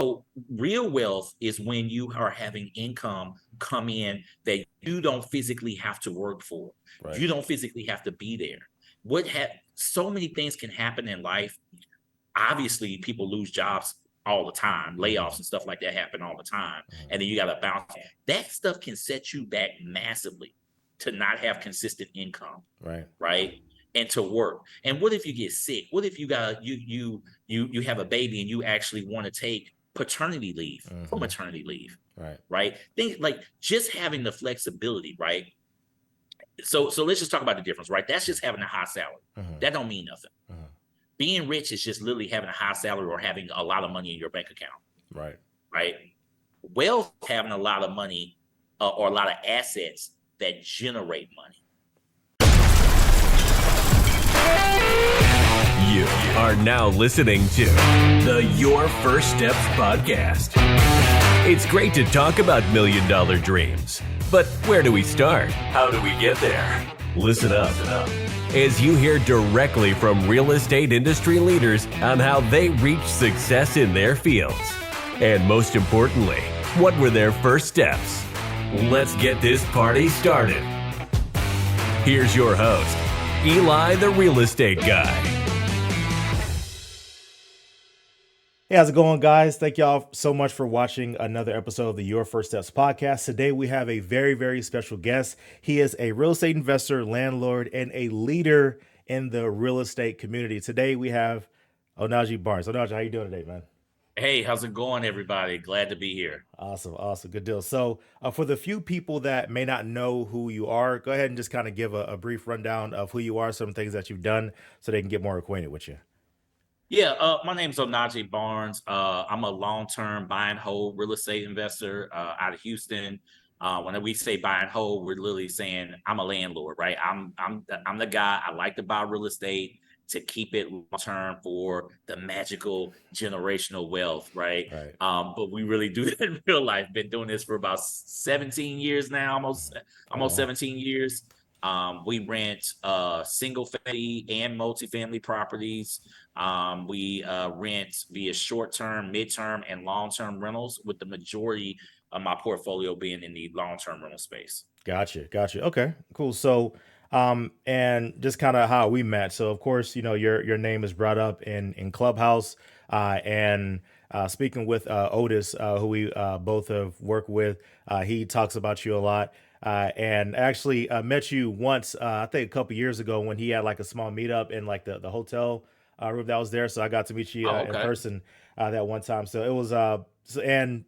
So real wealth is when you are having income come in that you don't physically have to work for. Right. You don't physically have to be there. So many things can happen in life. Obviously, people lose jobs all the time. Layoffs and stuff like that happen all the time. And then you got to bounce. That stuff can set you back massively to not have consistent income, Right. right? And to work. And what if you get sick? What if you have a baby and you actually want to take paternity leave or maternity leave, Right. right? Think like just having the flexibility, right? So let's just talk about the difference, right? That's just having a high salary. That don't mean nothing. Being rich is just literally having a high salary or having a lot of money in your bank account, Right. right? Wealth, having a lot of money or a lot of assets that generate money. You are now listening to the Your First Steps podcast. It's great to talk about $1 million dreams, but where do we start? How do we get there? Listen up as you hear directly from real estate industry leaders on how they reach success in their fields. And most importantly, what were their first steps? Let's get this party started. Here's your host, Eli the Real Estate Guy. Hey, how's it going, guys? Thank y'all so much for watching another episode of the Your First Steps podcast. Today, we have a very, very special guest. He is a real estate investor, landlord, and a leader in the real estate community. Today, we have Onaje Barnes. Onaje, how you doing today, man? Hey, how's it going, everybody? Glad to be here. Awesome. Good deal. So for the few people that may not know who you are, go ahead and just kind of give a brief rundown of who you are, some things that you've done so they can get more acquainted with you. Yeah, my name's Onaje Barnes. I'm a long-term buy and hold real estate investor out of Houston. When we say buy and hold, we're literally saying I'm a landlord, right? I'm the guy. I like to buy real estate to keep it long-term for the magical generational wealth, right? Right. But we really do that in real life. Been doing this for about 17 years now, almost wow. 17 years. We rent single family and multifamily properties. We rent via short-term, mid-term, and long-term rentals, with the majority of my portfolio being in the long-term rental space. Gotcha. Okay, cool. So, and just kind of how we met. So, of course, you know, your name is brought up in Clubhouse, and speaking with Otis, who we both have worked with, he talks about you a lot. And actually met you once, I think a couple years ago, when he had like a small meetup in like the hotel room that was there. So I got to meet you in person that one time. So it was, and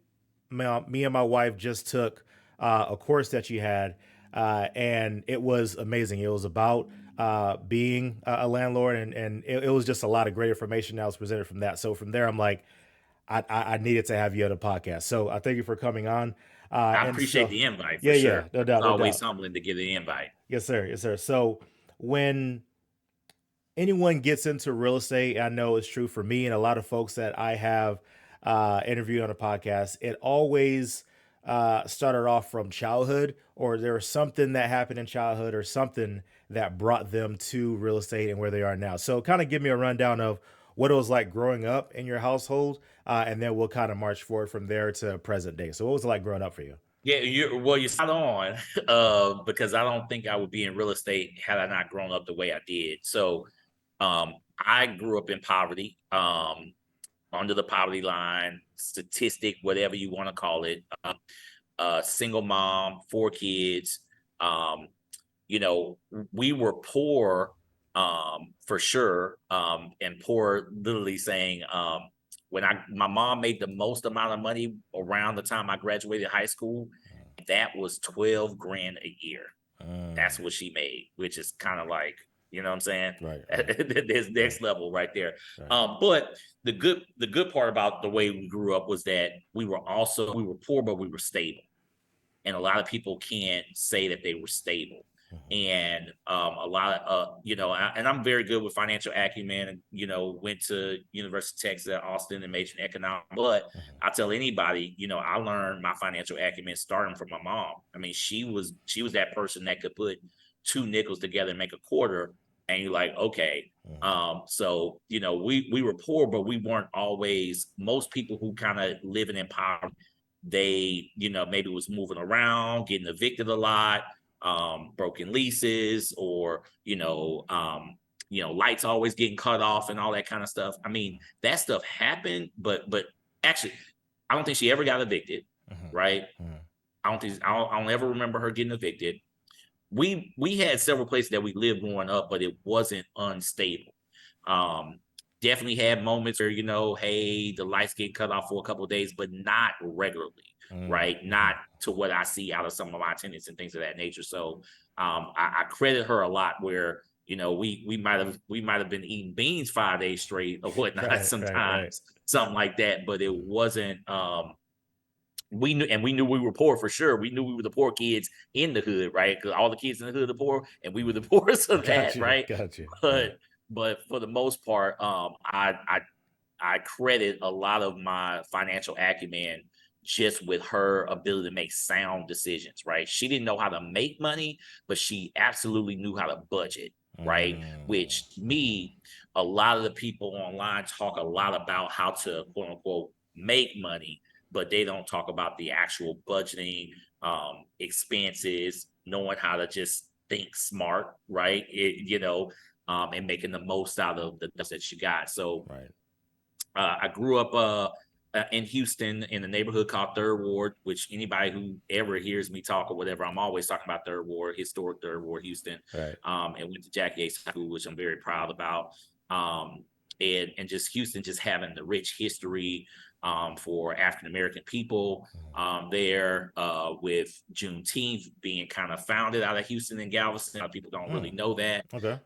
me and my wife just took a course that you had, and it was amazing. It was about being a landlord, and it was just a lot of great information that was presented from that. So from there, I'm like, I needed to have you on the podcast. So I thank you for coming on. I appreciate the invite for yeah, sure. no doubt, It's no always doubt. humbling to get an invite. Yes, sir. Yes, sir. So when anyone gets into real estate, I know it's true for me and a lot of folks that I have interviewed on a podcast, it always started off from childhood, or there was something that happened in childhood or something that brought them to real estate and where they are now. So kind of give me a rundown of what it was like growing up in your household, and then we'll kind of march forward from there to present day. So what was it like growing up for you? Yeah, you're spot on, because I don't think I would be in real estate had I not grown up the way I did. So, I grew up in poverty, under the poverty line, statistic, whatever you want to call it. Single mom, 4 kids. Um, you know, we were poor, for sure, and poor literally saying, when my mom made the most amount of money around the time I graduated high school, that was 12 grand a year. That's what she made, which is kind of like, you know what I'm saying? Right. There's next level right there. Right. But the good part about the way we grew up was that we were poor, but we were stable. And a lot of people can't say that they were stable. And a lot of and I'm very good with financial acumen, and went to University of Texas at Austin and majored in economics. But I tell anybody, I learned my financial acumen starting from my mom. I mean, she was that person that could put two nickels together and make a quarter, and you're like, okay. Mhm. So we were poor, but we weren't always. Most people who kind of living in poverty, they maybe was moving around, getting evicted a lot, broken leases, or lights always getting cut off and all that kind of stuff. I mean, that stuff happened, but actually, I don't think she ever got evicted, Mhm. right? Mhm. I don't ever remember her getting evicted. We had several places that we lived growing up, but it wasn't unstable. Um, Definitely had moments where hey, the lights get cut off for a couple of days, but not regularly, Mhm. right? Mhm. Not to what I see out of some of my tenants and things of that nature. So I credit her a lot. Where we might have been eating beans 5 days straight or whatnot Right, right, right. sometimes, something like that, but it wasn't. We knew we were poor for sure. We knew we were the poor kids in the hood, right? Because all the kids in the hood are poor, and we were the Mhm. poorest of Got that, you, right? got you. Right. But for the most part, I credit a lot of my financial acumen just with her ability to make sound decisions, right? She didn't know how to make money, but she absolutely knew how to budget, right? Mm. Which to me, a lot of the people online talk a lot about how to quote unquote make money, but they don't talk about the actual budgeting, expenses, knowing how to just think smart, right? And making the most out of the stuff that you got. So Right. I grew up in Houston in a neighborhood called Third Ward, which anybody who ever hears me talk or whatever, I'm always talking about Third Ward, historic Third Ward, Houston, Right. and went to Jackie A School, which I'm very proud about. Um, and just Houston, just having the rich history for African American people Mhm. there, with Juneteenth being kind of founded out of Houston and Galveston. A lot of people don't really Mm. know that. Okay.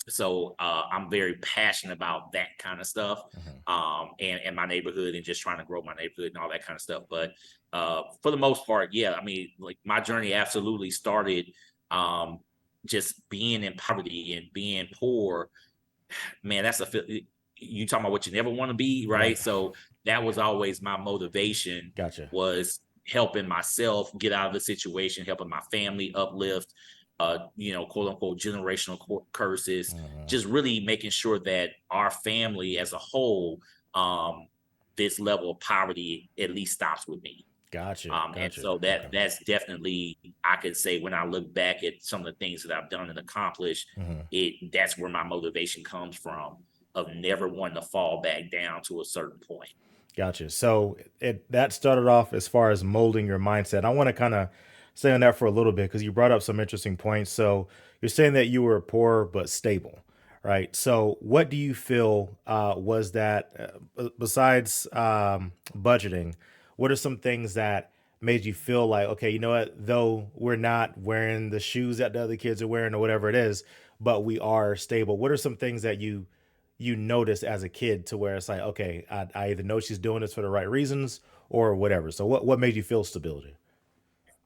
So I'm very passionate about that kind of stuff, Mhm. and my neighborhood, and just trying to grow my neighborhood and all that kind of stuff. But for the most part, yeah, I mean, like my journey absolutely started um, just being in poverty and being poor. Man, you talking about what you never want to be, right? Right. So that was always my motivation, Gotcha. was helping myself get out of the situation, helping my family uplift, quote unquote generational curses, Mhm. just really making sure that our family as a whole, um, this level of poverty at least stops with me. Gotcha. And Gotcha. so Okay. that's definitely, I could say, when I look back at some of the things that I've done and accomplished, Mhm. that's where my motivation comes from, of never wanting to fall back down to a certain point. Gotcha. So that started off as far as molding your mindset. I want to kind of stay on that for a little bit because you brought up some interesting points. So you're saying that you were poor but stable, right? So what do you feel was that besides budgeting? What are some things that made you feel like, okay, you know what? Though we're not wearing the shoes that the other kids are wearing or whatever it is, but we are stable. What are some things that you notice as a kid to where it's like, okay, I either know she's doing this for the right reasons or whatever. So what made you feel stability?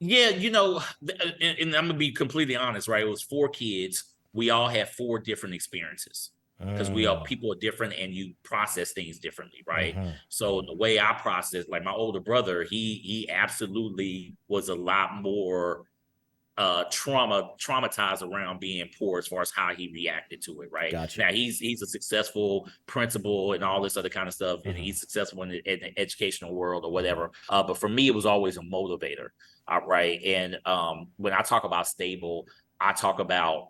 Yeah, and I'm gonna be completely honest, right? It was four kids. We all had four different experiences because we are Mm, people are different, and you process things differently, right? mm-hmm, So the way I process, like my older brother, he absolutely was a lot more traumatized around being poor as far as how he reacted to it, right? gotcha. Now he's a successful principal and all this other kind of stuff, and Mm-hmm, he's successful in the educational world or whatever. But for me, it was always a motivator. Right. And when I talk about stable, I talk about,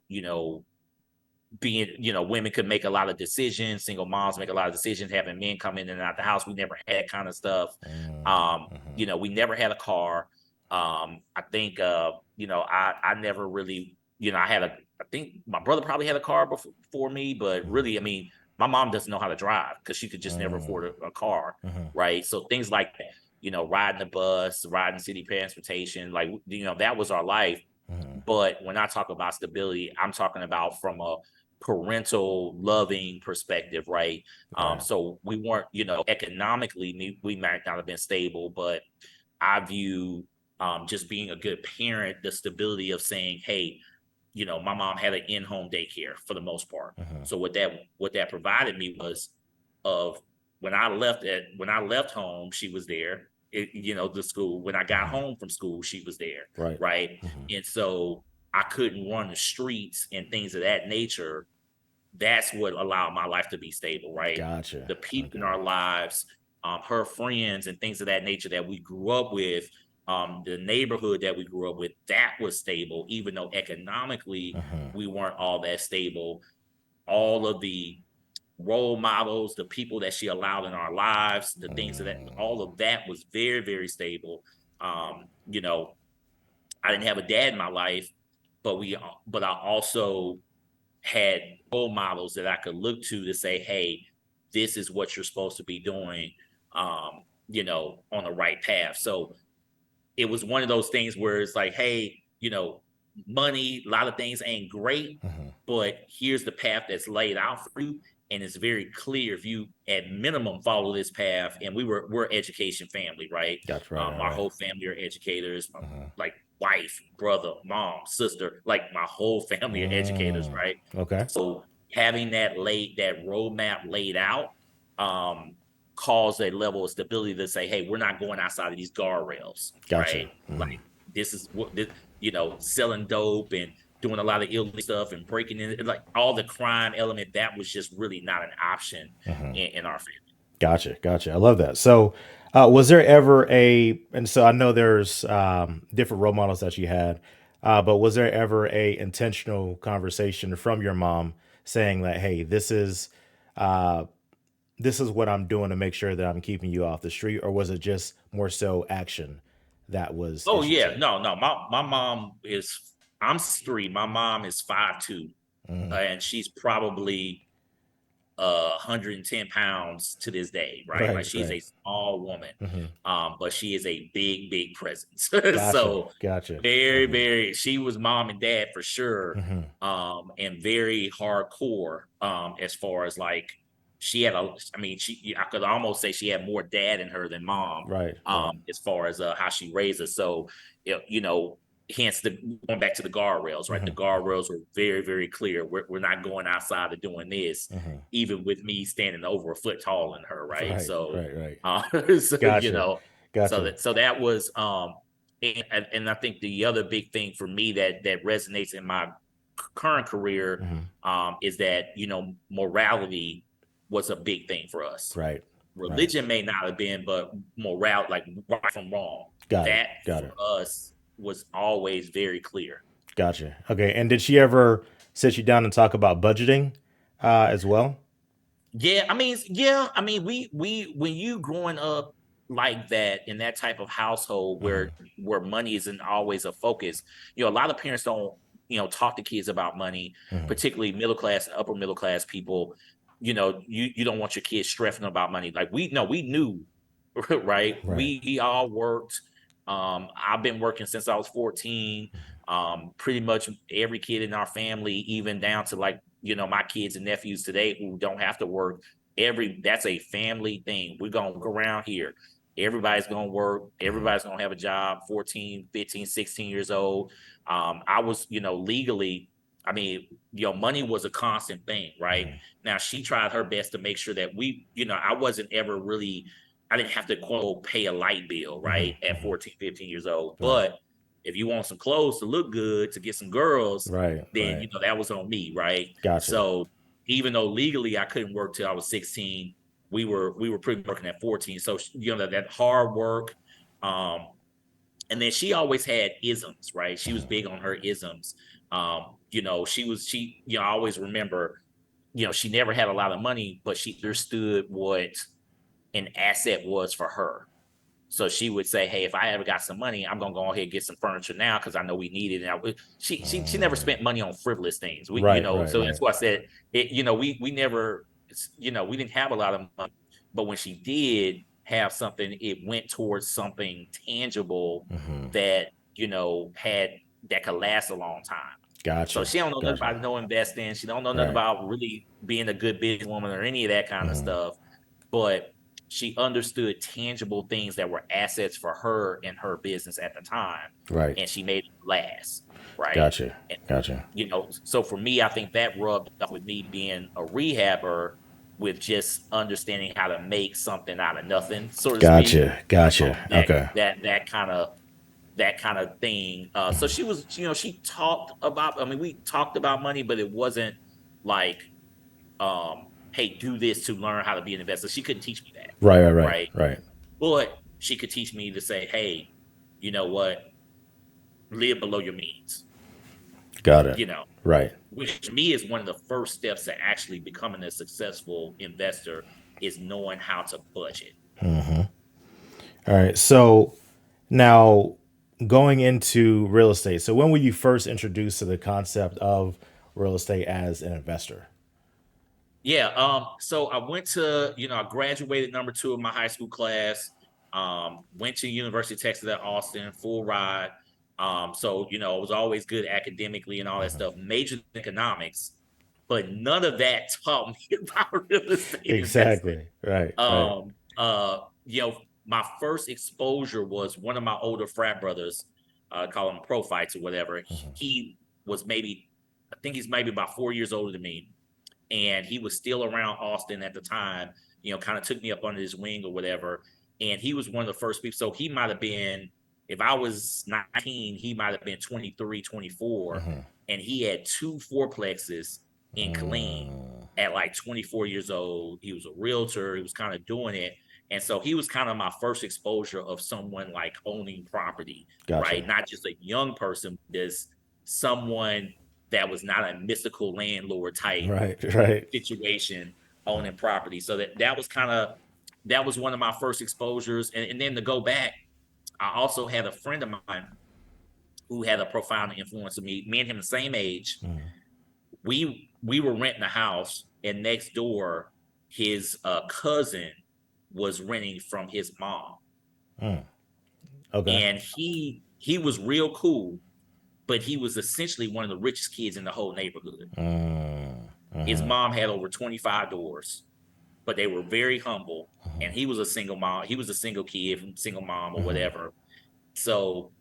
being, women could make a lot of decisions, single moms make a lot of decisions, having men come in and out the house. We never had that kind of stuff. mm-hmm, We never had a car. I think I never really, I think my brother probably had a car before me, but really, I mean, my mom doesn't know how to drive because she could just never afford a car. mm-hmm, Right. So things like that, riding the bus, riding city transportation, like, that was our life. mm-hmm. But when I talk about stability, I'm talking about from a parental loving perspective, right? Right. So we weren't, economically, we might not have been stable, but I view just being a good parent, the stability of saying, hey, my mom had an in-home daycare for the most part. Mm-hmm, So what that provided me was, of when I left home, she was there. The school. When I got mm-hmm. home from school, she was there, Right. right? Mm-hmm, And so I couldn't run the streets and things of that nature, that's what allowed my life to be stable, right? Gotcha. The people in Okay. our lives, her friends and things of that nature that we grew up with, the neighborhood that we grew up with, that was stable, even though economically Mhm. we weren't all that stable. All of the role models, the people that she allowed in our lives, the things that Mm. all of that was very, very stable. You know, I didn't have a dad in my life, but but I also had role models that I could look to say, hey, this is what you're supposed to be doing, on the right path. So it was one of those things where it's like, hey, money, a lot of things ain't great, Mhm. but here's the path that's laid out for you. And it's very clear if you at minimum follow this path. And we're education family, right? Gotcha. Right. Right. Our Right. whole family are educators, Mhm. like wife, brother, mom, sister, like my whole family are educators, Mm. right? Okay. So having that roadmap laid out, um, caused a level of stability to say, hey, we're not going outside of these guardrails, Gotcha. right? Mhm. Like this is what this, selling dope and doing a lot of illegal stuff and breaking in, like all the crime element, that was just really not an option Mhm. in our family. Gotcha, gotcha. I love that. So, was there ever and so I know there's different role models that you had, but was there ever a intentional conversation from your mom saying that, "Hey, uh, this is what I'm doing to make sure that I'm keeping you off the street," or was it just more so action that was Oh yeah, issued? no, no. My mom is, I'm 3. My mom is 5'2", Mm, and she's probably 110 pounds to this day, right? Like right, she's right. a small woman, Hmm. but she is a big, big presence. Gotcha, So gotcha. very, Hmm. very, she was mom and dad for sure, Hmm. and very hardcore, as far as like she had I mean, I could almost say she had more dad in her than mom, Right, right. as far as how she raised us. So, hence going back to the guardrails, right? Hmm. The guardrails were very, very clear. We're not going outside of doing this, Hmm. even with me standing over a foot taller than her, right? Right, So, right, right. so Gotcha, gotcha. that was, and I think the other big thing for me that resonates in my current career, Hmm. is that morality was a big thing for us. Right, right. Religion may not have been, but morale, like right from wrong, Got it. that Got for it. us was always very clear. Gotcha. Okay. And did she ever sit you down and talk about budgeting as well? Yeah, I mean, we when you growing up like that in that type of household Hmm. where money isn't always a focus, a lot of parents don't, talk to kids about money, Hmm. particularly middle class and upper middle class people. You don't want your kids stressing about money. Like we knew, right? Right. We all worked. I've been working since I was 14. Pretty much every kid in our family, even down to like, my kids and nephews today who don't have to work. That's a family thing. We're gonna go around here. Everybody's gonna work, Hmm. everybody's gonna have a job, 14, 15, 16 years old. I was, legally, I mean, money was a constant thing, right? Hmm. Now she tried her best to make sure that I wasn't ever really, I didn't have to quote pay a light bill, Hmm. right? At Hmm. 14, 15 years old. Right. But if you want some clothes to look good to get some girls, Right. then Right. that was on me, right? Gotcha. So even though legally I couldn't work till I was 16, we were pretty working at 14. So that hard work. Um, and then she always had isms, right? She was Hmm. big on her isms. I always remember, she never had a lot of money, but she understood what an asset was for her. So she would say, "Hey, if I ever got some money, I'm gonna go ahead and get some furniture now because I know we need it." And she never Mm. spent money on frivolous things. Right. Right. So Right. that's why I said it. We never, we didn't have a lot of money, but when she did have something, it went towards something tangible Hmm. that had that could last a long time. So Gotcha. she don't know nothing Gotcha. about no investing. She don't know nothing Right. about really being a good businesswoman or any of that kind of Hmm. stuff. But she understood tangible things that were assets for her and her business at the time, Right. and she made it last, right? Gotcha. And Gotcha. so for me, I think that rubbed up with me being a rehabber, with just understanding how to make something out of nothing, so to speak. Gotcha. Gotcha. That Okay. that that kind of that kind of thing. So she was, she talked about. I mean, we talked about money, but it wasn't like, hey, do this to learn how to be an investor. She couldn't teach me that, Right, right, right, right? right. But she could teach me to say, hey, you know what, live below your means. Got it. You know, Right. which to me is one of the first steps to actually becoming a successful investor is knowing how to budget. Mm-hmm. All right. So now going into real estate. So when were you first introduced to the concept of real estate as an investor? Yeah. So I went to, I graduated number 2 of my high school class. Went to University of Texas at Austin, full ride. So, I was always good academically and all that Mhm. stuff, majored in economics, but none of that taught me about real estate investing. Exactly. Right. Right. Um, uh, my first exposure was one of my older frat brothers, call him pro fights or whatever. Mhm. He was I think he's maybe about 4 years older than me, and he was still around Austin at the time, kind of took me up under his wing or whatever. And he was one of the first people. So he might have been, if I was 19, he might have been 23, 24. Mhm. And he had 2 fourplexes in Killeen Mm. at like 24 years old. He was a realtor. He was kind of doing it. And so he was kind of my first exposure of someone like owning property, Gotcha. right? Not just a young person, there's someone that was not a mystical landlord type Right. Right. situation owning property. So that was one of my first exposures. And then to go back, I also had a friend of mine who had a profound influence on me. Me and him the same age. Mm. We were renting a house, and next door, his cousin was renting from his mom, Mm. Okay. and he was real cool, but he was essentially one of the richest kids in the whole neighborhood. Mm. His Mhm. mom had over 25 doors, but they were very humble. And Mhm. he was a single mom. He was a single kid from single mom or Mhm. whatever. So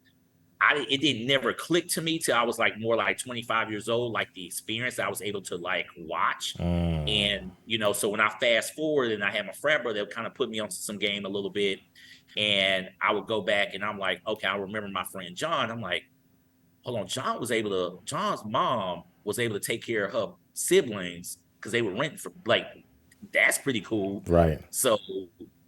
it didn't never click to me till I was like more like 25 years old, like the experience I was able to like watch. Mm. And, so when I fast forward and I had my frat brother, that kind of put me on some game a little bit. And I would go back and I'm like, okay, I remember my friend John. I'm like, hold on, John's mom was able to take care of her siblings because they were renting for like, that's pretty cool. Right. So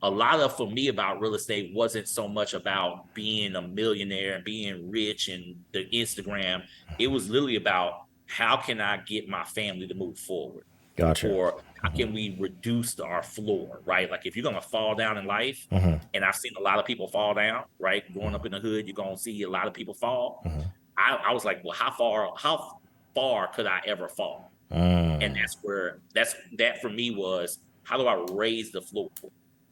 a lot of for me about real estate wasn't so much about being a millionaire and being rich and the Instagram. It was literally about how can I get my family to move forward, Gotcha. or how Mhm. can we reduce our floor, right? Like if you're gonna fall down in life, Mhm. and I've seen a lot of people fall down, right? Growing Mhm. up in the hood, you're gonna see a lot of people fall. Mhm. I was like, well, how far could I ever fall? And Mm. that for me was, how do I raise the floor,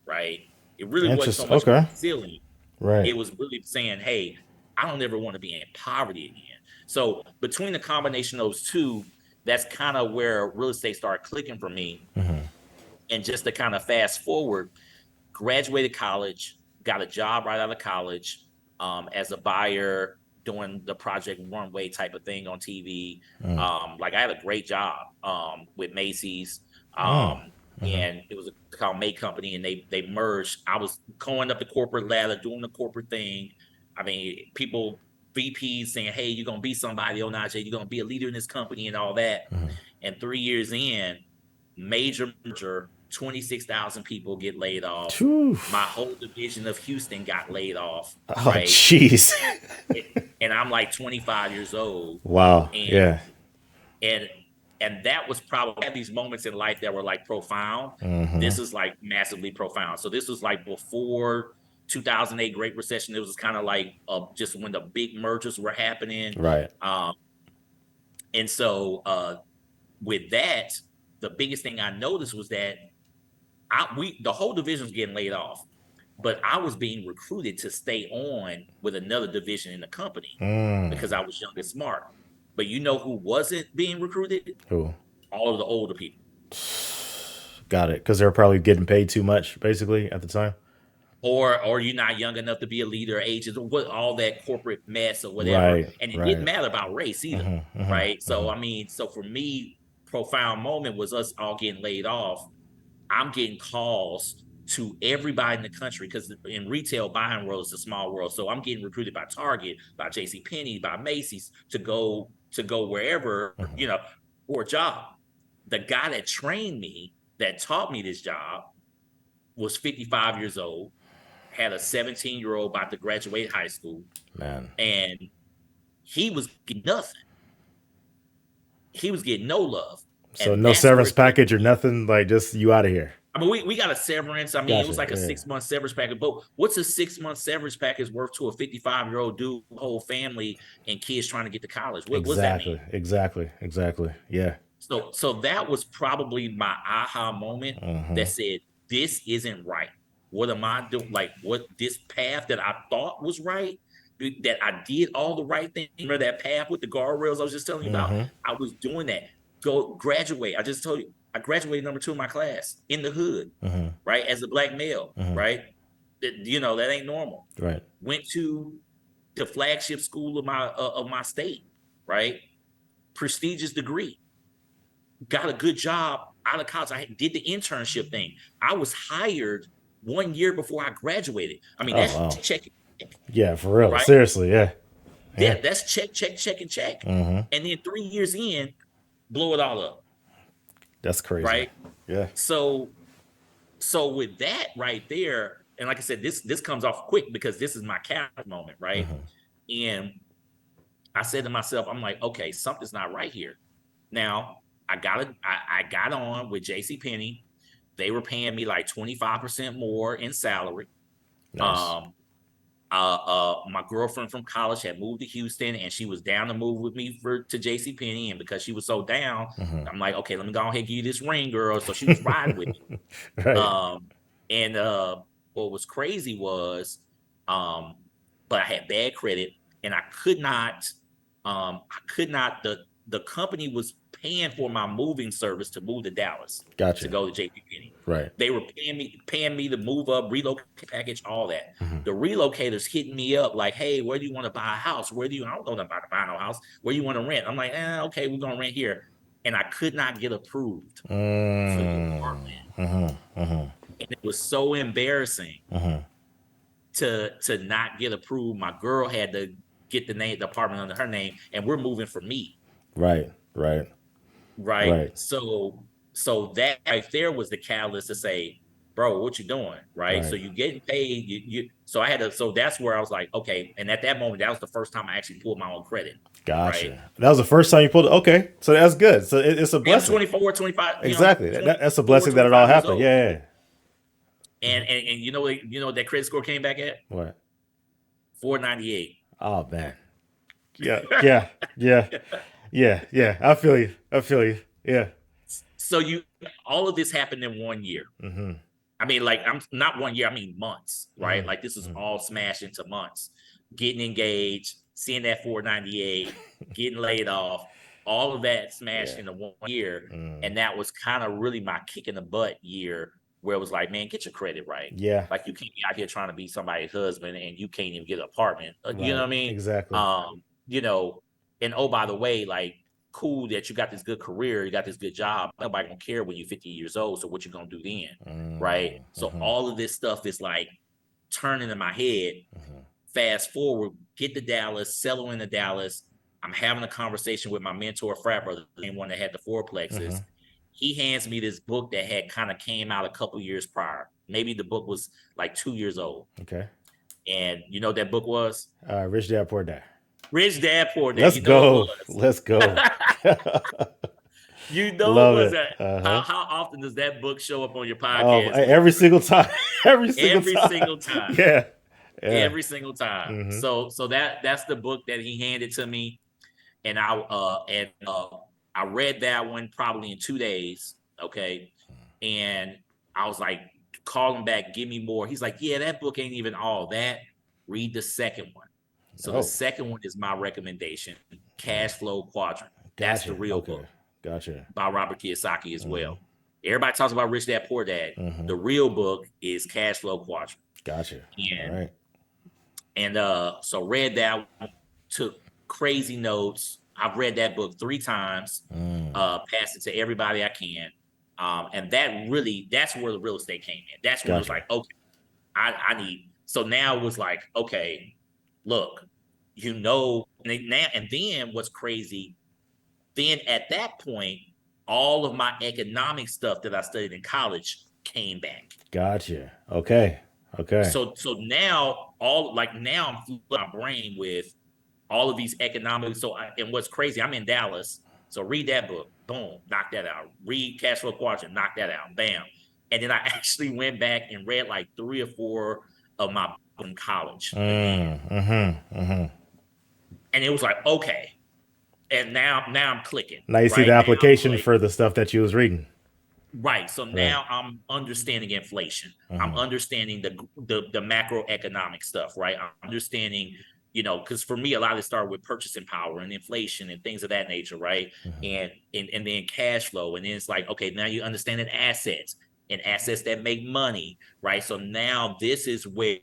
right? It really wasn't so Interesting. much about Okay. the ceiling. Right. It was really saying, hey, I don't ever want to be in poverty again. So between the combination of those two, that's kind of where real estate started clicking for me. Mhm. And just to kind of fast forward, graduated college, got a job right out of college, as a buyer doing the Project Runway type of thing on TV. Mm. Like I had a great job with Macy's, Mm. Mhm. and it was called May Company, and they merged. I was going up the corporate ladder, doing the corporate thing. I mean, people VPs saying, "Hey, you're gonna be somebody, Onaje. You're gonna be a leader in this company and all that." Mhm. And 3 years in, major merger, 26,000 people get laid off. Phew. My whole division of Houston got laid off, Oh, right? jeez. And I'm like 25 years old. Wow. And Yeah. and and that was probably, I had these moments in life that were like profound. Mhm. This is like massively profound. So this was like before 2008 Great Recession. It was kind of like just when the big mergers were happening. Right. Um, and so with that, the biggest thing I noticed was that the whole division was getting laid off, but I was being recruited to stay on with another division in the company because Mm. I was young and smart. But you know who wasn't being recruited? Cool. All of the older people. Got it. Because they're probably getting paid too much, basically, at the time. Or you're not young enough to be a leader, agent, or what, all that corporate mess or whatever. Right. And it didn't Right. matter about race either, Mhm. Mhm. right? So Mhm. I mean, so for me, profound moment was us all getting laid off. I'm getting calls to everybody in the country, because in retail, buying world is a small world. So I'm getting recruited by Target, by JCPenney, by Macy's to go wherever, for a job. The guy that trained me, that taught me this job, was 55 years old, had a 17-year-old about to graduate high school, Man. and he was getting nothing. He was getting no love. So And no that's where severance it took package or me. nothing, like just you out of here. I mean, we got a severance. I mean, it was Gotcha. like a Yeah. 6-month severance package. But what's a 6-month severance package worth to a 55-year-old dude, whole family, and kids trying to get to college? What does that mean? Exactly. Yeah. So that was probably my aha moment that said, this isn't right. What am I doing? Like, what, this path that I thought was right, that I did all the right things. Remember that path with the guardrails I was just telling you about? I was doing that. Go graduate. I just told you, I graduated number 2 in my class in the hood, right? As a black male, right? That ain't normal. Right. Went to the flagship school of my state, right? Prestigious degree. Got a good job out of college. I did the internship thing. I was hired 1 year before I graduated. I mean, that's check. Yeah, for real. Right? Seriously, yeah. Yeah, that's check. And then 3 years in, blow it all up. That's crazy. Right? Yeah. So with that right there, and like I said, this comes off quick because this is my cap moment, right? And I said to myself, I'm like, okay, something's not right here. Now, I got on with JCPenney. They were paying me like 25% more in salary. Nice. My girlfriend from college had moved to Houston, and she was down to move with me to JCPenney. And because she was so down, I'm like, okay, let me go ahead and give you this ring, girl. So she was riding with me. Right. And what was crazy was, but I had bad credit, and I could not. The company was paying for my moving service to move to Dallas. Gotcha. To go to JCPenney. Right. They were paying me to move up, relocate package, all that. The relocators hitting me up like, hey, where do you want to buy a house? I don't know about to buy no house. Where do you want to rent? I'm like, okay, we're gonna rent here. And I could not get approved for the apartment. And it was so embarrassing to not get approved. My girl had to get the apartment under her name, and we're moving for me. Right. So that right there was the catalyst to say, bro, what you doing? Right. So you getting paid. So that's where I was like, okay. And at that moment, that was the first time I actually pulled my own credit. Gotcha. Right? That was the first time you pulled it. Okay. So that's good. So it's a blessing. 24, 25. Exactly. That's a blessing that it all happened. Yeah. And you know what that credit score came back at? What? 498. Oh man. Yeah. I feel you. Yeah. So all of this happened in 1 year. I mean, like, I'm not 1 year, I mean months, right? Like, this is all smashed into months. Getting engaged, seeing that 498, getting laid off, all of that smashed into 1 year. And that was kind of really my kick in the butt year, where it was like, man, get your credit right. Yeah. Like, you can't be out here trying to be somebody's husband and you can't even get an apartment. You know what I mean? Exactly. And oh, by the way, like, cool that you got this good career, you got this good job. Nobody gonna care when you're 50 years old. So what you gonna do then, right? So all of this stuff is like turning in my head. Fast forward, get to Dallas, settle into Dallas. I'm having a conversation with my mentor, frat brother, the same one that had the fourplexes. He hands me this book that had kind of came out a couple years prior. Maybe the book was like 2 years old. Okay. And you know what that book was? Rich Dad Poor Dad. Rich Dad Poor Dad. Let's go. Let's go. You know, Love was it. that? How often does that book show up on your podcast? Every single time. Every single time. Yeah. Every single time. So that's the book that he handed to me, and I read that one probably in 2 days. Okay, and I was like, call him back, give me more. He's like, yeah, that book ain't even all that. Read the second one. So the second one is my recommendation, Cash Flow Quadrant. That's the real book. Gotcha. By Robert Kiyosaki as well. Everybody talks about Rich Dad Poor Dad. The real book is Cash Flow Quadrant. Gotcha. And, all right. And so read that one, took crazy notes. I've read that book 3 times. Passed it to everybody I can. And that's where the real estate came in. That's when it was Gotcha. like, okay, I need. So now it was like, okay, look, and then what's crazy, then at that point, all of my economic stuff that I studied in college came back. Gotcha. Okay. Okay. So now now I'm filling my brain with all of these economics. And what's crazy, I'm in Dallas. So read that book, boom, knock that out. Read Cash Flow Quadrant, knock that out, bam. And then I actually went back and read like 3 or 4 of my books in college again. And it was like, okay. And now I'm clicking. Now you see right the now, application like, for the stuff that you was reading. right. So Right. now I'm understanding inflation. I'm understanding the macroeconomic stuff, right? I'm understanding, because for me, a lot of it started with purchasing power and inflation and things of that nature, right? And then cash flow. And then it's like, okay, now you understand assets and assets that make money, right? So now this is where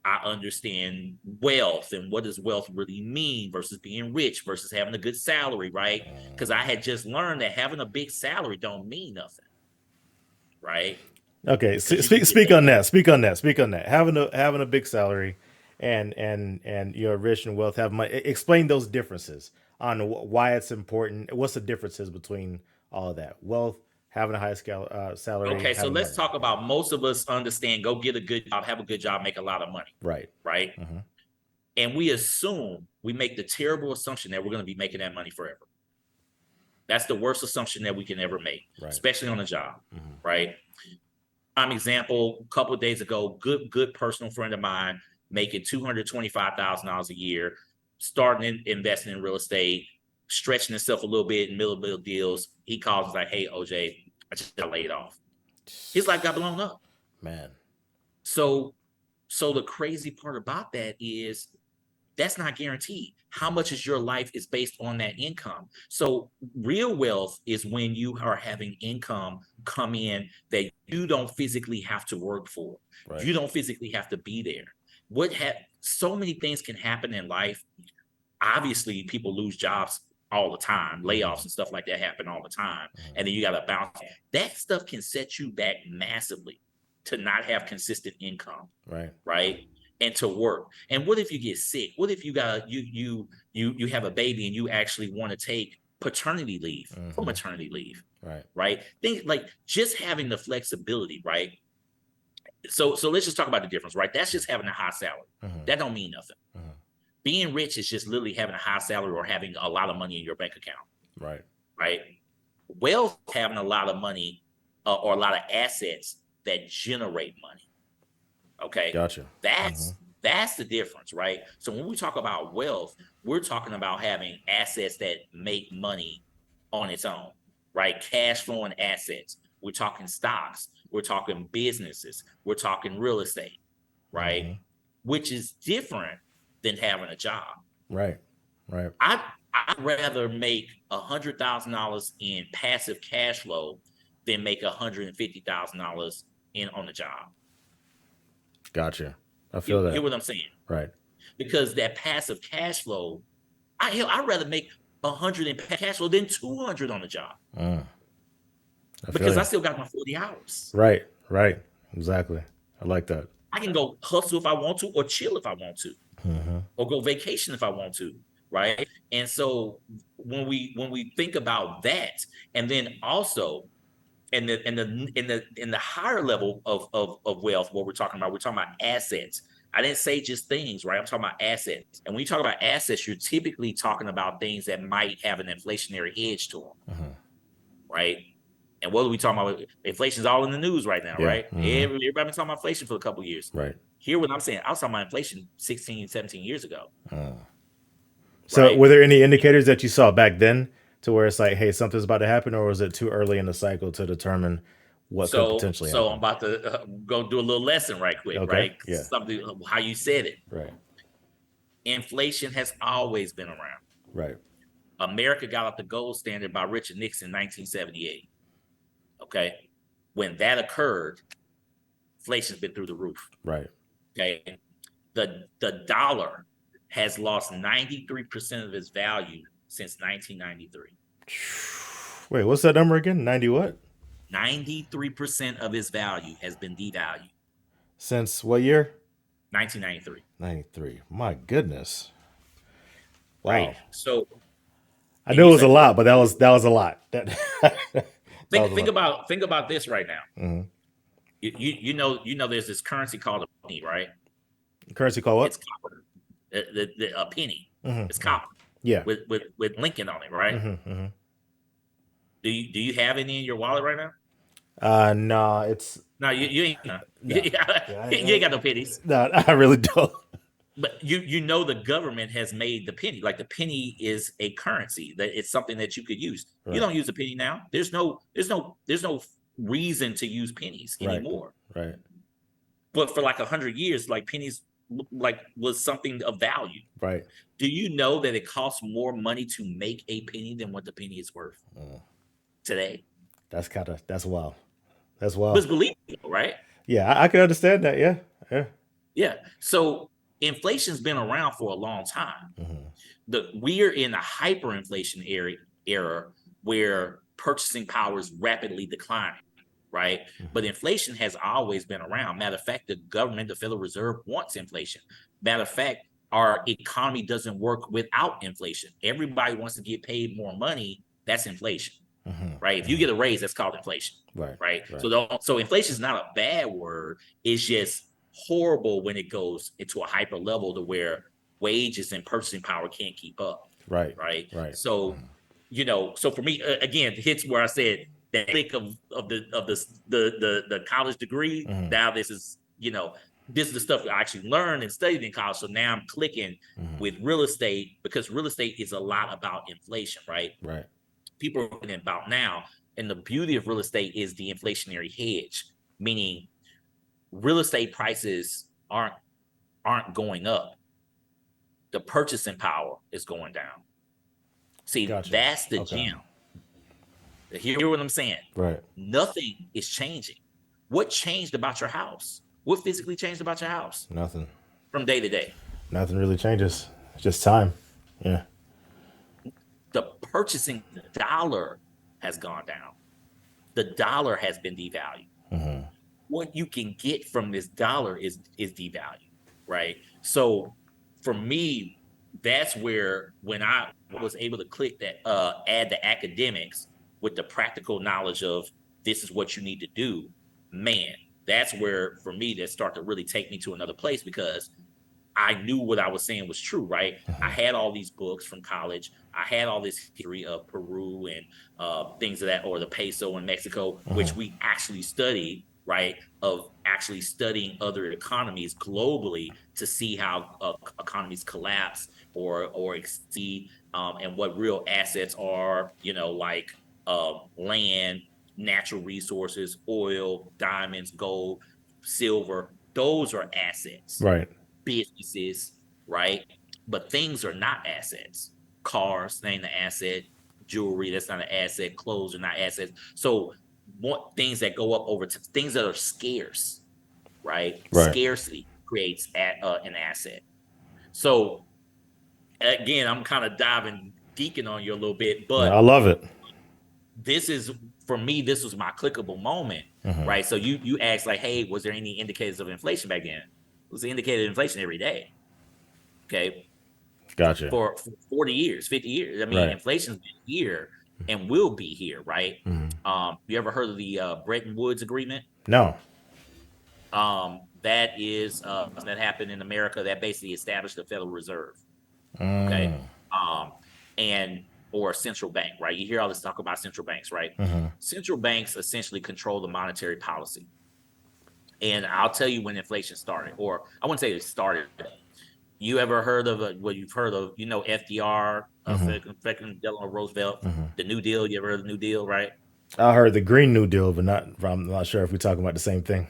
I understand wealth and what does wealth really mean versus being rich versus having a good salary, right? Because I had just learned that having a big salary don't mean nothing, right? Okay, Because you can get speak paid. on that. Speak on that. Speak on that. Having a big salary, and you're rich and wealth, have money. Explain those differences on why it's important. What's the differences between all of that? Wealth, having a high scale salary, Okay, so having let's money. talk about, most of us understand go get a good job, have a good job, make a lot of money, Right. right? And we make the terrible assumption that we're going to be making that money forever. That's the worst assumption that we can ever make, Right. especially on a job, right? Example, a couple of days ago, good personal friend of mine making $225,000 a year, starting investing in real estate, stretching himself a little bit in middle deals. He calls us like, "Hey, OJ, I just got laid off." His life got blown up. Man. So the crazy part about that is that's not guaranteed. How much is your life is based on that income. So real wealth is when you are having income come in that you don't physically have to work for. Right. You don't physically have to be there. So many things can happen in life. Obviously, people lose jobs all the time. Layoffs and stuff like that happen all the time. And then you got to bounce. That stuff can set you back massively to not have consistent income. Right. And to work. And what if you get sick? What if you have a baby and you actually want to take paternity leave or maternity leave? Right. Things like just having the flexibility, right? So let's just talk about the difference, right? That's just having a high salary. That don't mean nothing. Being rich is just literally having a high salary or having a lot of money in your bank account. Right. Wealth, having a lot of money or a lot of assets that generate money. Okay. Gotcha. That's the difference, right? So when we talk about wealth, we're talking about having assets that make money on its own, right? Cash flowing assets. We're talking stocks. We're talking businesses. We're talking real estate, right? Which is different than having a job. Right. I'd rather make $100,000 in passive cash flow than make $150,000 on the job. Gotcha. I feel that. Hear what I'm saying? Right. Because that passive cash flow, I'd rather make 100 in cash flow than 200 on the job. Because I still got my 40 hours. Right. Exactly. I like that. I can go hustle if I want to, or chill if I want to, or go vacation if I want to, right? And so when we think about that, and then also in the higher level of wealth, what we're talking about assets. I didn't say just things, right? I'm talking about assets. And when you talk about assets, you're typically talking about things that might have an inflationary edge to them, right? And what are we talking about? Inflation's all in the news right now, right? Everybody been talking about inflation for a couple of years. Right. Hear what I'm saying? I was talking about inflation 16, 17 years ago. So were there any indicators that you saw back then to where it's like, hey, something's about to happen, or was it too early in the cycle to determine what could potentially happen? So I'm about to go do a little lesson right quick, right? Yeah. Something, how you said it. Right. Inflation has always been around. Right. America got out the gold standard by Richard Nixon in 1978. Okay. When that occurred, inflation's been through the roof. Right. Okay. The dollar has lost 93% of its value since 1993. Wait, what's that number again? 90 what? 93% of its value has been devalued. Since what year? 1993. 93. My goodness. Right. Wow. So, I and knew you it was say, a well, lot, but that was a lot. That was a lot. think about this right now. Hmm. You know there's this currency called a penny, right? Currency call what? It's copper. A penny. Hmm. It's copper Yeah. with Lincoln on it, right? Hmm. Hmm. Do you have any in your wallet right now? No, it's No, you ain't. You no. Yeah, ain't got no pennies. no, I really don't. But you know the government has made the penny. Like the penny is a currency, that it's something that you could use. You Right. don't use a penny now. There's no reason to use pennies Right. anymore. Right. But for like 100 years, like pennies like was something of value. Right. Do you know that it costs more money to make a penny than what the penny is worth today? That's wild. That's But wild. it's believable, right? Yeah, I can understand that. Yeah. Yeah. Yeah. So inflation's been around for a long time. Hmm. We're in a hyperinflation era where purchasing power is rapidly declining, right? But inflation has always been around. Matter of fact, the government, the Federal Reserve, wants inflation. Matter of fact, our economy doesn't work without inflation. Everybody wants to get paid more money. That's inflation, Hmm. right? If you get a raise, that's called inflation, Right. right? Right. So inflation is not a bad word. It's just horrible when it goes into a hyper level to where wages and purchasing power can't keep up, Right. right? Right. So, so for me, again, it hits where I said that click of the college degree. Hmm. Now this is the stuff that I actually learned and studied in college. So now I'm clicking Hmm. with real estate, because real estate is a lot about inflation, right? Right. People are talking about now, and the beauty of real estate is the inflationary hedge, meaning real estate prices aren't going up. The purchasing power is going down. See, Gotcha. that's the Okay. gem. Hear what I'm saying? Right. Nothing is changing. What changed about your house? What physically changed about your house Nothing. from day to day? Nothing really changes. It's just time. Yeah. The purchasing dollar has gone down. The dollar has been devalued. Hmm. What you can get from this dollar is devalued, right? So for me, that's where, when I was able to click that, add the academics with the practical knowledge of this is what you need to do, man, that's where for me that start to really take me to another place, because I knew what I was saying was true, right? I had all these books from college. I had all this history of Peru and things of that, or the peso in Mexico, which we actually studied, right? Of actually studying other economies globally to see how economies collapse or exceed, and what real assets are, like land, natural resources, oil, diamonds, gold, silver. Those are assets. Right. Businesses, right? But things are not assets. Cars, they ain't an asset. Jewelry, that's not an asset. Clothes are not assets. So what things that go up over things that are scarce, right? Right. Scarcity creates an asset. So again, I'm kind of diving geeking on you a little bit, Yeah, I but love it. this is, for me, this was my clickable moment, right? So you asked, like, hey, was there any indicators of inflation back then? It was the indicator of inflation every day. Okay. Gotcha. For 40 years, 50 years. I mean, Right. inflation's been here and will be here, right? You ever heard of the Bretton Woods Agreement? No. That is that happened in America, that basically established the Federal Reserve. Mm. Okay. And or a central bank, right? You hear all this talk about central banks, right? Central banks essentially control the monetary policy. And I'll tell you when inflation started, or I wouldn't say it started. You ever heard of you've heard of, FDR, Franklin Delano Roosevelt, the New Deal? You ever heard of the New Deal, right? I heard the Green New Deal, but I'm not sure if we're talking about the same thing.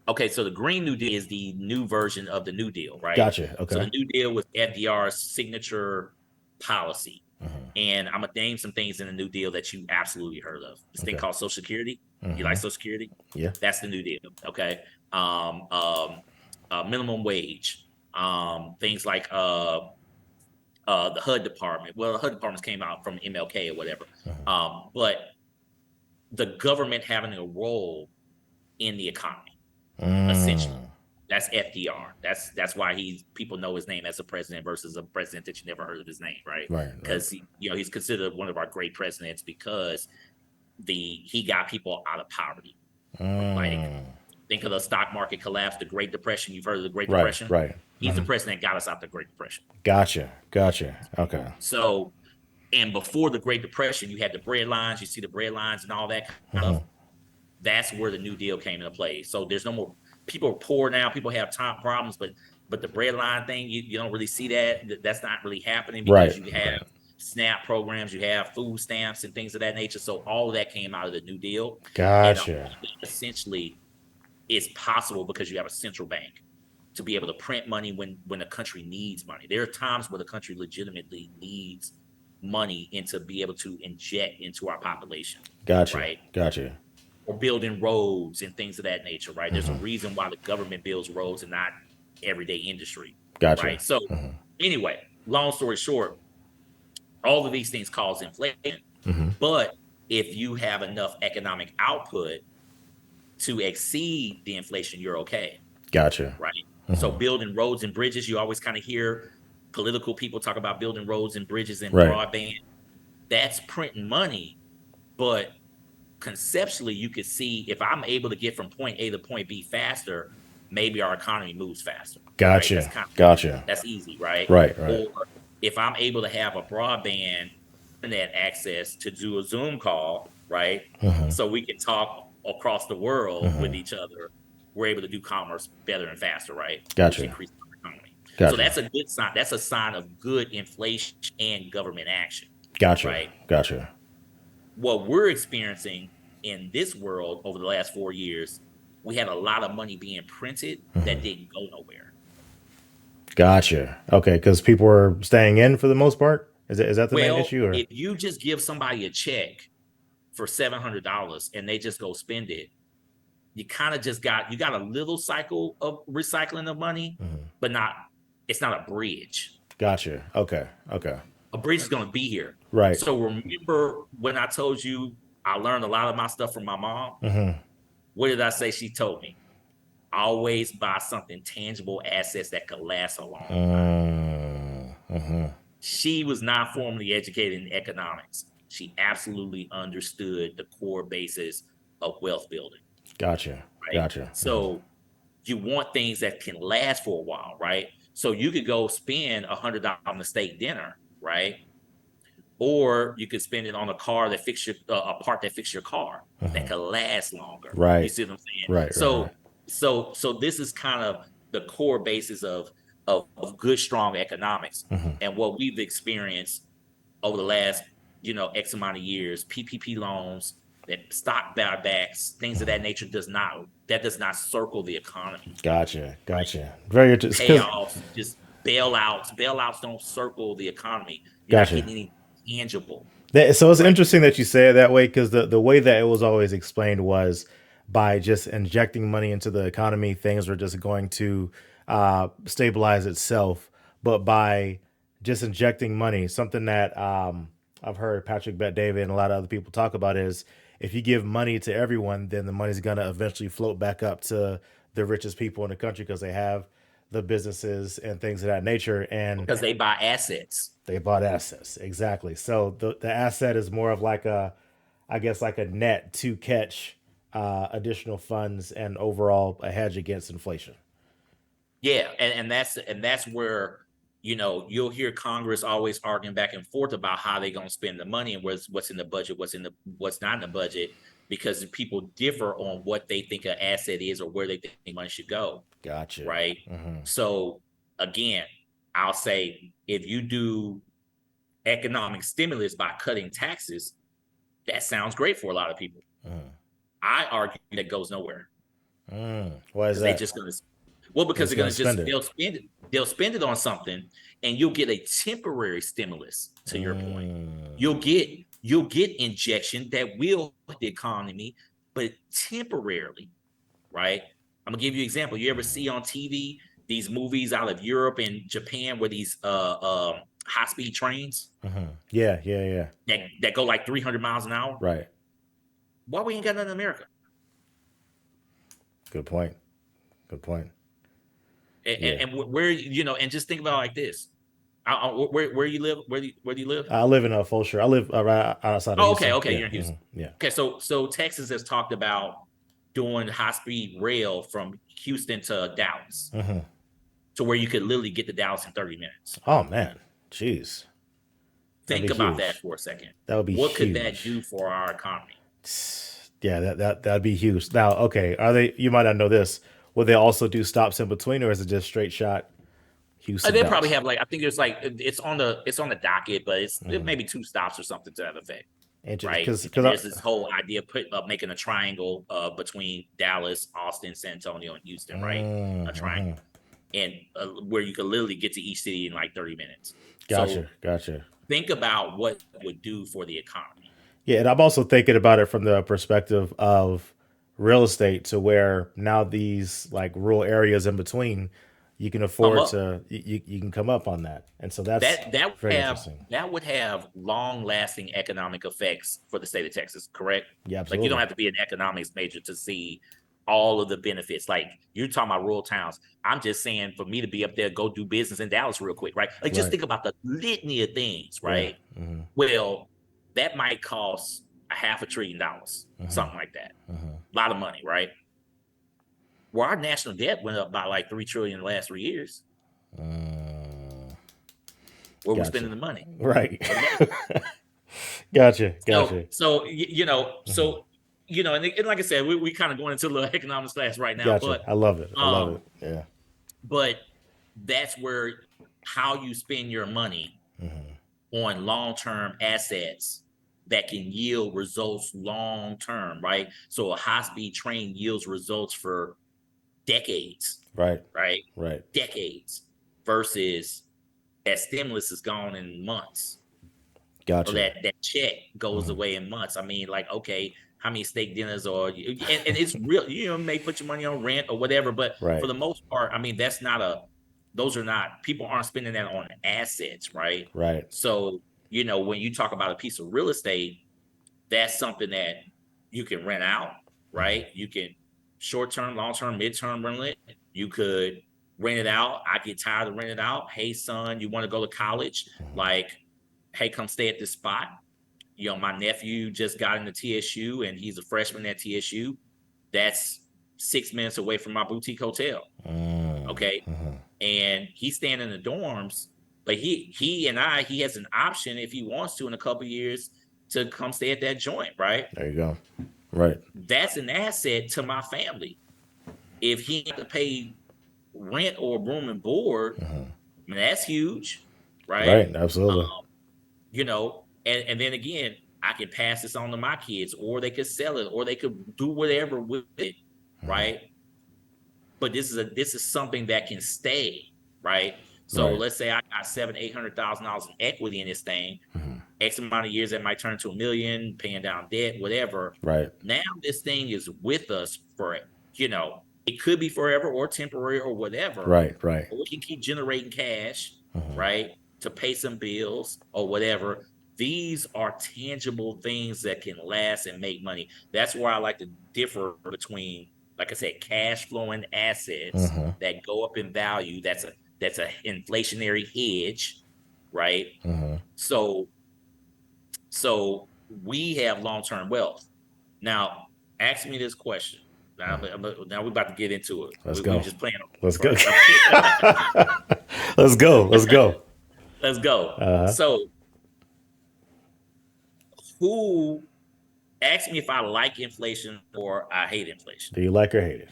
Okay, so the Green New Deal is the new version of the New Deal, right? Gotcha. Okay. So the New Deal was FDR's signature policy. And I'm gonna name some things in the New Deal that you absolutely heard of. This thing called Social Security. You like Social Security? Yeah. That's the New Deal. Okay. Minimum wage. Things like the HUD department. Well, the HUD departments came out from MLK or whatever. But the government having a role in the economy, essentially. Mm, That's FDR. That's why people know his name as a president versus a president that you never heard of his name, right? right, right. Because he's considered one of our great presidents because he got people out of poverty. Like, Mm, think of the stock market collapse, the Great Depression. You've heard of the Great right, Depression? right. He's the president that got us out the Great Depression. Gotcha, gotcha. Okay. So, and before the Great Depression, you had the bread lines. You see the bread lines and all that kind of Mm-hmm. stuff. That's where the New Deal came into play. So there's no more people are poor now. People have top problems, but the bread line thing, you don't really see that. That's not really happening Right, because you have right. SNAP programs, you have food stamps and things of that nature. So all of that came out of the New Deal, and Gotcha. essentially, it's possible because you have a central bank to be able to print money when the country needs money. There are times where the country legitimately needs money and to be able to inject into our population, Gotcha. right? Gotcha. Or building roads and things of that nature, right? There's a Mm-hmm. reason why the government builds roads and not everyday industry, Gotcha. right? So Mm-hmm. anyway, long story short, all of these things cause inflation. Mm-hmm. But if you have enough economic output to exceed the inflation, you're okay, Gotcha. right? So Mm-hmm. building roads and bridges, you always kind of hear political people talk about building roads and bridges and Right. broadband. That's printing money, but conceptually, you could see if I'm able to get from point A to point B faster, maybe our economy moves faster. Right? Gotcha. Gotcha. That's easy, right? Right, right. Or if I'm able to have a broadband internet access to do a Zoom call, right? Mm-hmm. So we can talk across the world with Mm-hmm. each other. We're able to do commerce better and faster, right? Which Gotcha. increases our economy. So Gotcha. that's a good sign. That's a sign of good inflation and government action, Gotcha. right? Gotcha. What we're experiencing in this world over the last 4 years, we had a lot of money being printed that didn't go nowhere. Gotcha. Okay, because people are staying in for the most part. Is that the main Well, issue, or? if you just give somebody a check for $700 and they just go spend it, you kind of just got a little cycle of recycling of money, Mhm. but it's not a bridge. Gotcha. Okay. Okay. A bridge is going to be here. Right. So remember when I told you I learned a lot of my stuff from my mom? Mm-hmm. What did I say she told me? Always buy something tangible, assets that could last a long time. Mm-hmm. She was not formally educated in economics. She absolutely understood the core basis of wealth building. Gotcha. Right? Gotcha. So you want things that can last for a while, right? So you could go spend $100 on a steak dinner, right? Or you could spend it on a car that a part that fixes your car that could last longer. Right. You see what I'm saying? Right. So right. so this is kind of the core basis of good, strong economics. Mm-hmm. And what we've experienced over the last, X amount of years, PPP loans, that stock buybacks, things of that nature does not circle the economy. Gotcha. Gotcha. Very interesting. Payoffs, just bailouts. Bailouts don't circle the economy. You're Gotcha. not getting any tangible. So it's interesting that you say it that way, because the way that it was always explained was by just injecting money into the economy, things were just going to stabilize itself. But by just injecting money, something that I've heard Patrick Bet David and a lot of other people talk about is, if you give money to everyone, then the money's going to eventually float back up to the richest people in the country because they have the businesses and things of that nature. And Because they buy assets. they bought assets. Exactly. So the asset is more of like I guess like a net to catch additional funds and overall a hedge against inflation. Yeah, and that's where you'll hear Congress always arguing back and forth about how they're going to spend the money and what's in the budget, what's not in the budget, because people differ on what they think an asset is or where they think money should go. Gotcha. Right. Mm-hmm. So again, I'll say if you do economic stimulus by cutting taxes, that sounds great for a lot of people. Mm. I argue that goes nowhere. Why is They're that? just going to because they're going to spend it. they'll spend it on something, and you'll get a temporary stimulus. To your point, you'll get injection that will hit the economy, but temporarily, right? I'm gonna give you an example. You ever see on TV these movies out of Europe and Japan where these high speed trains Mm-hmm. Yeah. that go like 300 miles an hour? Right. Why we ain't got nothing in America? Good point. Good point. And where, and just think about it like this. Where you live? Where do you live? I live in Fulshire. I live right outside of Oh, Houston. okay, Yeah. you're in Houston. Yeah. Okay, so Texas has talked about doing high speed rail from Houston to Dallas, to where you could literally get to Dallas in 30 minutes. Oh man, jeez. Think about that for a second. That would be what huge. could that do for our economy? Yeah, that'd be huge. Now, okay, are they? You might not know this. Will they also do stops in between, or is it just straight shot? Houston. They probably have I think there's it's on the docket, but it's maybe 2 stops or something to that effect. Right? Because there's this whole idea of making a triangle between Dallas, Austin, San Antonio, and Houston, right? A triangle, and where you could literally get to each city in like 30 minutes. Gotcha. Think about what it would do for the economy. Yeah, and I'm also thinking about it from the perspective of real estate, to where now these like rural areas in between, you can afford to you can come up on that, and so that's interesting. That would have long lasting economic effects for the state of Texas, correct? Yeah, absolutely. Like you don't have to be an economics major to see all of the benefits. Like you're talking about rural towns. I'm just saying for me to be up there, go do business in Dallas real quick, right? Like just think about the litany of things, right? Yeah. Well, that might cost $500 billion, something like that. A lot of money, right? Well, our national debt went up by like $3 trillion in the last 3 years. Where we're spending the money, right? Gotcha. So and like I said, we kind of going into a little economics class right now. But I love it. Yeah. But that's where how you spend your money on long-term assets that can yield results long-term, right? So a high-speed train yields results for decades, right? Decades versus that stimulus is gone in months. Gotcha. So that check goes away in months. I mean, like, okay, how many steak dinners and it's real, you may put your money on rent or whatever, but for the most part, I mean, people aren't spending that on assets, right? Right. So, when you talk about a piece of real estate, that's something that you can rent out, right? You can short-term, long-term, mid-term rent it. You could rent it out. I get tired of renting it out. Hey, son, you want to go to college? Like, hey, come stay at this spot. My nephew just got into TSU and he's a freshman at TSU. That's 6 minutes away from my boutique hotel. Okay. And he's staying in the dorms, but he has an option if he wants to in a couple of years to come stay at that joint, right? There you go. Right. That's an asset to my family. If he had to pay rent or room and board, I mean, that's huge, right? Right. Absolutely. And then again, I can pass this on to my kids, or they could sell it, or they could do whatever with it, right? But this is something that can stay, right? So let's say I got $700,000-$800,000 in equity in this thing. X amount of years, that might turn to $1 million, paying down debt, whatever. Right. Now this thing is with us for, it could be forever or temporary or whatever. Right. Or we can keep generating cash, right, to pay some bills or whatever. These are tangible things that can last and make money. That's where I like to differ between, like I said, cash flowing assets that go up in value. That's a inflationary hedge, right? So we have long-term wealth. Now, ask me this question. Now we're about to get into it. Let's go. We're just playing. Let's go. Let's go. So, who asked me if I like inflation or I hate inflation? Do you like or hate it?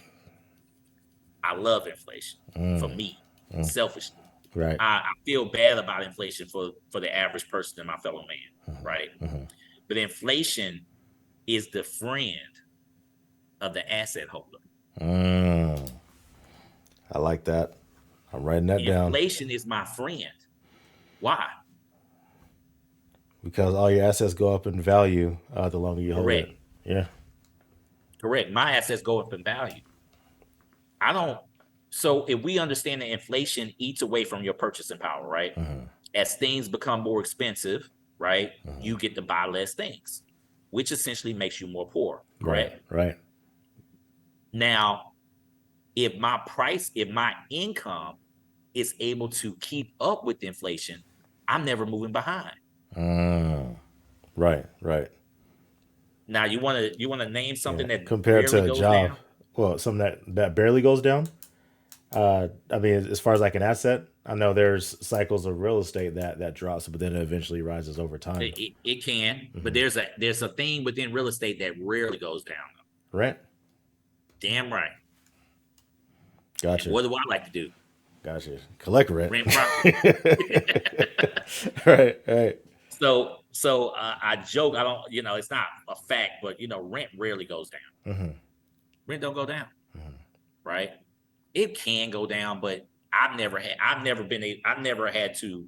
I love inflation for me, selfishly. Right. I feel bad about inflation for the average person and my fellow man, right? But inflation is the friend of the asset holder. I like that. I'm writing that down. Inflation is my friend. Why? Because all your assets go up in value the longer you hold it. Yeah. Correct. My assets go up in value. So if we understand that inflation eats away from your purchasing power, right? As things become more expensive, right? You get to buy less things, which essentially makes you more poor, Right. correct? Right. Now, if my income is able to keep up with inflation, I'm never moving behind. Right. Right. Now, you wanna name Yeah. something that Compared rarely to a goes job, down? well, something that barely goes down. I mean, as far as like an asset, I know there's cycles of real estate that drops, but then it eventually rises over time. It can, but Hmm. there's a thing within real estate that rarely goes down. Rent. Damn right. And Gotcha. what do I like to do? Gotcha. Collect rent. Rent property. Right. Right. So I joke. I don't. It's not a fact, but rent rarely goes down. Hmm. Rent don't go down, Hmm. right? It can go down, but I've never had to.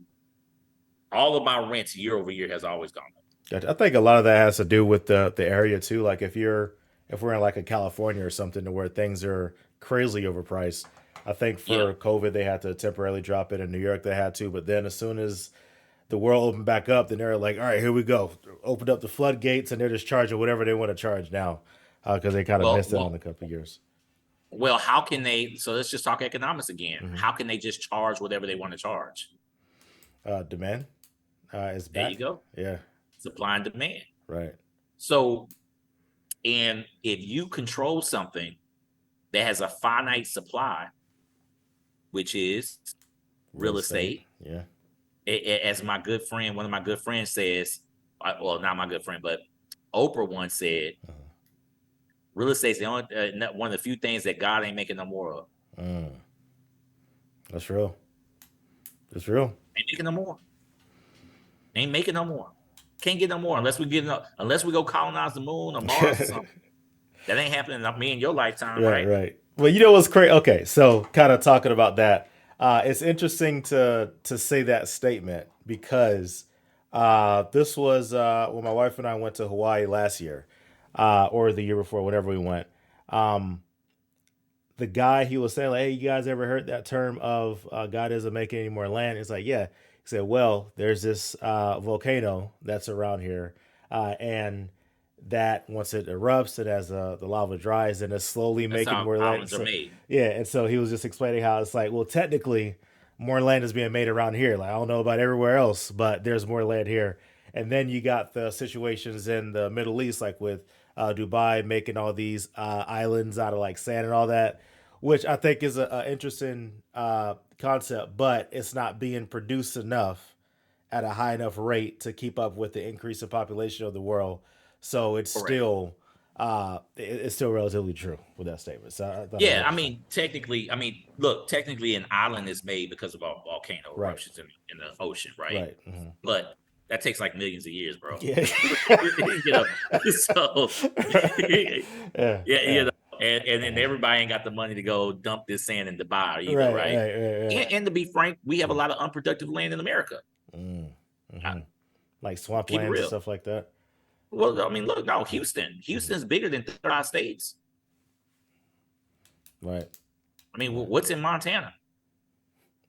All of my rents year over year has always gone up. Gotcha. I think a lot of that has to do with the area too. Like if we're in like a California or something to where things are crazy overpriced. I think Yeah. for COVID they had to temporarily drop it. In New York they had to, but then as soon as the world opened back up, then they're like, all right, here we go. Opened up the floodgates and they're just charging whatever they want to charge now because they kind of Well, missed it on a well, couple of years. well. How can they? So let's just talk economics again. Hmm. How can they just charge whatever they want to charge? Demand is There you back. go. Yeah, Supply and demand. right. So, and if you control something that has a finite supply, which is Real real estate. estate, Yeah. as one of my good friends says, well, not my good friend, but Oprah once said, Uh-huh. real estate's the only one of the few things that God ain't making no more of. Mm, that's real. That's real. Ain't making no more. Ain't making no more. Can't get no more unless we go colonize the moon or Mars or something. That ain't happening in me in your lifetime, Right, right? right. Well, you know what's crazy? Okay, so kind of talking about that, it's interesting to say that statement because this was when my wife and I went to Hawaii last year, or the year before, whenever we went. Um, the guy he was saying like, "Hey, you guys ever heard that term of God isn't making any more land?" It's like, yeah. He said, "Well, there's this volcano that's around here, and that once it erupts, it as the lava dries, and it's slowly That's making how more land." islands are So, made. yeah, and so he was just explaining how it's like, well, technically, more land is being made around here. Like I don't know about everywhere else, but there's more land here. And then you got the situations in the Middle East, like with Dubai making all these islands out of like sand and all that, which I think is a interesting concept, but it's not being produced enough at a high enough rate to keep up with the increase in population of the world. So Correct. it's still relatively true with that statement. So I thought it was Yeah, interesting. look, technically an island is made because of volcano Right, eruptions in the ocean, right? right. Hmm. But that takes like millions of years, bro. Yeah. you know, so Right. Yeah, yeah, yeah. and then everybody ain't got the money to go dump this sand in Dubai either, Right, right? right, right, right. And to be frank, we have a lot of unproductive land in America. Mm, I, hmm. Like swamp keep it lands and real. stuff like that. Well, I mean, look, no, Hmm. Houston's bigger than 35 states. Right. I mean, Yeah. what's in Montana?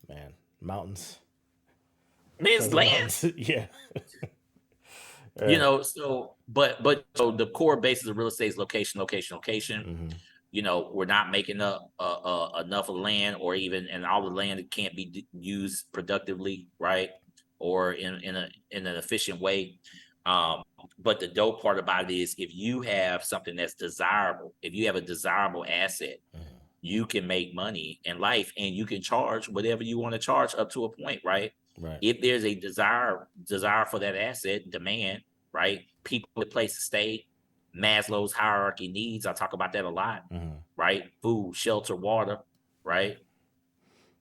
Man, mountains. I mean, it's Tons of land. mountains. Yeah. Right. But so the core basis of real estate is location, location, location. Hmm. We're not making up enough of land, or even and all the land that can't be used productively, right? Or in an efficient way. Um, but the dope part about it is if you have something that's desirable, if you have a desirable asset, Hmm. you can make money in life and you can charge whatever you want to charge up to a point, right? Right. If there's a desire for that asset, demand, right? People, a place to stay, Maslow's hierarchy needs. I talk about that a lot, Hmm. right? Food, shelter, water, right?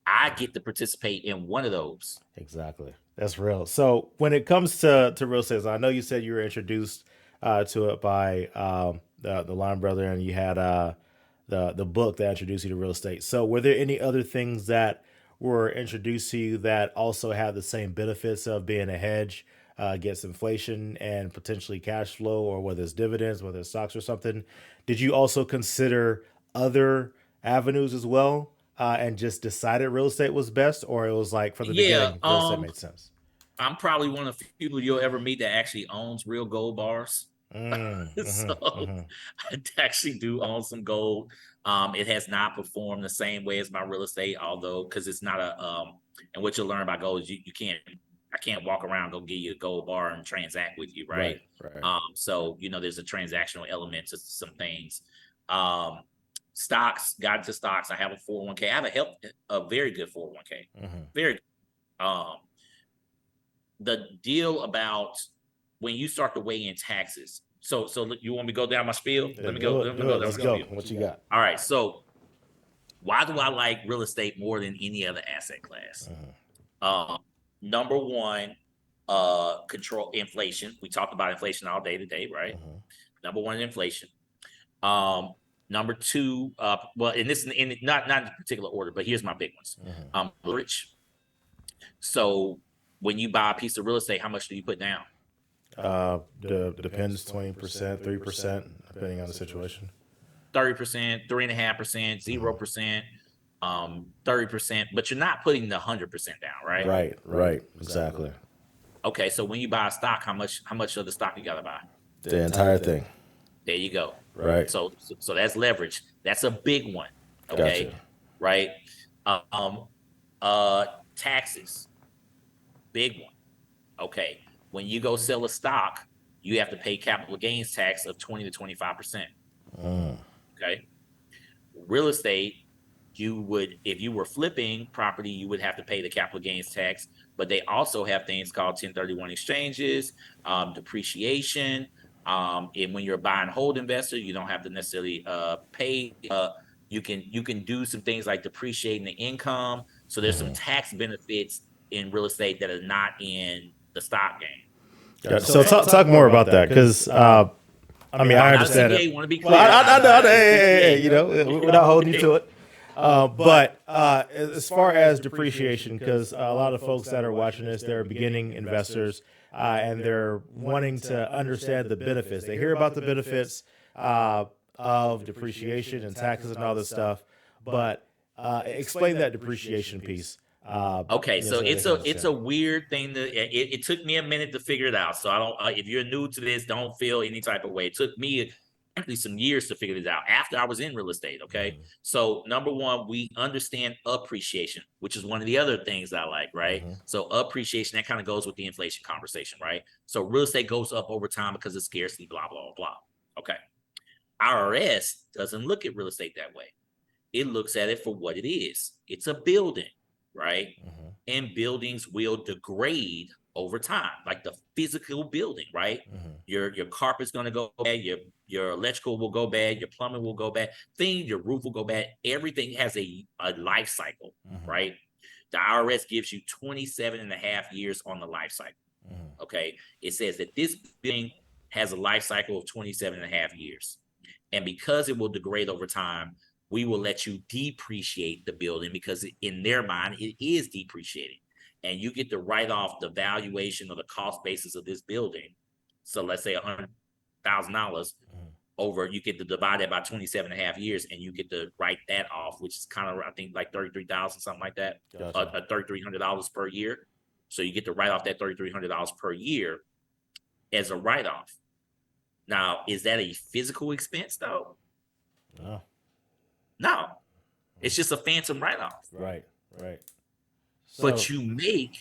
I get to participate in one of those. Exactly. That's real. So when it comes to real estate, I know you said you were introduced to it by the Lime Brother, and you had the book that introduced you to real estate. So were there any other things that were introduced to you that also have the same benefits of being a hedge against inflation and potentially cash flow, or whether it's dividends, whether it's stocks or something? Did you also consider other avenues as well, and just decided real estate was best, or it was like from the Yeah, beginning real estate made sense? I'm probably one of the few people you'll ever meet that actually owns real gold bars. So I actually do own some gold. It has not performed the same way as my real estate, although because it's not a and what you'll learn about gold is you can't I can't walk around go give you a gold bar and transact with you, right? So there's a transactional element to some things. Stocks, got into stocks. I have a 401k. I have a very good 401k. Very good. The deal about when you start to weigh in taxes. So you want me to go down my spiel? Let me go. Let's go. What you got? All right. So why do I like real estate more than any other asset class? Number one, control inflation. We talked about inflation all day today, right? Number one, inflation. Number two, well, and this in not in particular order, but here's my big ones. Leverage. So when you buy a piece of real estate, how much do you put down? Depends, 20%, 3%, depending on the situation. 30%, 3.5%, 0%, 30%, but you're not putting the 100% down, right? Right, exactly. Okay, so when you buy a stock, how much of the stock you gotta buy? The entire thing. There you go. Right. So that's leverage. That's a big one. Okay. Gotcha. Right. Taxes. Big one. Okay. When you go sell a stock, you have to pay capital gains tax of 20 to 25%. Okay. Real estate, if you were flipping property, you would have to pay the capital gains tax, but they also have things called 1031 exchanges, depreciation. And when you're a buy and hold investor, you don't have to necessarily pay. You can do some things like depreciating the income. So there's some tax benefits in real estate that are not in the stock game. Gotcha. So talk more about that, because I understand it. Want to be clear. I know. Hey, we're not holding you to it. But as far as depreciation, because a lot of folks that are watching this, they're beginning investors, and they're wanting to understand the benefits. They hear about the benefits of depreciation and taxes and all this stuff, but explain that depreciation piece. Okay, so it's a weird thing it took me a minute to figure it out. So I don't if you're new to this, don't feel any type of way. It took me actually some years to figure this out after I was in real estate. Okay. So number one, we understand appreciation, which is one of the other things I like, right? So appreciation, that kind of goes with the inflation conversation, right? So real estate goes up over time because of scarcity, blah, blah, blah. Okay. IRS doesn't look at real estate that way. It looks at it for what it is. It's a building, right? And buildings will degrade over time, like the physical building, right? Your carpet's going to go bad, your electrical will go bad, your plumbing will go bad, your roof will go bad. Everything has a life cycle, right? The IRS gives you 27 and a half years on the life cycle. Okay. It says that this building has a life cycle of 27 and a half years. And because it will degrade over time, we will let you depreciate the building, because in their mind, it is depreciating. And you get to write off the valuation or the cost basis of this building. So let's say $100,000 over, you get to divide that by 27 and a half years, and you get to write that off, which is kind of, I think, like 33,000, something like that, $3,300 per year. So you get to write off that $3,300 per year as a write-off. Now, is that a physical expense though? No, it's just a phantom write-off. Right. But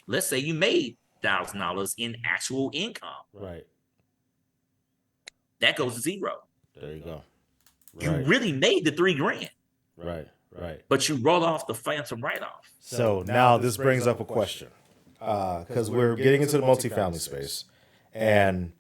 let's say you made $1,000 in actual income. Right. That goes to zero. There you go. You really made the $3,000. Right. But you wrote off the phantom write-off. So now this brings up a question, because we're getting into the multifamily space, and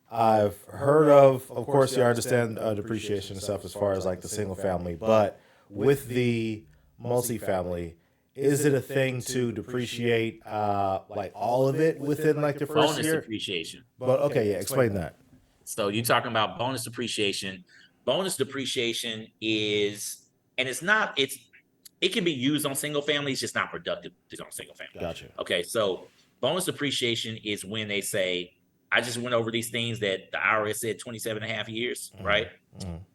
I've heard of course, you understand depreciation and stuff as far as like the single family, but with the multifamily, is it a thing to depreciate like all of it within like the first bonus year? Depreciation. But okay, yeah, explain that. So you're talking about bonus depreciation. Bonus depreciation is, and it can be used on single family. It's just not productive on single family. Gotcha. Okay, so bonus depreciation is when they say, I just went over these things that the IRS said 27 and a half years, right?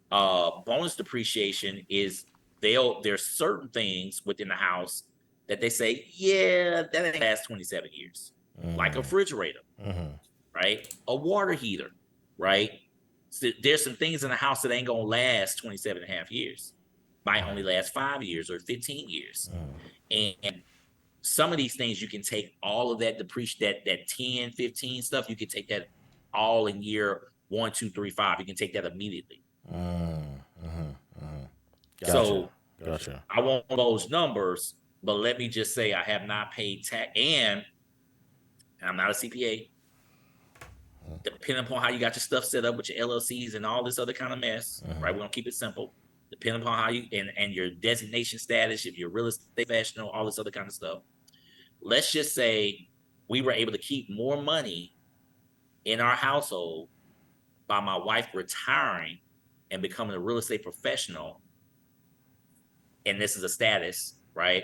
Bonus depreciation is there's certain things within the house that they say, yeah, that ain't last 27 years. Like a refrigerator, right? A water heater, right? So there's some things in the house that ain't gonna last 27 and a half years. Might only last 5 years or 15 years. And some of these things you can take all of that depreciate that 10, 15 stuff, you can take that all in year 1, 2, 3, 5. You can take that immediately. Gotcha. So Gotcha. I want those numbers, but let me just say I have not paid tax, and I'm not a CPA. Depending upon how you got your stuff set up with your LLCs and all this other kind of mess, right? We're gonna keep it simple. Depending upon how you and your designation status, if you're a real estate professional, all this other kind of stuff. Let's just say we were able to keep more money in our household by my wife retiring and becoming a real estate professional. And this is a status, right?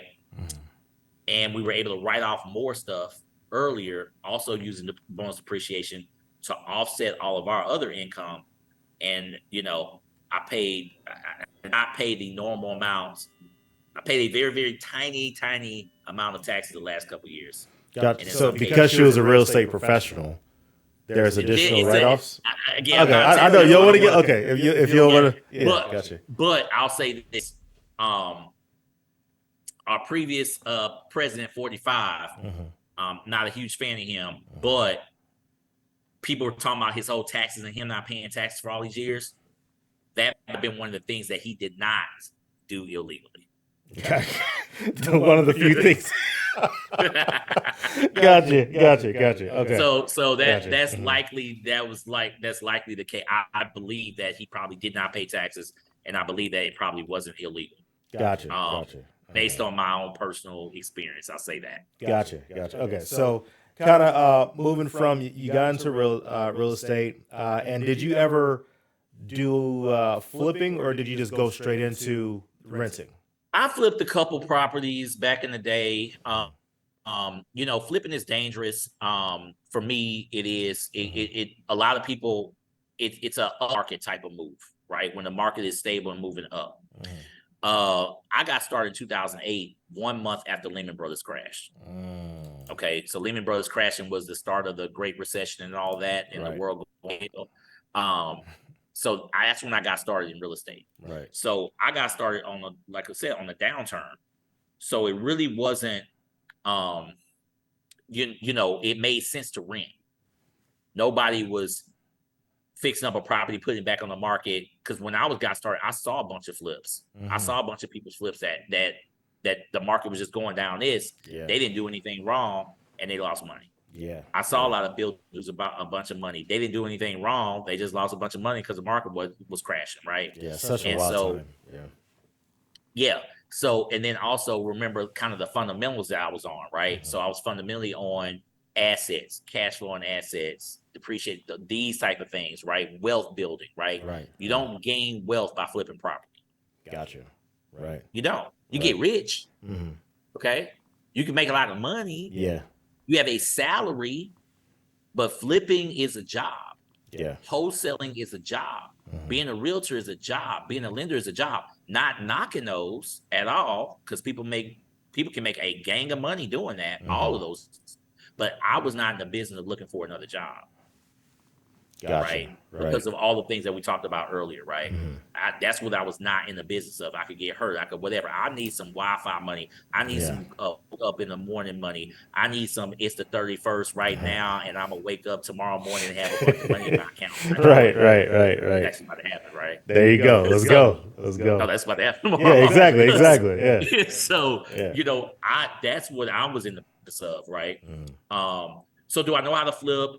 And we were able to write off more stuff earlier, also using the bonus depreciation to offset all of our other income. And, I paid the normal amounts. I paid a very, very tiny, tiny amount of taxes the last couple of years. Gotcha. So because she was a real estate professional, there's additional write-offs? Again, okay, I know. You want to get, okay, if you want to, gotcha. But I'll say this, our previous president, 45, not a huge fan of him, but people were talking about his whole taxes and him not paying taxes for all these years. That would have been one of the things that he did not do illegally. One of the few things. Gotcha. Okay. So that's likely that's likely the case. I believe that he probably did not pay taxes, and I believe that it probably wasn't illegal. Gotcha. Based on my own personal experience, I'll say that. Gotcha. Okay, so kind of moving from you got into real estate, and did you ever do flipping, or did you just go straight into renting? I flipped a couple properties back in the day. Flipping is dangerous. For me, it is. It a lot of people. It's a market type of move, right? When the market is stable and moving up. I got started in 2008, 1 month after Lehman Brothers crashed. Okay, so Lehman Brothers crashing was the start of the Great Recession and all that, and the world going. So that's when I got started in real estate. Right. So I got started like I said, on the downturn. So it really wasn't, it made sense to rent. Nobody was fixing up a property, putting it back on the market. Because when I got started, I saw a bunch of flips. I saw a bunch of people's flips that the market was just going down this. Yeah. They didn't do anything wrong, and they lost money. Yeah, I saw a lot of builders about a bunch of money. They didn't do anything wrong. They just lost a bunch of money because the market was crashing, right? Yeah, such a wild time. Yeah. So, and then also remember kind of the fundamentals that I was on, right? So I was fundamentally on assets, cash flow and assets, depreciate these type of things, right? Wealth building, right? Right. You don't gain wealth by flipping property. Gotcha. Right. You don't. You get rich. Okay. You can make a lot of money. Yeah. You have a salary, but flipping is a job. Yeah. Wholesaling is a job. Being a realtor is a job. Being a lender is a job. Not knocking those at all, because people can make a gang of money doing that, all of those. But I was not in the business of looking for another job. Gotcha. Right? Because of all the things that we talked about earlier, right? That's what I was not in the business of. I could get hurt. I could whatever. I need some Wi-Fi money. I need some up in the morning money. I need some. It's the 31st right now, and I'm gonna wake up tomorrow morning and have a bunch of money in my account. Right. That's about to happen, right? There you go. Let's go. No, that's about to happen tomorrow. Yeah, exactly. Yeah. So that's what I was in the business of, right? So do I know how to flip?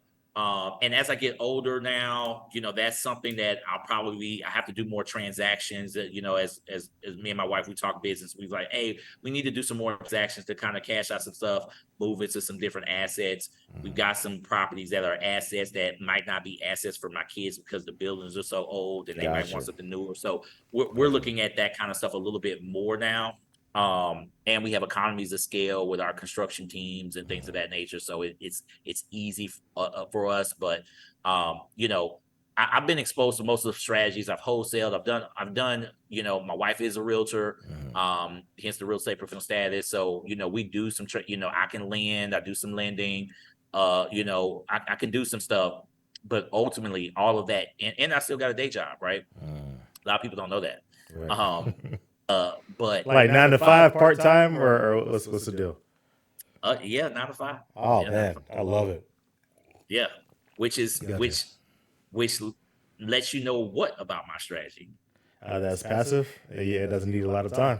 And as I get older now, that's something that I have to do more transactions. As me and my wife, we talk business. We like, hey, we need to do some more transactions to kind of cash out some stuff, move into some different assets. We've got some properties that are assets that might not be assets for my kids because the buildings are so old and they might want something newer. So we're looking at that kind of stuff a little bit more now. And we have economies of scale with our construction teams and things of that nature. So it's easy for us, but I've been exposed to most of the strategies. I've wholesaled. I've done, my wife is a realtor, hence the real estate professional status. So, we do some, I can lend, I do some lending, I can do some stuff. but ultimately all of that, and I still got a day job, right? A lot of people don't know that. Right. Um, but Like 9 to 5 part time, or what's the deal? yeah, 9 to 5. Oh Yeah, man, I love it. yeah, which is Gotcha. which lets you know what about my strategy. That's passive. Yeah, it doesn't need a lot of time.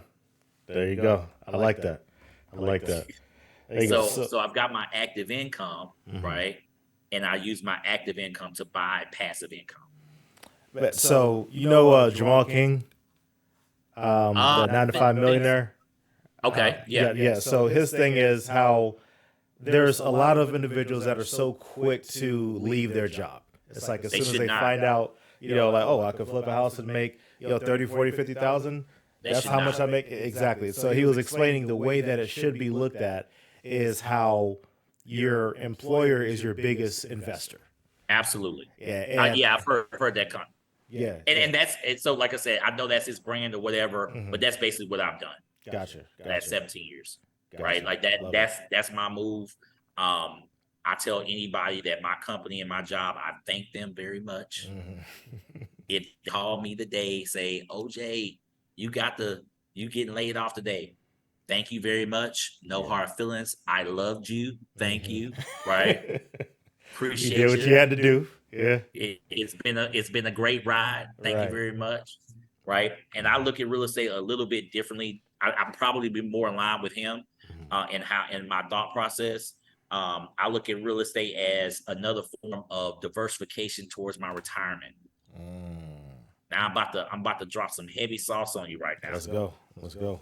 There you go. I like that. I like that. There you go. So I've got my active income, Mhm. right? And I use my active income to buy passive income. So Jamal King, the 9 to 5 millionaire. Okay, yeah. Yeah. So his thing is how there's a lot of individuals that are so quick to leave their job. It's like as They soon as should they not. find out, like, oh, I could flip a house and make, 30, 40, 50,000. They That's should how much I not. make. Exactly. So he was explaining the way that it should be looked at is how your employer is your biggest investor. Absolutely. Yeah. And Yeah, I've heard that con. yeah. And that's and so like I said, I know that's his brand or whatever, but that's basically what I've done Gotcha. for that 17 years. Right? Gotcha. Like that Love it. that's my move. I tell anybody that my company and my job, I thank them very much. If they call me today, say, OJ, you getting laid off today. Thank you very much. No Yeah. hard feelings. I loved you. Thank you. Right. You did Appreciate what you. you had to do. Yeah. It's been a great ride. Thank you Right. very much. Right. And I look at real estate a little bit differently. I probably be more in line with him in my thought process. I look at real estate as another form of diversification towards my retirement. Now I'm about to drop some heavy sauce on you right now. Let's go. Let's go.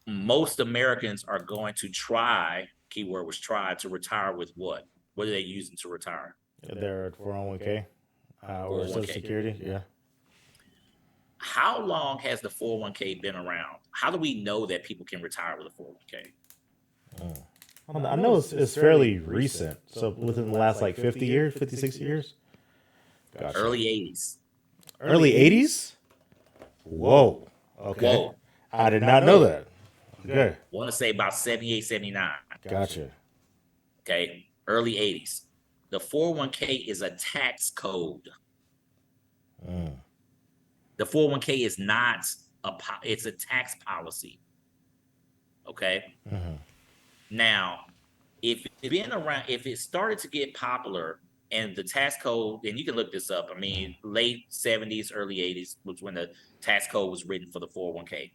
Most Americans are going to try, keyword was try, to retire with what? What are they using to retire? They're at 401k or 401k. Social Security. Yeah. How long has the 401k been around? How do we know that people can retire with a 401k? I know it's fairly recent. So within the last like 50 years, 50, 60 years? Gotcha. Early 80s. Early 80s? Whoa. Okay. Whoa. I did not know that. Okay. Want to say about 78, 79. Gotcha. Okay. Early 80s. The 401k is a tax code. The 401k is not it's a tax policy. Okay. Now, if it's been around, if it started to get popular and the tax code, and you can look this up, I mean, late 70s, early 80s was when the tax code was written for the 401k.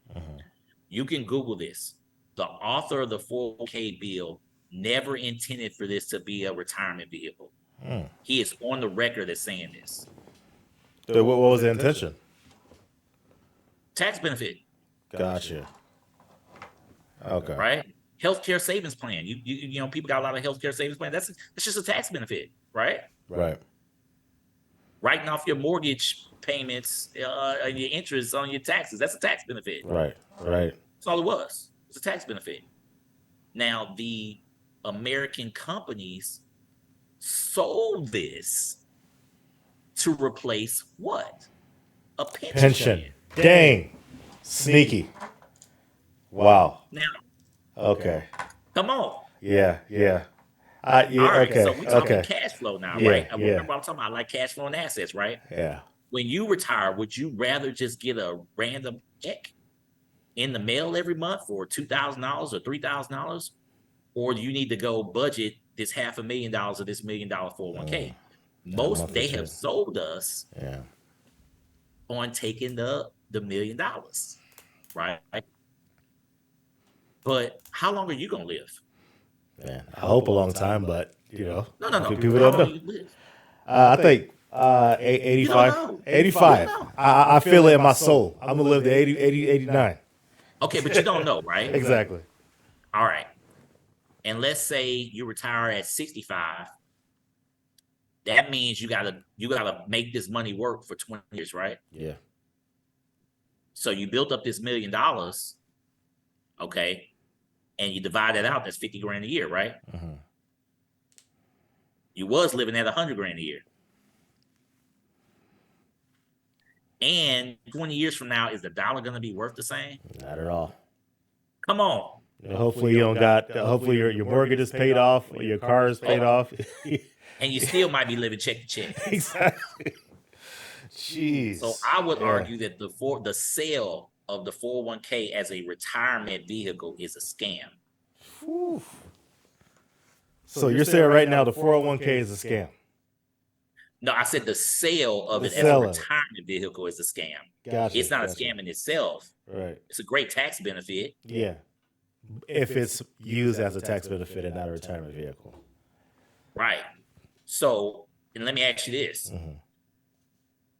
You can Google this. The author of the 401k bill never intended for this to be a retirement vehicle. He is on the record as saying this. So what was the intention? Tax benefit. Gotcha. Okay. Right? Healthcare savings plan. You know, people got a lot of healthcare savings plan. That's just a tax benefit, right? Right. Writing off your mortgage payments and your interest on your taxes. That's a tax benefit. Right. Right. That's all it was. It's a tax benefit. Now, the American companies sold this to replace what? A pension. Pension. Dang. Sneaky. Wow. Now, Okay. come on. Yeah. Yeah. Yeah. All right, Okay. so we're talking Okay. cash flow now, Yeah, right? yeah. Remember I'm talking about like cash flow and assets, right? Yeah. When you retire, would you rather just get a random check in the mail every month for $2,000 or $3,000? Or do you need to go budget this $500,000 of this $1 million 401k? Most they have sold us on taking the $1 million, right? But how long are you gonna live? Man, I hope a long time, but No. people How don't long know. do you live? I think 85. know. 85. You don't know. I feel it in my soul. I'm gonna live to 80, 89. Okay, but you don't know, right? Exactly. All right. And let's say you retire at 65. That means you gotta make this money work for 20 years, right? Yeah. So you built up this $1 million, okay, and you divide that out, that's 50 grand a year, right? You was living at 100 grand a year. And 20 years from now, is the dollar gonna be worth the same? Not at all. Come on. Hopefully you don't got. Hopefully your mortgage is paid off, or your car is paid off. And you still might be living check to check. Exactly. Jeez. So I would argue that the sale of the 401k as a retirement vehicle is a scam. Whew. So you're saying right now the 401k is a scam? No, I said the sale of it as a retirement vehicle is a scam. Gotcha. It's not a scam in itself. Right. It's a great tax benefit. Yeah. If it's used as a tax benefit and not a retirement vehicle. Right. So, and let me ask you this. Mm-hmm.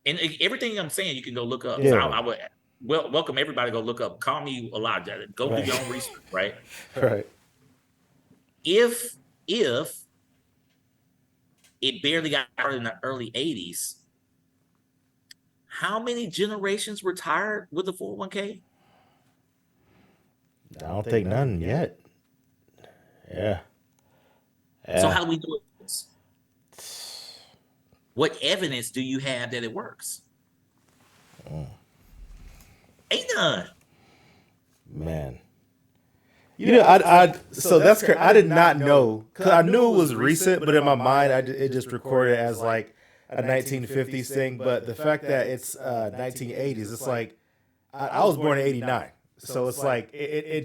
And everything I'm saying, you can go look up. Yeah. So I would welcome everybody to go look up. Call me a lot. Go do your own research, right? Right. If it barely got started in the early 80s, how many generations retired with a 401k? I don't think none yet. Yeah. So how do we do this? What evidence do you have that it works? Ain't none. Man. I so that's crazy. I did not know, because I knew it was recent, but in my mind, it just recorded as like a 1950s thing. But the fact that it's 1980s, it's like I was born in '89, so it's like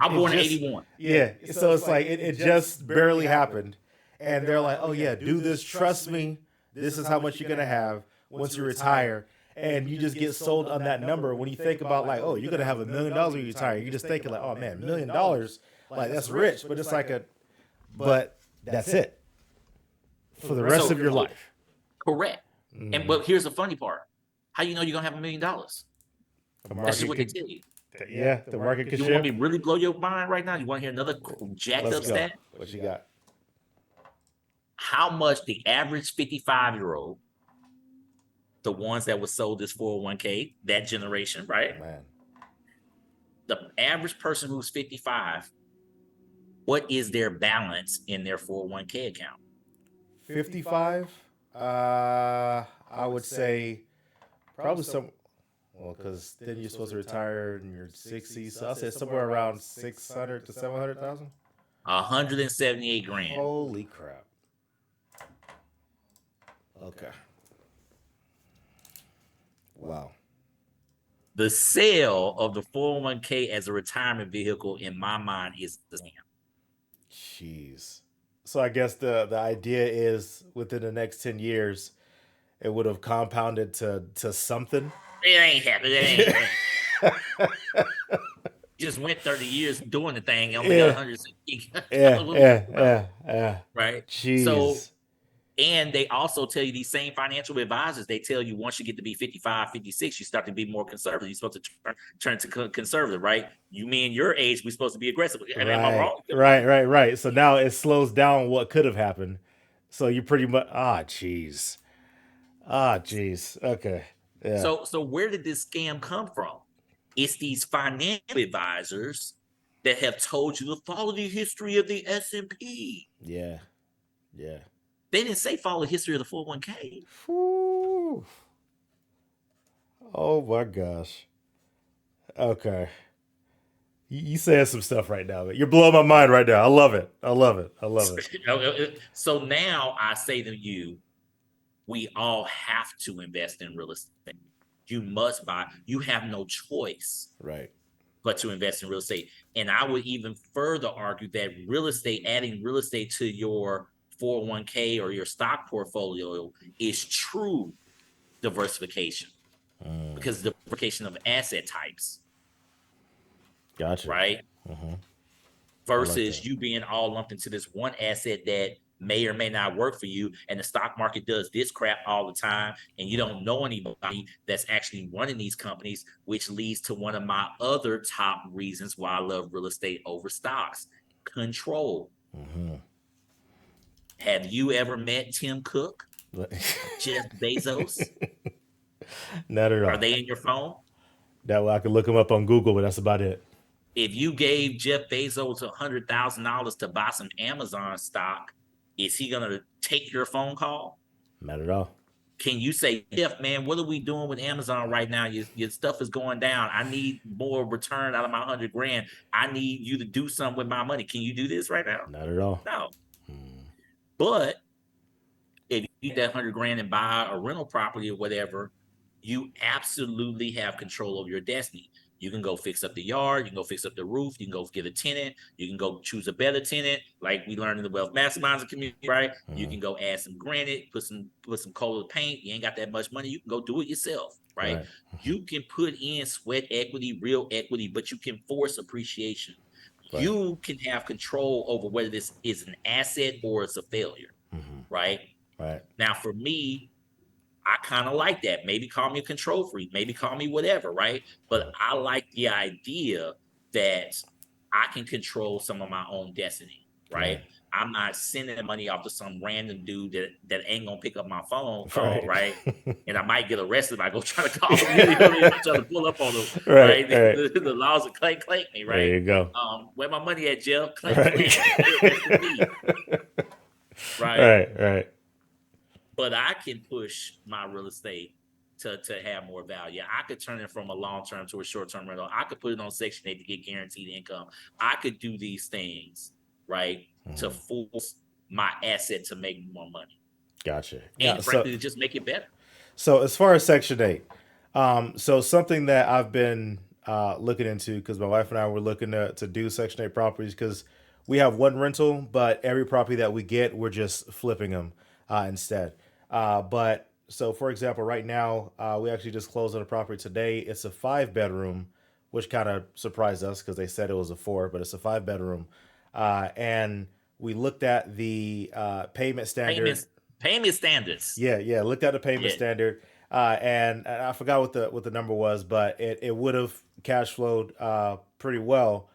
I'm born in '81. Yeah, so it's like it just barely happened, and they're like, oh yeah, do this, trust me, this is how much you're gonna have once you retire. And you just get sold on that number. When you think about like, oh, you're gonna have $1 million when you retire, you're just thinking like, oh man, $1 million, like that's rich. But it's like but that's it for the rest of your life. Correct. Mm-hmm. But here's the funny part: how you know you're gonna have $1 million? That's just what they tell you. Yeah, the market can shift. You want me to really blow your mind right now? You want to hear another jacked up stat? What you got? How much the average 55-year-old, the ones that were sold this 401k, that generation, right? Man. The average person who's 55, what is their balance in their 401k account? 55? I would say probably because then you're supposed to retire in your 60s. So I'll say somewhere around 600 to 700,000. 178 grand. Holy crap. Okay. Wow. The sale of the 401k as a retirement vehicle, in my mind, is the scam. Jeez. So I guess the idea is within the next 10 years, it would have compounded to something. It ain't happening. Just went 30 years doing the thing and only got 160. Yeah. Right? Jeez. So, and they also tell you, these same financial advisors, they tell you once you get to be 55, 56, you start to be more conservative. You're supposed to turn to conservative, right? You mean your age, we're supposed to be aggressive. Am I wrong? Right. So now it slows down what could have happened. So you pretty much, jeez. Okay. Yeah. So where did this scam come from? It's these financial advisors that have told you to follow the history of the S&P. Yeah. They didn't say follow the history of the 401k. Whew. Oh my gosh. Okay. You saying some stuff right now. You're blowing my mind right now. I love it. So now I say to you, we all have to invest in real estate. You must buy. You have no choice. Right. But to invest in real estate. And I would even further argue that adding real estate to your 401k or your stock portfolio is true diversification, because diversification of asset types. Gotcha. Right? Versus you being all lumped into this one asset that may or may not work for you, and the stock market does this crap all the time, and you don't know anybody that's actually running these companies, which leads to one of my other top reasons why I love real estate over stocks: control. Have you ever met Tim Cook, Jeff Bezos? Not at all. Are they in your phone? That way I can look them up on Google, but that's about it. If you gave Jeff Bezos $100,000 to buy some Amazon stock, is he going to take your phone call? Not at all. can you say, Jeff, man, what are we doing with Amazon right now? Your stuff is going down. I need more return out of my 100 grand. I need you to do something with my money. Can you do this right now? Not at all. No. Hmm. But if you get that 100 grand and buy a rental property or whatever, you absolutely have control of your destiny. You can go fix up the yard, you can go fix up the roof, you can go get a tenant, you can go choose a better tenant, like we learned in the Wealth Masterminds community, right? You can go add some granite, put some color paint. You ain't got that much money, you can go do it yourself, right? Right. You can put in sweat equity, real equity, but you can force appreciation. Right. You can have control over whether this is an asset or it's a failure, right? Right. Now, for me, I kind of like that. Maybe call me a control freak, maybe call me whatever, right? But I like the idea that I can control some of my own destiny, right? I'm not sending money off to some random dude that ain't gonna pick up my phone call, right? And I might get arrested if I go try to call him, really try to pull up on him, right? The laws of clank me, right? There you go. Where my money at, Jeff? Clank. That's for me, right? Right. But I can push my real estate to have more value. I could turn it from a long-term to a short-term rental. I could put it on Section 8 to get guaranteed income. I could do these things, right, to force my asset to make more money. Gotcha. And frankly, to just make it better. So as far as Section 8, so something that I've been looking into, because my wife and I were looking to do Section 8 properties, because we have one rental, but every property that we get, we're just flipping them instead. But so, for example, right now, we actually just closed on a property today. It's a 5-bedroom, which kind of surprised us because they said it was a 4, but it's a 5-bedroom. And we looked at the payment standard. Payment standards. Yeah. Looked at the payment standard, and I forgot what the number was, but it would have cash flowed pretty well.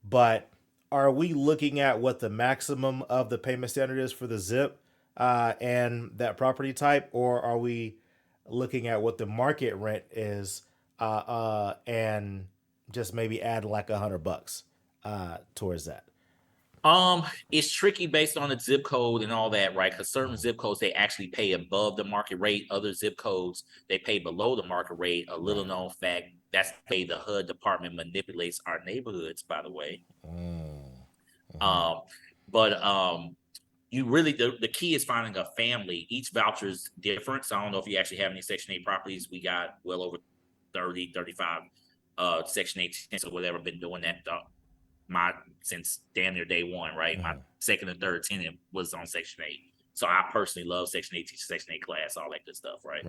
But are we looking at what the maximum of the payment standard is for the zip and that property type, or are we looking at what the market rent is and just maybe add like $100 towards that? It's tricky based on the zip code and all that, right? Because certain zip codes, they actually pay above the market rate. Other zip codes, they pay below the market rate. A little known fact, that's the way the HUD department manipulates our neighborhoods, by the way. You really, the key is finding a family. Each voucher is different. So I don't know if you actually have any Section 8 properties. We got well over 30, 35 Section 8 tenants or whatever, been doing that since damn near day one, right? My second and third tenant was on Section 8. So I personally love Section 8, teach Section 8 class, all that good stuff, right?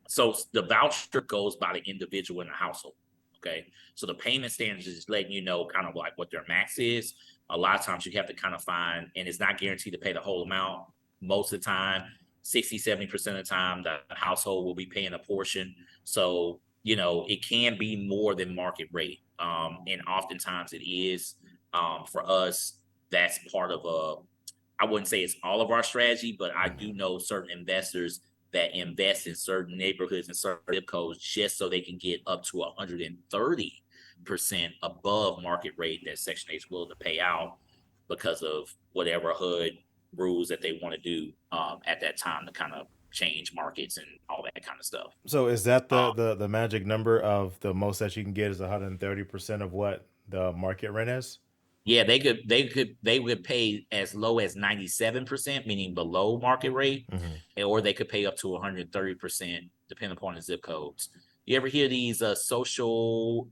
So the voucher goes by the individual in the household. Okay. So the payment standards is just letting you know kind of like what their max is. A lot of times you have to kind of find, and it's not guaranteed to pay the whole amount. Most of the time, 60, 70% of the time, the household will be paying a portion. So, it can be more than market rate. And oftentimes it is. For us, that's part of I wouldn't say it's all of our strategy, but I do know certain investors that invest in certain neighborhoods and certain zip codes just so they can get up to 130% above market rate that Section 8 is willing to pay out because of whatever HUD rules that they want to do at that time to kind of change markets and all that kind of stuff. So is that the magic number of the most that you can get is 130% of what the market rent is? Yeah, they would pay as low as 97%, meaning below market rate, or they could pay up to 130%, depending upon the zip codes. You ever hear these sociological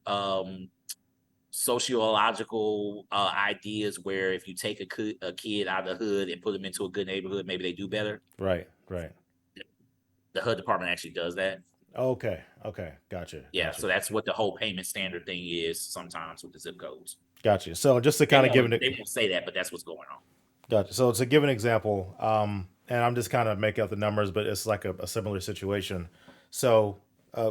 ideas where if you take a kid out of the hood and put them into a good neighborhood, maybe they do better? Right. The HUD department actually does that. Okay, gotcha. Yeah, so that's what the whole payment standard thing is sometimes with the zip codes. Gotcha. So just to kind of give they won't say that, but that's what's going on. Gotcha. So to give an example, and I'm just kind of making up the numbers, but it's like a similar situation. So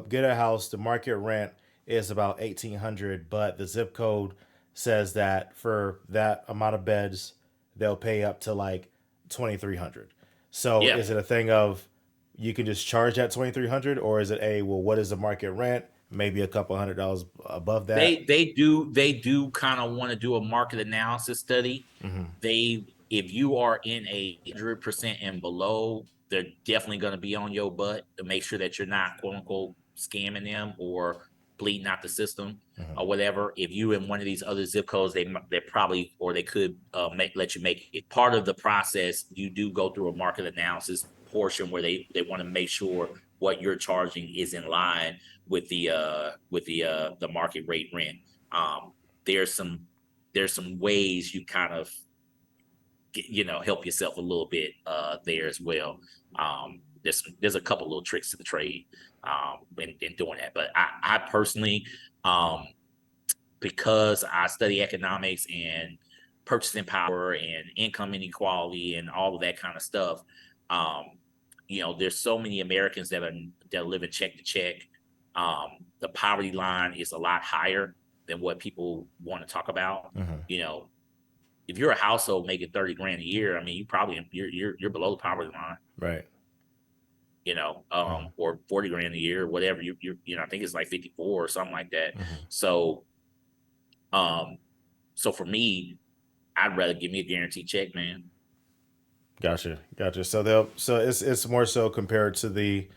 get a house, the market rent is about 1,800, but the zip code says that for that amount of beds, they'll pay up to like 2,300. So is it a thing of you can just charge that 2,300, or is it what is the market rent? Maybe a couple $100 above that. They do kind of want to do a market analysis study. If you are in 100% and below, they're definitely going to be on your butt to make sure that you're not quote unquote scamming them or bleeding out the system Mhm. or whatever. If you in one of these other zip codes, they probably, or they could let you make it part of the process. You do go through a market analysis portion where they want to make sure what you're charging is in line with the market rate rent. Um, there's some ways you kind of help yourself a little bit there as well. There's a couple little tricks to the trade in doing that, but I personally, um, because I study economics and purchasing power and income inequality and all of that kind of stuff, um, there's so many Americans that are living check to check. The poverty line is a lot higher than what people want to talk about. Mhm. You know, if you're a household making 30 grand a year, I mean, you're below the poverty line, Right. Mhm. or 40 grand a year, or whatever. I think it's like 54 or something like that. Mhm. So, um, so for me, I'd rather give me a guaranteed check, man. Gotcha. Gotcha. So it's more so compared to the,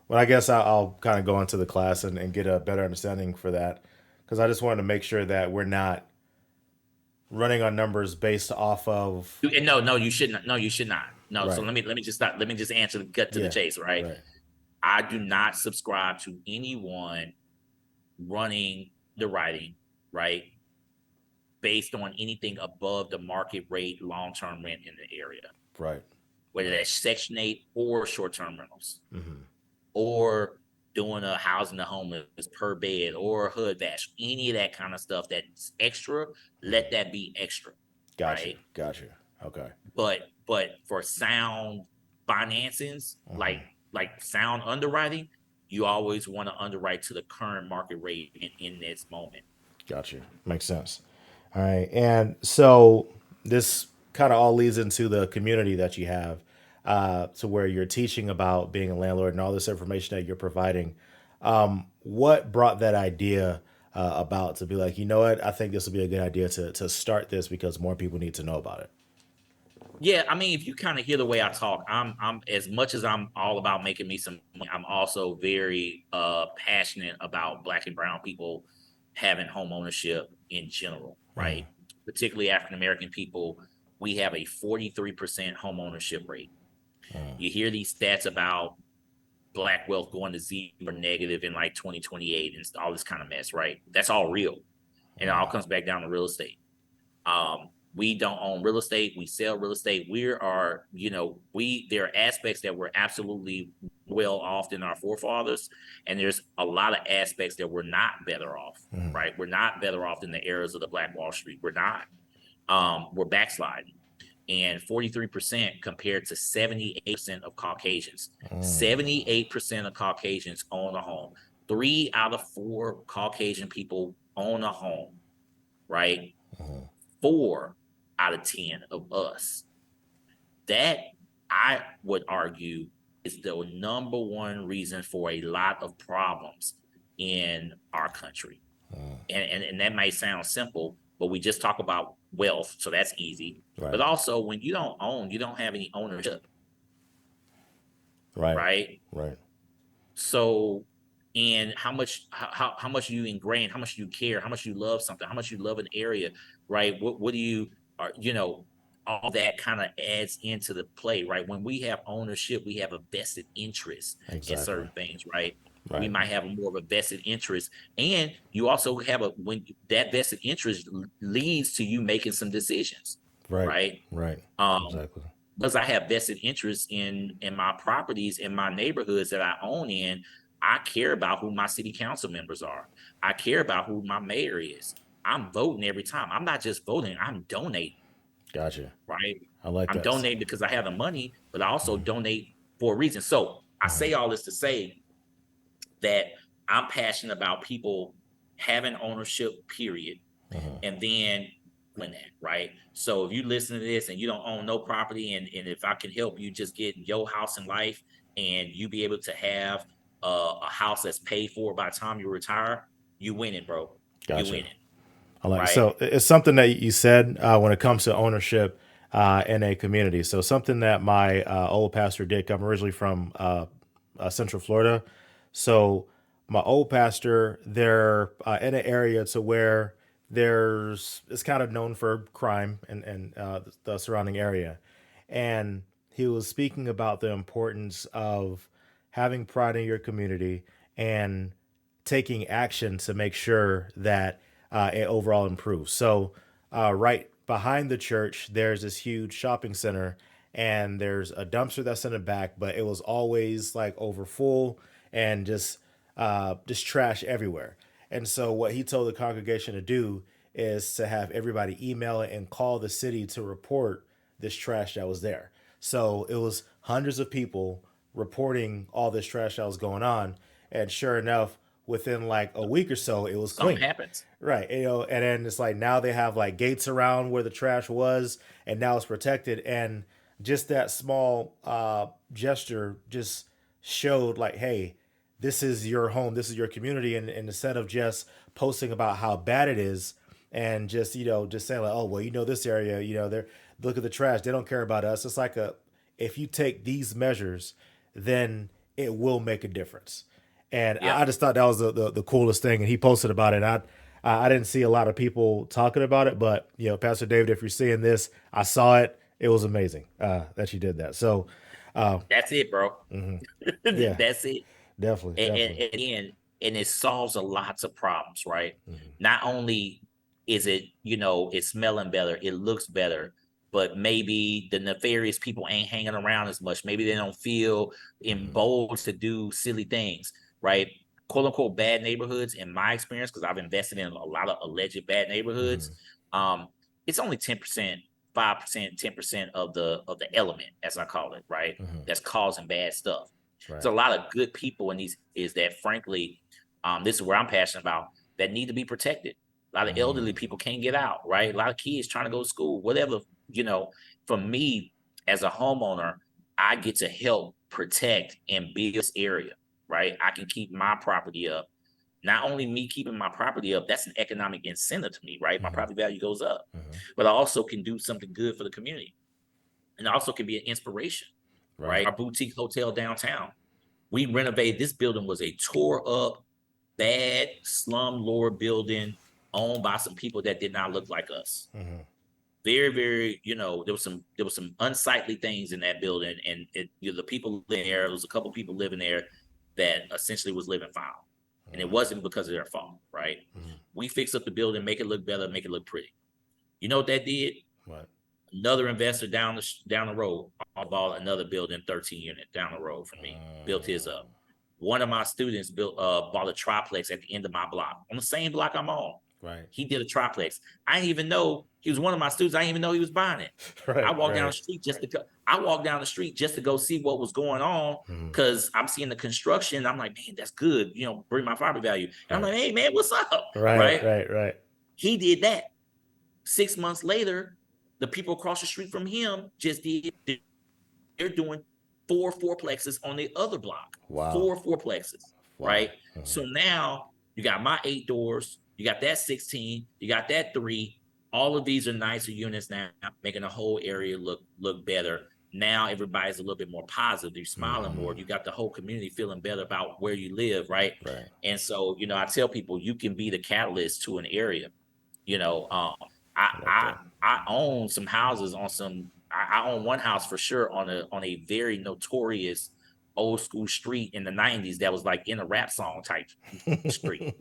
well, I guess I'll kind of go into the class and get a better understanding for that, because I just wanted to make sure that we're not running on numbers based off of. And no, you shouldn't. No, you should not. No. So Right. let me just stop. Let me just answer the cut to the Yeah. chase. Right. Right. I do not subscribe to anyone running the writing, right, based on anything above the market rate long-term rent in the area, Right. whether that's Section 8 or short-term rentals, Hmm. or doing a housing the homeless per bed or a hood bash, any of that kind of stuff that's extra, let that be extra, Gotcha. right? Gotcha. Okay. But for sound financings, Hmm. like sound underwriting, you always want to underwrite to the current market rate in this moment. Gotcha. Makes sense. All right. And so this kind of all leads into the community that you have, to where you're teaching about being a landlord and all this information that you're providing. What brought that idea about, to be like, you know what, I think this would be a good idea to start this because more people need to know about it. Yeah, I mean, if you kind of hear the way I talk, I'm as much as I'm all about making me some money, I'm also very passionate about Black and brown people having home ownership in general, Mm, right? Particularly African American people, we have a 43% home ownership rate. mm, You hear these stats about Black wealth going to zero or negative in like 2028 and all this kind of mess, right? That's all real. And it all mm, comes back down to real estate. We don't own real estate. We sell real estate. There are aspects that we're absolutely well off than our forefathers. And there's a lot of aspects that we're not better off, mm. right? We're not better off than the eras of the Black Wall Street. We're not. We're backsliding. And 43% compared to 78% of Caucasians. 78% of Caucasians own a home. 3 out of 4 Caucasian people own a home, right? 4 out of 10 of us. That, I would argue, is the number one reason for a lot of problems in our country. And that might sound simple, but we just talk about wealth, so that's easy. But Right. also, when you don't own, you don't have any ownership, Right. right? Right. So, and how much you ingrain, how much you care, how much you love something, how much you love an area, right? What do you are all that kind of adds into the play, right? When we have ownership, we have a vested interest in Exactly. certain things, right? We Right. might have more of a vested interest, and you also have when that vested interest leads to you making some decisions, Right. right? Right. Um, Exactly. because I have vested interest in my properties in my neighborhoods that I own in. I care about who my city council members are. I care about who my mayor is. I'm voting every time. I'm not just voting, I'm donating, Gotcha. right? I like I'm that. donating because I have the money, but I also donate for a reason. So I Mhm. say all this to say that I'm passionate about people having ownership, period, Mhm. and then when that, right? So if you listen to this and you don't own no property, and if I can help you just get your house in life and you be able to have a house that's paid for by the time you retire, you winning, bro. You Gotcha. winning, I like, right? so it's something that you said, when it comes to ownership. in a community. So something that my old pastor did. I'm originally from Central Florida, so my old pastor, they're in an area to where there's it's kind of known for crime and the surrounding area, and he was speaking about the importance of having pride in your community and taking action to make sure that it overall improves. So, right behind the church, there's this huge shopping center, and there's a dumpster that's in the back, but it was always like over full and just trash everywhere. And so, what he told the congregation to do is to have everybody email it and call the city to report this trash that was there. So it was hundreds of people reporting all this trash that was going on, and sure enough, within like a week or so, it was Something clean. happens. Right. And then it's like now they have like gates around where the trash was, and now it's protected. And just that small gesture just showed like, hey, this is your home, this is your community. And instead of just posting about how bad it is and just, just saying like, oh, well, this area, they're look at the trash. They don't care about us. It's like if you take these measures, then it will make a difference. And Yeah. I just thought that was the coolest thing. And he posted about it. I didn't see a lot of people talking about it, but Pastor David, if you're seeing this, I saw it. It was amazing that you did that. So That's it, bro. yeah, That's it. definitely, definitely. And it solves a lots of problems, right? Hmm. Not only is it, it's smelling better, it looks better, but maybe the nefarious people ain't hanging around as much. Maybe they don't feel Hmm. emboldened to do silly things, right? Quote unquote bad neighborhoods, in my experience, because I've invested in a lot of alleged bad neighborhoods. Hmm. Um, it's only 10%, 5%, 10% of the element, as I call it, right? Hmm. That's causing bad stuff. There's Right. a lot of good people in these is that frankly, this is where I'm passionate about, that need to be protected. A lot of elderly Mm. people can't get out, right? A lot of kids trying to go to school, whatever, for me as a homeowner, I get to help protect and build this area, right? I can keep my property up. Not only me keeping my property up, that's an economic incentive to me, right? My Hmm. property value goes up, Hmm. but I also can do something good for the community. And it also can be an inspiration, Right. right? Our boutique hotel downtown, we renovated. This building was a tore up, bad slum lord building owned by some people that did not look like us. Hmm. Very, very, there was some unsightly things in that building, and the people living there. There was a couple people living there that essentially was living foul, and it wasn't because of their fault, right? Hmm. We fixed up the building, make it look better, make it look pretty. You know what that did? What? Another investor down the road bought another building, 13 unit down the road from me, built his Mm. up. One of my students bought a triplex at the end of my block, on the same block I'm on. Right. He did a triplex. I didn't even know he was one of my students. I didn't even know he was buying it. I Right. walked down the Right. street just to go see what was going on, Hmm. because I'm seeing the construction. I'm like, man, that's good. Bring my property value. And I'm Right. like, hey man, what's up? Right. Right? Right. Right. He did that. 6 months later, the people across the street from him just did. They're doing four fourplexes on the other block. Wow. Four fourplexes, Wow. right? Hmm. So now you got my 8 doors, you got that 16, you got that 3. All of these are nicer units now, making the whole area look better. Now everybody's a little bit more positive. You're smiling more. Hmm. You got the whole community feeling better about where you live, right? Right. And so, I tell people you can be the catalyst to an area. You know, I I like I that. I own some houses on some. I own one house for sure on a very notorious old school street in the '90s that was like in a rap song type street,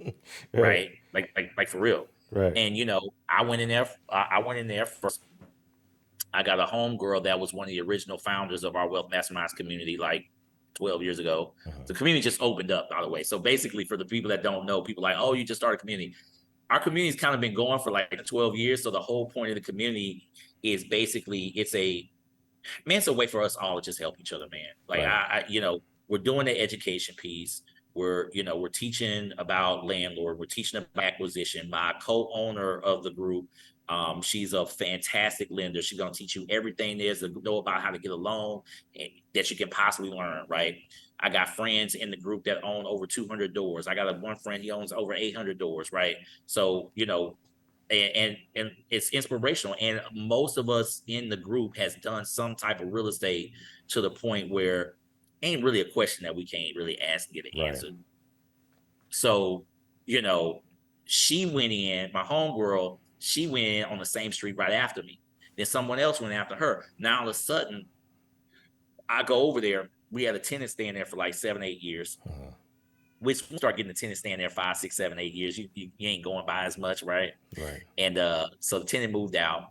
Right. right? Like for real. Right. And I went in there. I went in there first. I got a homegirl that was one of the original founders of our Wealth Masterminds community, like 12 years ago. Hmm. The community just opened up, by the way. So basically, for the people that don't know, people like, oh, you just started a community. Our community's kind of been going for like 12 years. So the whole point of the community is basically it's a way for us all to just help each other, man. Like Right. we're doing the education piece. We're teaching about landlord. We're teaching about acquisition. My co-owner of the group, she's a fantastic lender. She's gonna teach you everything there is to know about how to get a loan and that you can possibly learn. Right. I got friends in the group that own over 200 doors. I got one friend, he owns over 800 doors. Right. So and it's inspirational. And most of us in the group has done some type of real estate to the point where ain't really a question that we can't really ask and get an Right. answer. So, you know, she went in, my homegirl, she went in on the same street right after me. Then someone else went after her. Now all of a sudden, I go over there. We had a tenant staying there for like 7, 8 years. Uh-huh. Which we start getting the tenant staying there 5, 6, 7, 8 years. You ain't going by as much, right? Right. And so the tenant moved out,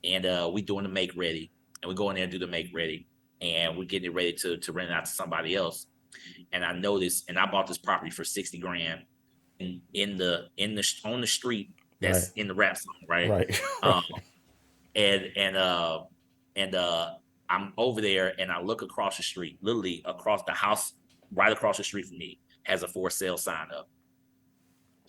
and we doing the make ready, and we go in there and do the make ready, and we're getting it ready to rent it out to somebody else. And I noticed, and I bought this property for 60 grand in the on the street Right. that's in the rap song, right? Right. Um, and I'm over there, and I look across the street, literally across the house, right across the street from me, has a for sale sign up.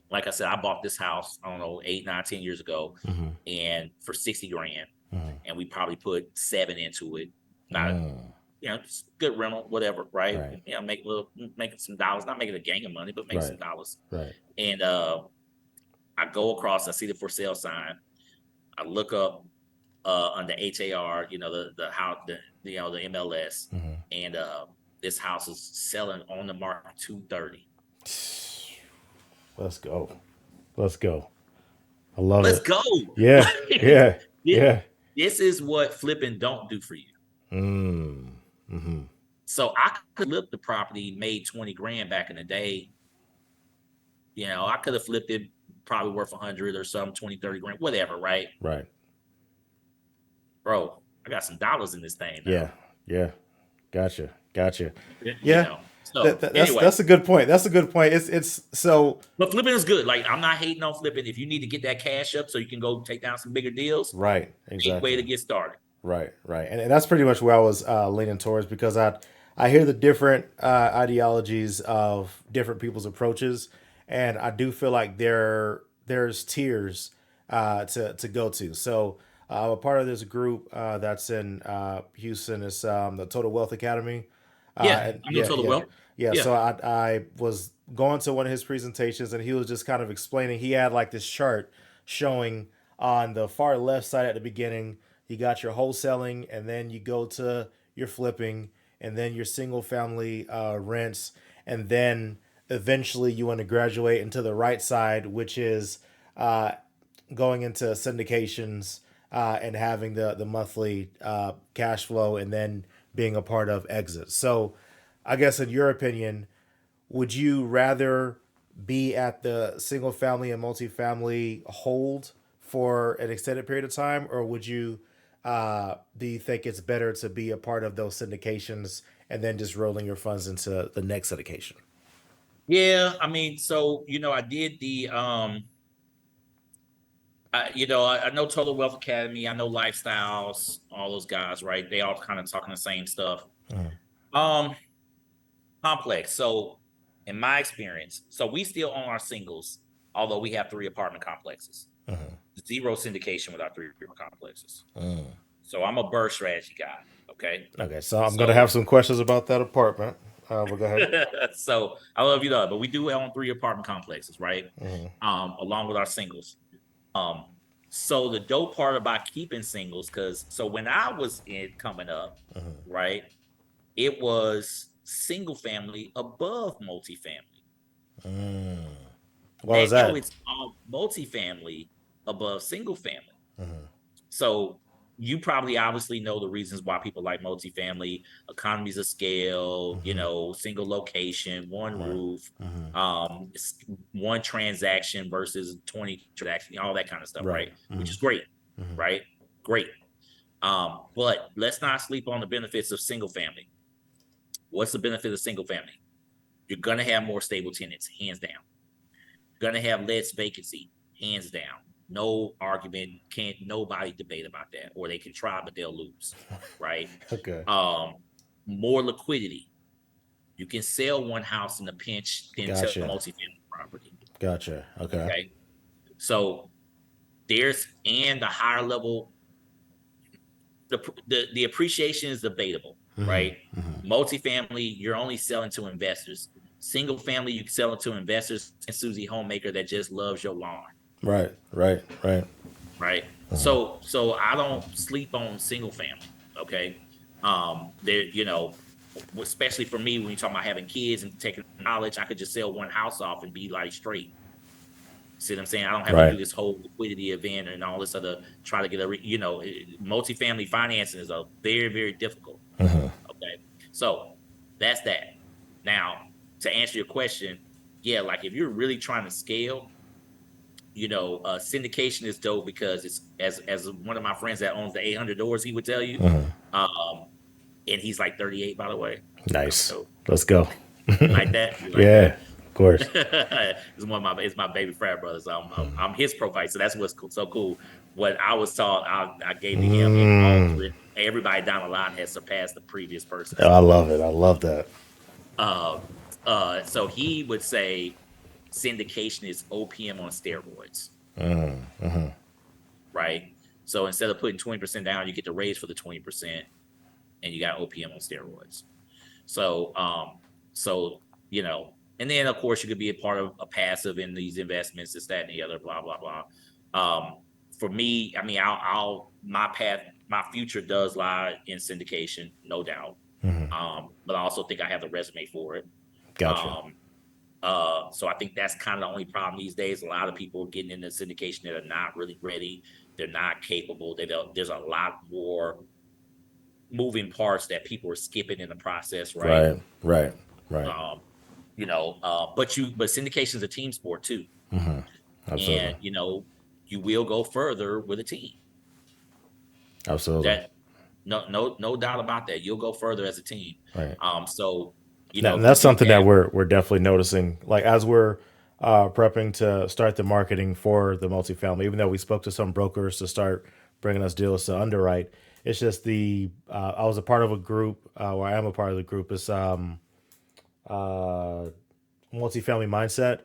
Like I said, I bought this house, I don't know, 8, 9, 10 years ago, Mm-hmm. and for 60 grand, Mm-hmm. and we probably put 7 into it. Not, Mm. just good rental, whatever, right? Right. Making some dollars, not making a gang of money, but making some Right. dollars. Right. And I go across, I see the for sale sign. I look up under HAR, the house, the MLS, Mm-hmm. and this house is selling on the market 230. Let's go. Let's go. I love Let's it. go. Yeah. Like, Yeah. this, Yeah. this is what flipping don't do for you. Mm. Mm-hmm. So I could flip the property, made 20 grand back in the day. I could have flipped it probably worth 100 or something, 20, 30 grand, whatever, right? Right. Bro, I got some dollars in this thing now. Yeah. Yeah. Gotcha. Gotcha. You Yeah. know. So That's anyway, a good point. That's a good point. It's so but flipping is good. Like, I'm not hating on flipping. If you need to get that cash up so you can go take down some bigger deals, right. great way to Exactly. get started. Right. Right. And that's pretty much where I was leaning towards because I hear the different ideologies of different people's approaches, and I do feel like there's tiers to go to. So I'm a part of this group that's in Houston. It's the Total Wealth Academy. Yeah, And I'm no total well. yeah. Yeah. So I was going to one of his presentations, and he was just kind of explaining. He had like this chart showing on the far left side at the beginning. You got your wholesaling, and then you go to your flipping, and then your single family rents, and then eventually you want to graduate into the right side, which is going into syndications and having the monthly cash flow, and then being a part of exits. So, I guess in your opinion, would you rather be at the single family and multifamily hold for an extended period of time, or would you do you think it's better to be a part of those syndications and then just rolling your funds into the next syndication? Yeah, I mean, so I did the I know Total Wealth Academy, I know Lifestyles, all those guys, right? They all kind of talking the same stuff. Mhm. Um, Complex. So in my experience, so we still own our singles, although we have 3 apartment complexes. Mhm. Zero syndication with our 3 apartment complexes. Mm. So I'm a burst strategy guy. Okay. Okay, so I'm gonna So have some questions about that apartment. But go ahead. so I love you though, but we do own 3 apartment complexes, right? Mhm. Along with our singles. Um, so the dope part about keeping singles, because so when I was coming up, Mhm. right, it was single family above multifamily. Mm. What was Now that? it's all multifamily above single family. Mhm. So you probably obviously know the reasons why people like multifamily: economies of scale, Mhm. single location, one Right. roof, Mhm. one transaction versus 20 transactions, all that kind of stuff, Right. right? Which Mhm. is great, Mhm. right? Great. But let's not sleep on the benefits of single family. What's the benefit of single family? You're gonna have more stable tenants, hands down. You're gonna have less vacancy, hands down. No argument, can't nobody debate about that. Or they can try, but they'll lose, right? Okay. More liquidity. You can sell one house in a pinch than to a Gotcha. multifamily property. Gotcha. Okay. Okay. So and the higher level, the appreciation is debatable, Mhm. right? Mhm. Multifamily, you're only selling to investors. Single family, you sell it to investors and Susie Homemaker that just loves your lawn. Right. Right. Right. right? Uh-huh. So I don't sleep on single family. Okay, there, especially for me when you're talking about having kids and taking knowledge, I could just sell one house off and be like straight. See what I'm saying? I don't have to do Right. this whole liquidity event and all this other try to get multifamily financing is a very, very difficult. Uh-huh. Okay. So that's that. Now, to answer your question, yeah, like if you're really trying to scale, syndication is dope because it's as one of my friends that owns the 800 doors, he would tell you, Uh-huh. um, and he's like 38, by the way. I'm Nice. dope. Let's go. You like that? You like Yeah. that? Of course. It's my baby frat brother, so I'm his profile. So that's what's so cool. What I was taught, I gave to him, and Mm. everybody down the line has surpassed the previous person. Oh, I love it. I love that. Uh, so he would say syndication is OPM on steroids, Uh-huh. Uh-huh. right? So instead of putting 20% down, you get to raise for the 20%, and you got OPM on steroids. So, and then of course you could be a part of a passive in these investments, this, that, and the other, blah, blah, blah. For me, I mean, my future does lie in syndication, no doubt. Uh-huh. But I also think I have the resume for it. Gotcha. Um, so I think that's kind of the only problem these days. A lot of people are getting into syndication that are not really ready. They're not capable. There's a lot more moving parts that people are skipping in the process, right? Right. Right. Right. Um, but syndication is a team sport too, Uh-huh. and Absolutely. you will go further with a team. Absolutely. That no doubt about that. You'll go further as a team. Right. So And if you that's do something that have we're definitely noticing. Like as we're prepping to start the marketing for the multifamily, even though we spoke to some brokers to start bringing us deals to underwrite, it's just I was a part of a group, or I am a part of the group. It's uh, multifamily mindset,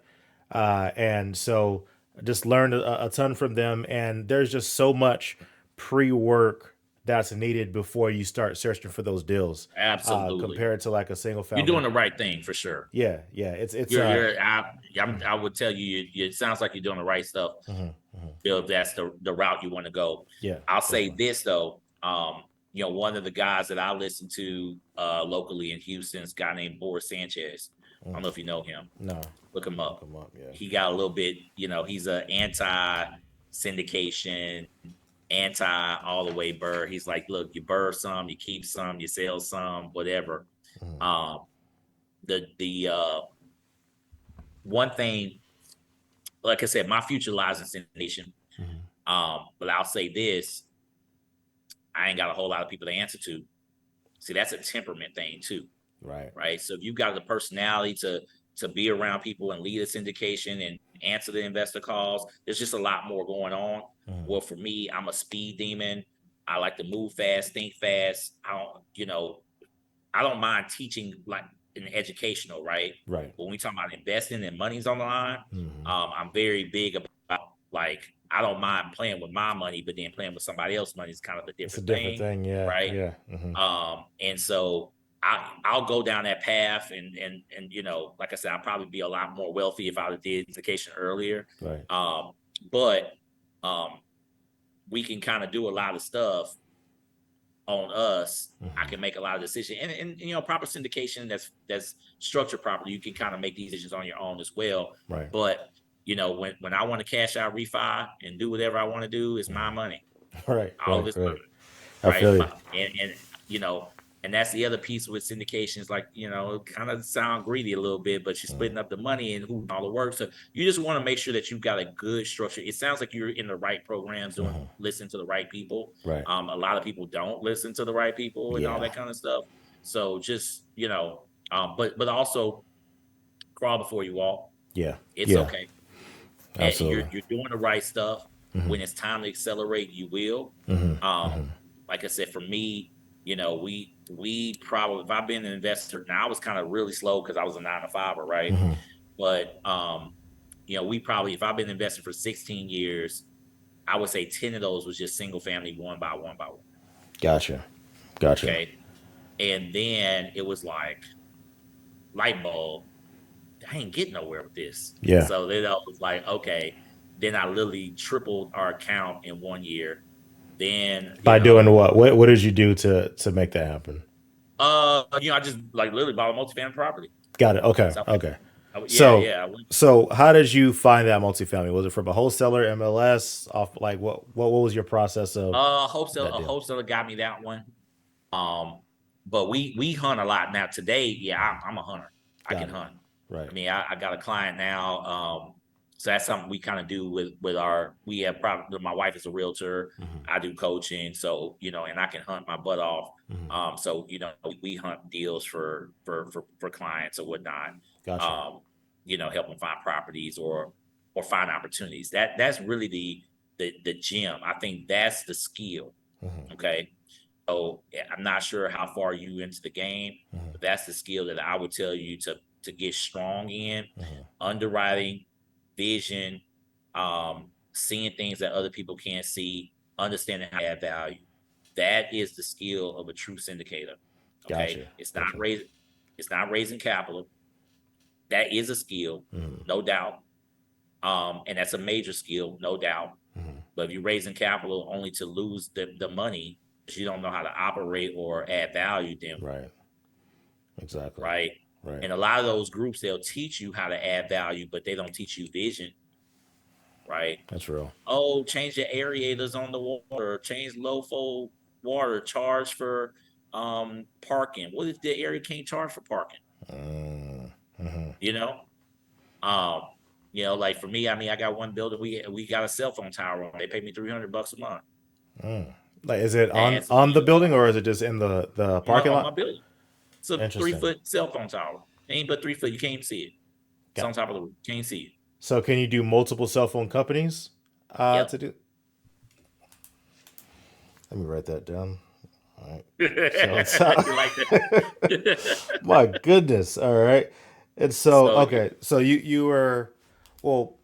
and so I just learned a ton from them. And there's just so much pre work that's needed before you start searching for those deals, absolutely, compared to like a single you're doing family. the right thing for sure. Yeah, yeah. It's You're I would tell you, it sounds like you're doing the right stuff. mhm, mhm. If that's the route you want to go. Yeah, I'll say definitely. this though. One of the guys that I listen to locally in Houston is a guy named Boris Sanchez. I Mm. don't know if you know him. No, Look him look up. 'em up. Yeah. He got a little bit, he's a anti syndication, anti all the way burr. He's like, look, you burr some, you keep some, you sell some, whatever. Mhm, Um, the one thing, like I said, my future lies in syndication. mhm. But I'll say this, I ain't got a whole lot of people to answer to. See, that's a temperament thing too, Right. right? So if you've got the personality to be around people and lead a syndication and answer the investor calls, there's just a lot more going on. Mhm. Well, for me, I'm a speed demon. I like to move fast, think fast. I don't mind teaching like in educational, right? Right. But when we talk about investing and money's on the line, Mhm. I'm very big about like I don't mind playing with my money, but then playing with somebody else's money is kind of a It's a different different thing, thing. Yeah. right? Yeah. Mhm. And so I'll go down that path, and like I said, I'll probably be a lot more wealthy if I did education earlier. Right. Um, but um, we can kind of do a lot of stuff on us. I Mhm. can make a lot of decisions, and proper syndication that's structured properly. You can kind of make these decisions on your own as well. Right. But when I want to cash out, refi, and do whatever I want to do, it's my Mhm. money. Right. All of Right. it's Right. mine, I right? feel you. And you know, and that's the other piece with syndications. Like kind of sound greedy a little bit, but you're Mhm. splitting up the money and who all the work. So you just want to make sure that you've got a good structure. It sounds like you're in the right programs, Mhm. listening to the right people. Right. A lot of people don't listen to the right people and all Yeah. that kind of stuff. So just but also crawl before you walk. Yeah. It's Yeah. okay. And Absolutely. you're doing the right stuff. Mhm. When it's time to accelerate, you will. Mhm. Um, Mhm. like I said, for me, we probably if I've been an investor now, I was kind of really slow because I was a 9 to 5, right? Mhm. But we probably if I've been investing for 16 years, I would say 10 of those was just single family one by one by one. Gotcha. Gotcha. Okay. And then it was like light bulb, I ain't getting nowhere with this. Yeah. So then I was like, okay. Then I literally tripled our account in 1 year. Then, By doing what? What did you do to make that happen? I just like literally bought a multifamily property. Got it. Okay. So Okay. yeah, So yeah. I went, so how did you find that multifamily? Was it from a wholesaler, MLS, off like what was your process of that a deal? wholesaler got me that one. Um, but we hunt a lot now. Today, yeah, I'm a hunter. I can Got it. hunt. Right. I mean, I got a client now. So that's something we kind of do with our. We have probably my wife is a realtor. Hmm. I do coaching, so and I can hunt my butt off. Hmm. So we hunt deals for clients or whatnot. Gotcha. Um, help them find properties or find opportunities. That's really the gem. I think that's the skill. Hmm. Okay. So I'm not sure how far you into the game, Hmm. but that's the skill that I would tell you to get strong in. Hmm. Underwriting, vision, seeing things that other people can't see, understanding how to add value. That is the skill of a true syndicator. Okay. Gotcha. It's not Gotcha. raising capital. That is a skill, Hmm. no doubt. And that's a major skill, no doubt. Hmm. But if you're raising capital only to lose the money because you don't know how to operate or add value, then Right. Exactly. right. Right. And a lot of those groups, they'll teach you how to add value, but they don't teach you vision, right? That's real. Oh, change the aerators on the water, change low flow water, charge for parking. What if the area can't charge for parking? Mm-hmm. You know? Um, like for me, I mean, I got one building, we got a cell phone tower on. They pay me $300 a month. Mm. Like, is it That's on the building or is it just in the parking on my lot? building. It's a three Interesting. foot cell phone tower. Ain't but 3 foot. You can't even see it. It's Got, on top of the roof. Can't see it. so can you do multiple cell phone companies Yep. to do? Let me write that down. All right. You So it's like that? my goodness. All right. And so So okay. So you were well.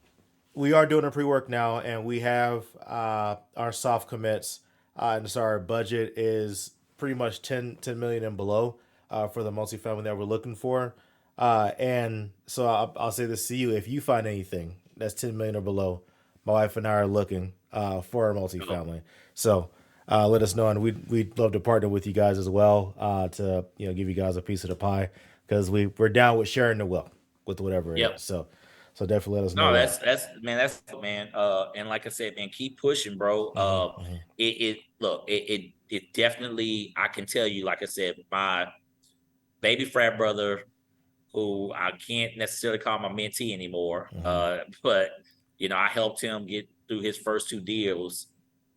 We are doing a pre-work now, and we have our soft commits, and so our budget is pretty much 10 million and below for the multifamily that we're looking for. And so I'll say this to you: if you find anything that's 10 million or below, my wife and I are looking for a oh, multifamily. So let us know, and we'd love to partner with you guys as well to give you guys a piece of the pie because we're down with sharing the wealth with whatever it yep. is. So definitely let us know No, that. man. And like I said, man, keep pushing, bro. Hmm. Hmm. It definitely. I can tell you, like I said, my baby frat brother, who I can't necessarily call my mentee anymore, Hmm. but I helped him get through his first two deals,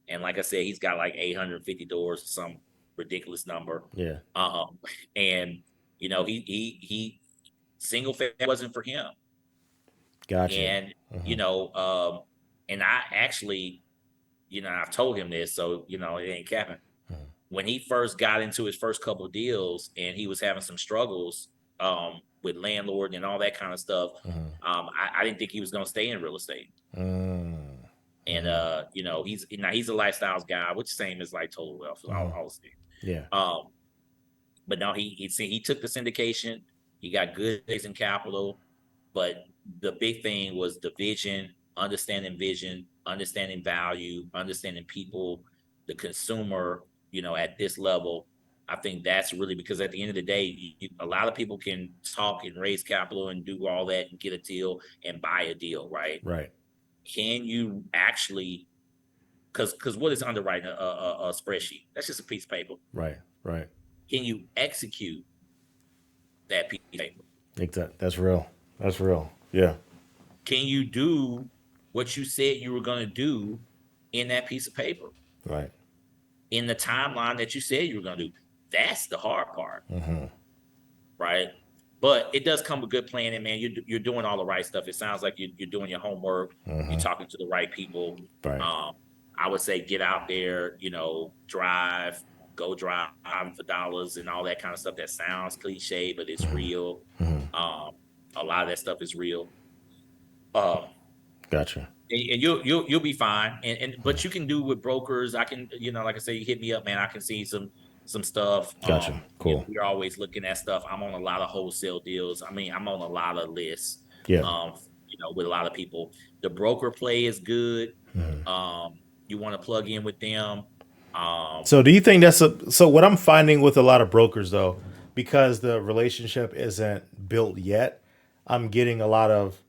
and like I said, he's got like 850 doors, some ridiculous number. Yeah, Um, and he single family wasn't for him, gotcha. and Hmm. and I actually, I've told him this, so it ain't capping. Hmm. When he first got into his first couple of deals, and he was having some struggles with landlord and all that kind of stuff, Hmm. I didn't think he was going to stay in real estate. Hmm. And Hmm. he's a lifestyles guy, which same as like total wealth. Hmm. I'll say. Yeah, Um, but no, he took the syndication. He got good raising capital, but the big thing was the vision, understanding value, understanding people, the consumer. At this level, I think that's really because at the end of the day, a lot of people can talk and raise capital and do all that and get a deal and buy a deal, right? right, Can you actually? Because what is underwriting a spreadsheet? That's just a piece of paper. right, right. Can you execute that piece of paper? Exactly. That's real. That's real. Yeah, Can you do what you said you were going to do in that piece of paper right. in the timeline that you said you were going to do? That's the hard part, Hmm. right? But it does come with good planning, man. You're doing all the right stuff. It sounds like you're doing your homework. You're Hmm. talking to the right people. Right. Um, I would say get out there, go drive for dollars and all that kind of stuff. That sounds cliche, but it's Hmm. real. Hmm. Um, a lot of that stuff is real. Um, Gotcha. and you'll be fine. And but you can do with brokers. I can, like I say, you hit me up, man. I can see some stuff. Gotcha. Cool. We're always looking at stuff. I'm on a lot of wholesale deals. I mean, I'm on a lot of lists. Yeah. Um, with a lot of people. The broker play is good. Mhm. You want to plug in with them. So do you think so what I'm finding with a lot of brokers though, because the relationship isn't built yet, I'm getting a lot of,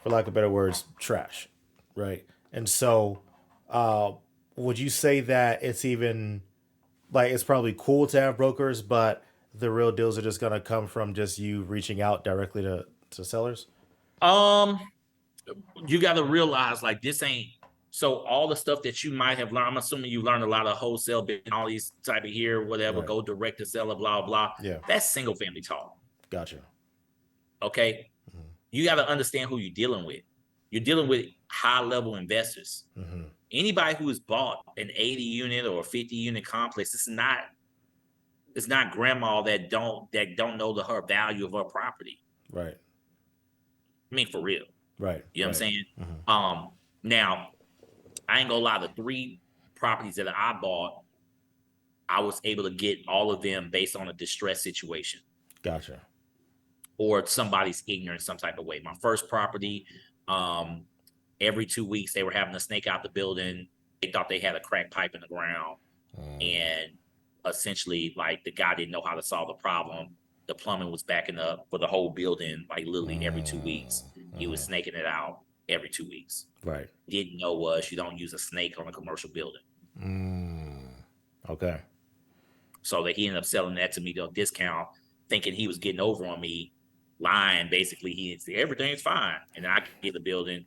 for lack of better words, trash, right? And so, uh, would you say that it's even like it's probably cool to have brokers, but the real deals are just gonna come from just you reaching out directly to sellers? Um, you got to realize like this ain't so all the stuff that you might have learned. I'm assuming you learned a lot of wholesale, all these type of here, whatever. Right. Go direct to seller, blah blah. Yeah. That's single family talk. Gotcha. Okay, Mhm. you got to understand who you're dealing with. You're dealing with high level investors. Hmm. Anybody who has bought an 80 unit or 50 unit complex, it's not grandma that don't know her value of her property. Right. I mean, for real. Right. You know what I'm Right. saying? Hmm. Now I ain't gonna lie, the 3 properties that I bought, I was able to get all of them based on a distress situation Gotcha. or somebody's ignorant some type of way. My first property, um, every 2 weeks they were having a snake out the building. They thought they had a crack pipe in the ground, Mm. and essentially, like the guy didn't know how to solve the problem. The plumbing was backing up for the whole building, like literally every 2 weeks. He was Mhm. snaking it out every 2 weeks. Right. Didn't know was you don't use a snake on a commercial building. Mm. Okay. So that he ended up selling that to me to a discount, thinking he was getting over on me, lying. Basically, he said everything's fine, and then I get the building.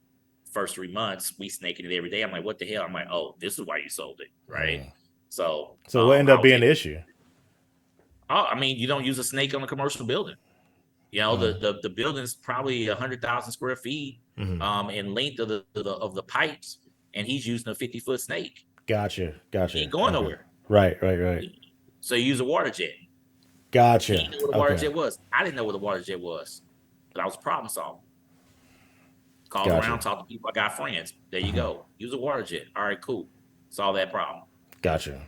First 3 months, we snaking it every day. I'm like, what the hell? I'm like, oh, this is why you sold it, right? Mm. So, So what ended I up was being able. the issue? Oh, I mean, you don't use a snake on a commercial building. Mm. The building's probably 100,000 square feet, Hmm. in length of the pipes, and he's using a 50-foot snake. Gotcha. He Gotcha. ain't going Okay. nowhere. Right. Right. Right. So you use a water jet. He Gotcha. didn't know what a water Okay. jet was. I didn't know what a water jet was, but I was problem solving. Called Gotcha. around, talked to people. I got friends. There you Hmm. go. Use a water jet. All right, cool. Solve that problem. Gotcha.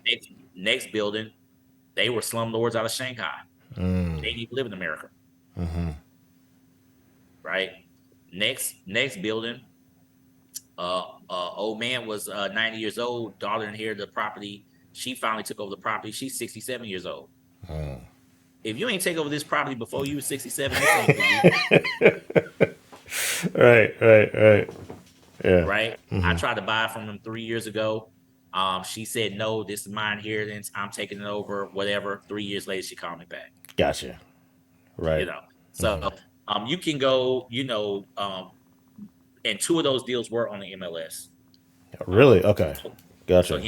Next building, they were slumlords out of Shanghai. They Mm. didn't even live in America, Hmm. right? Next building, old man was 90 years old. Daughter inherited the property. She finally took over the property. She's 67 years old. Mm. If you ain't take over this property before you were 67, this ain't for you, Right. Right. Right. Yeah. right? I Hmm. tried to buy from them 3 years ago. She said, no, this is my inheritance. I'm taking it over, whatever. 3 years later, she called me back, Gotcha. you Right. know. So Hmm. you can go, and 2 of those deals were on the MLS. Really? Um, Okay. so, so Gotcha.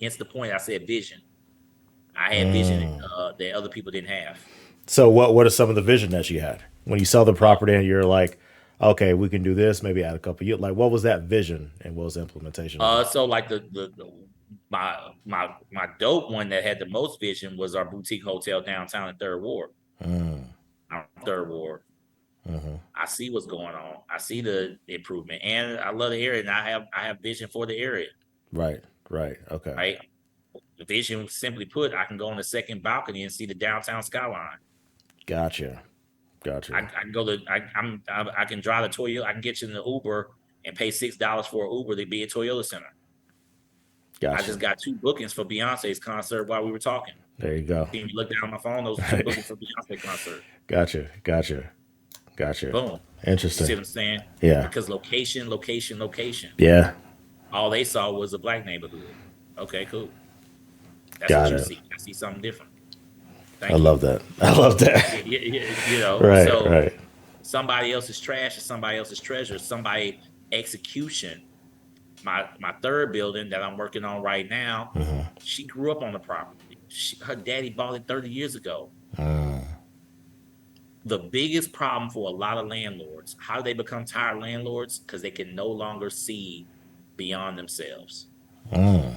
hence the point I said vision. I had vision Mm. that other people didn't have. So what are some of the vision that you had when you sell the Uh, property and you're like, okay, we can do this, maybe add a couple of years. Like, what was that vision and what was the implementation of it? so like my dope one that had the most vision was our boutique hotel downtown in Third Ward. Mm. Third Ward. Hmm. I see what's going on. I see the improvement, and I love the area, and I have vision for the area, Right. Right. Okay. right? The vision, simply put, I can go on the second balcony and see the downtown skyline. Gotcha. I, Gotcha. I can go to I can drive the Toyota. I can get you in the Uber and pay $6 for an Uber to be at Toyota Center. I Gotcha. just got 2 bookings for Beyonce's concert while we were talking. There you go. Can you look down on my phone? Those are 2 bookings for Beyonce concert. Gotcha. Gotcha. Gotcha. Boom. You see Interesting. what I'm saying? Yeah. Because location, location, location. Yeah. All they saw was a black neighborhood. Okay, cool. That's what Got you it. see. I see something different. I Thank you. love that. I love that. Right. So Right. somebody else's trash is somebody else's treasure. Somebody execution. My third building that I'm working on right now, Hmm. she grew up on the property. Her daddy bought it 30 years ago. Mm. The biggest problem for a lot of landlords, how do they become tired landlords? Because they can no longer see beyond themselves. Mm.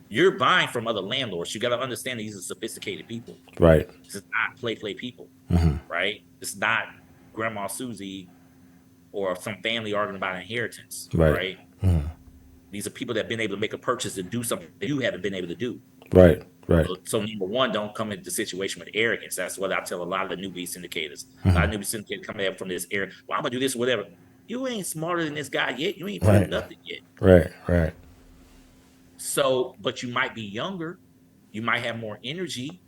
You're buying from other landlords. You got to understand these are sophisticated people. Right. This is not play people, Hmm. right? This is not Grandma Susie or some family arguing about inheritance, Right. right? Mhm. These are people that have been able to make a purchase and do something that you haven't been able to do. Right. Right. So number one, don't come into the situation with arrogance. That's what I tell a lot of the newbie syndicators. A lot Mhm. of newbie syndicators come in from this area. Well, I'm gonna do this, whatever. You ain't smarter than this guy yet. You ain't proved Right. nothing yet. Right. Right. So, but you might be younger. You might have more energy.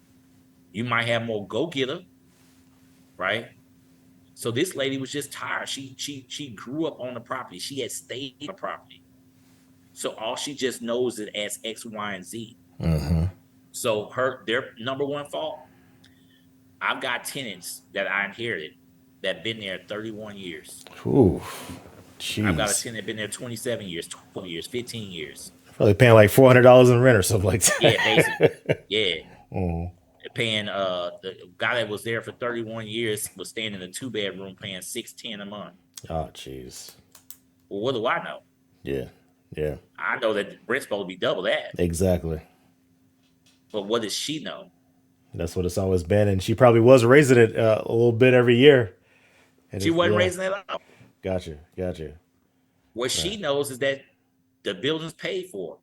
You might have more go getter, right? So this lady was just tired. She grew up on the property. She had stayed on the property. So all she just knows it as X, Y, and Z. Mm-hmm. So their number one fault. I've got tenants that I inherited that been there 31 years. Ooh. I've got a Jeez. tenant that been there 27 years, 12 years, 15 years. Probably paying like $400 in rent or something like Yeah, basically. that. Yeah. Mm. Paying the guy that was there for 31 years was staying in a 2-bedroom paying $610 a month. Oh, jeez. Well, what do I know? Yeah. Yeah. I know that the rent's supposed to be double that. Exactly. But what does she know? That's what it's always been, and she probably was raising it a little bit every year. And She it's, wasn't yeah. raising it up. Gotcha. Gotcha. What Right. she knows is that the building's paid for.